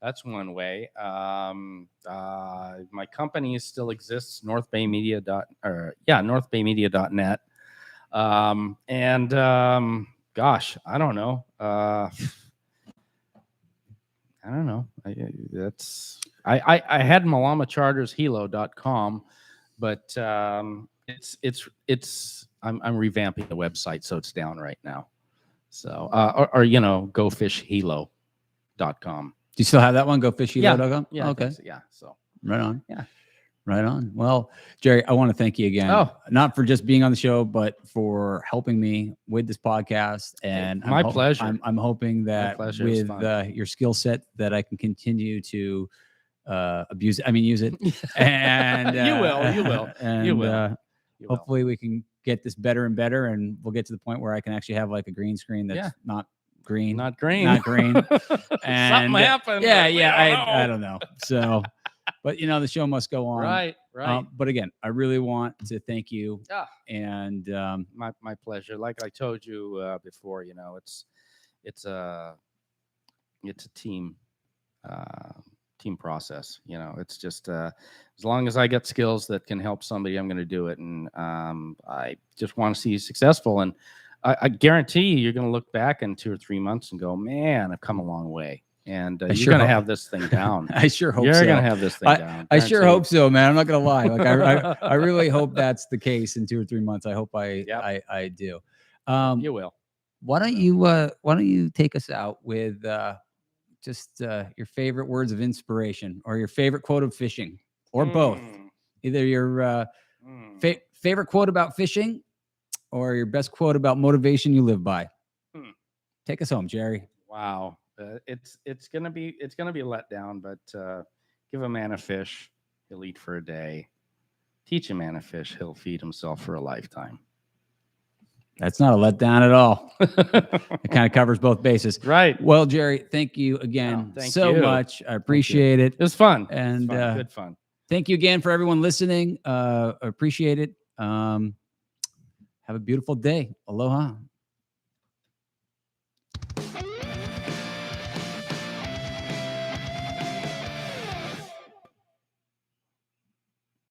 That's one way. My company still exists, northbaymedia.net. Gosh, I don't know. I don't know. I had malamachartershilo.com, but I'm revamping the website, so it's down right now. So gofishhilo.com. Do you still have that one? GoFishHilo.com? Yeah. Okay. Yeah. So right on. Yeah. Right on. Well, Jerry, I want to thank you again. Oh. Not for just being on the show, but for helping me with this podcast. And my pleasure. I'm hoping that pleasure. It was with fun. your skill set that I can continue to use it. And You will. And You will. hopefully we can get this better and better, and we'll get to the point where I can actually have like a green screen that's not green. Not green. Not green. And Something happened. I don't know. So, but the show must go on. Right. But again, I really want to thank you. Yeah. And my pleasure. Like I told you before, it's a team process. It's just as long as I get skills that can help somebody, I'm going to do it. And I just want to see you successful. And I guarantee you're going to look back in 2 or 3 months and go, man, I've come a long way. And you're going to have this thing down. I sure hope you're so. going to have this thing down. I sure hope so, man. I'm not going to lie. Like I really hope that's the case in 2 or 3 months. I hope I do. You will. Why don't you take us out with just your favorite words of inspiration or your favorite quote of fishing, or both? Either your favorite quote about fishing or your best quote about motivation you live by. Take us home, Jerry. Wow. It's gonna be a letdown, but give a man a fish, he'll eat for a day. Teach a man a fish, he'll feed himself for a lifetime. That's not a letdown at all. It kind of covers both bases. Right. Well, Jerry, thank you again so much. I appreciate it. It was fun. And good fun. Thank you again for everyone listening. Appreciate it. Have a beautiful day. Aloha.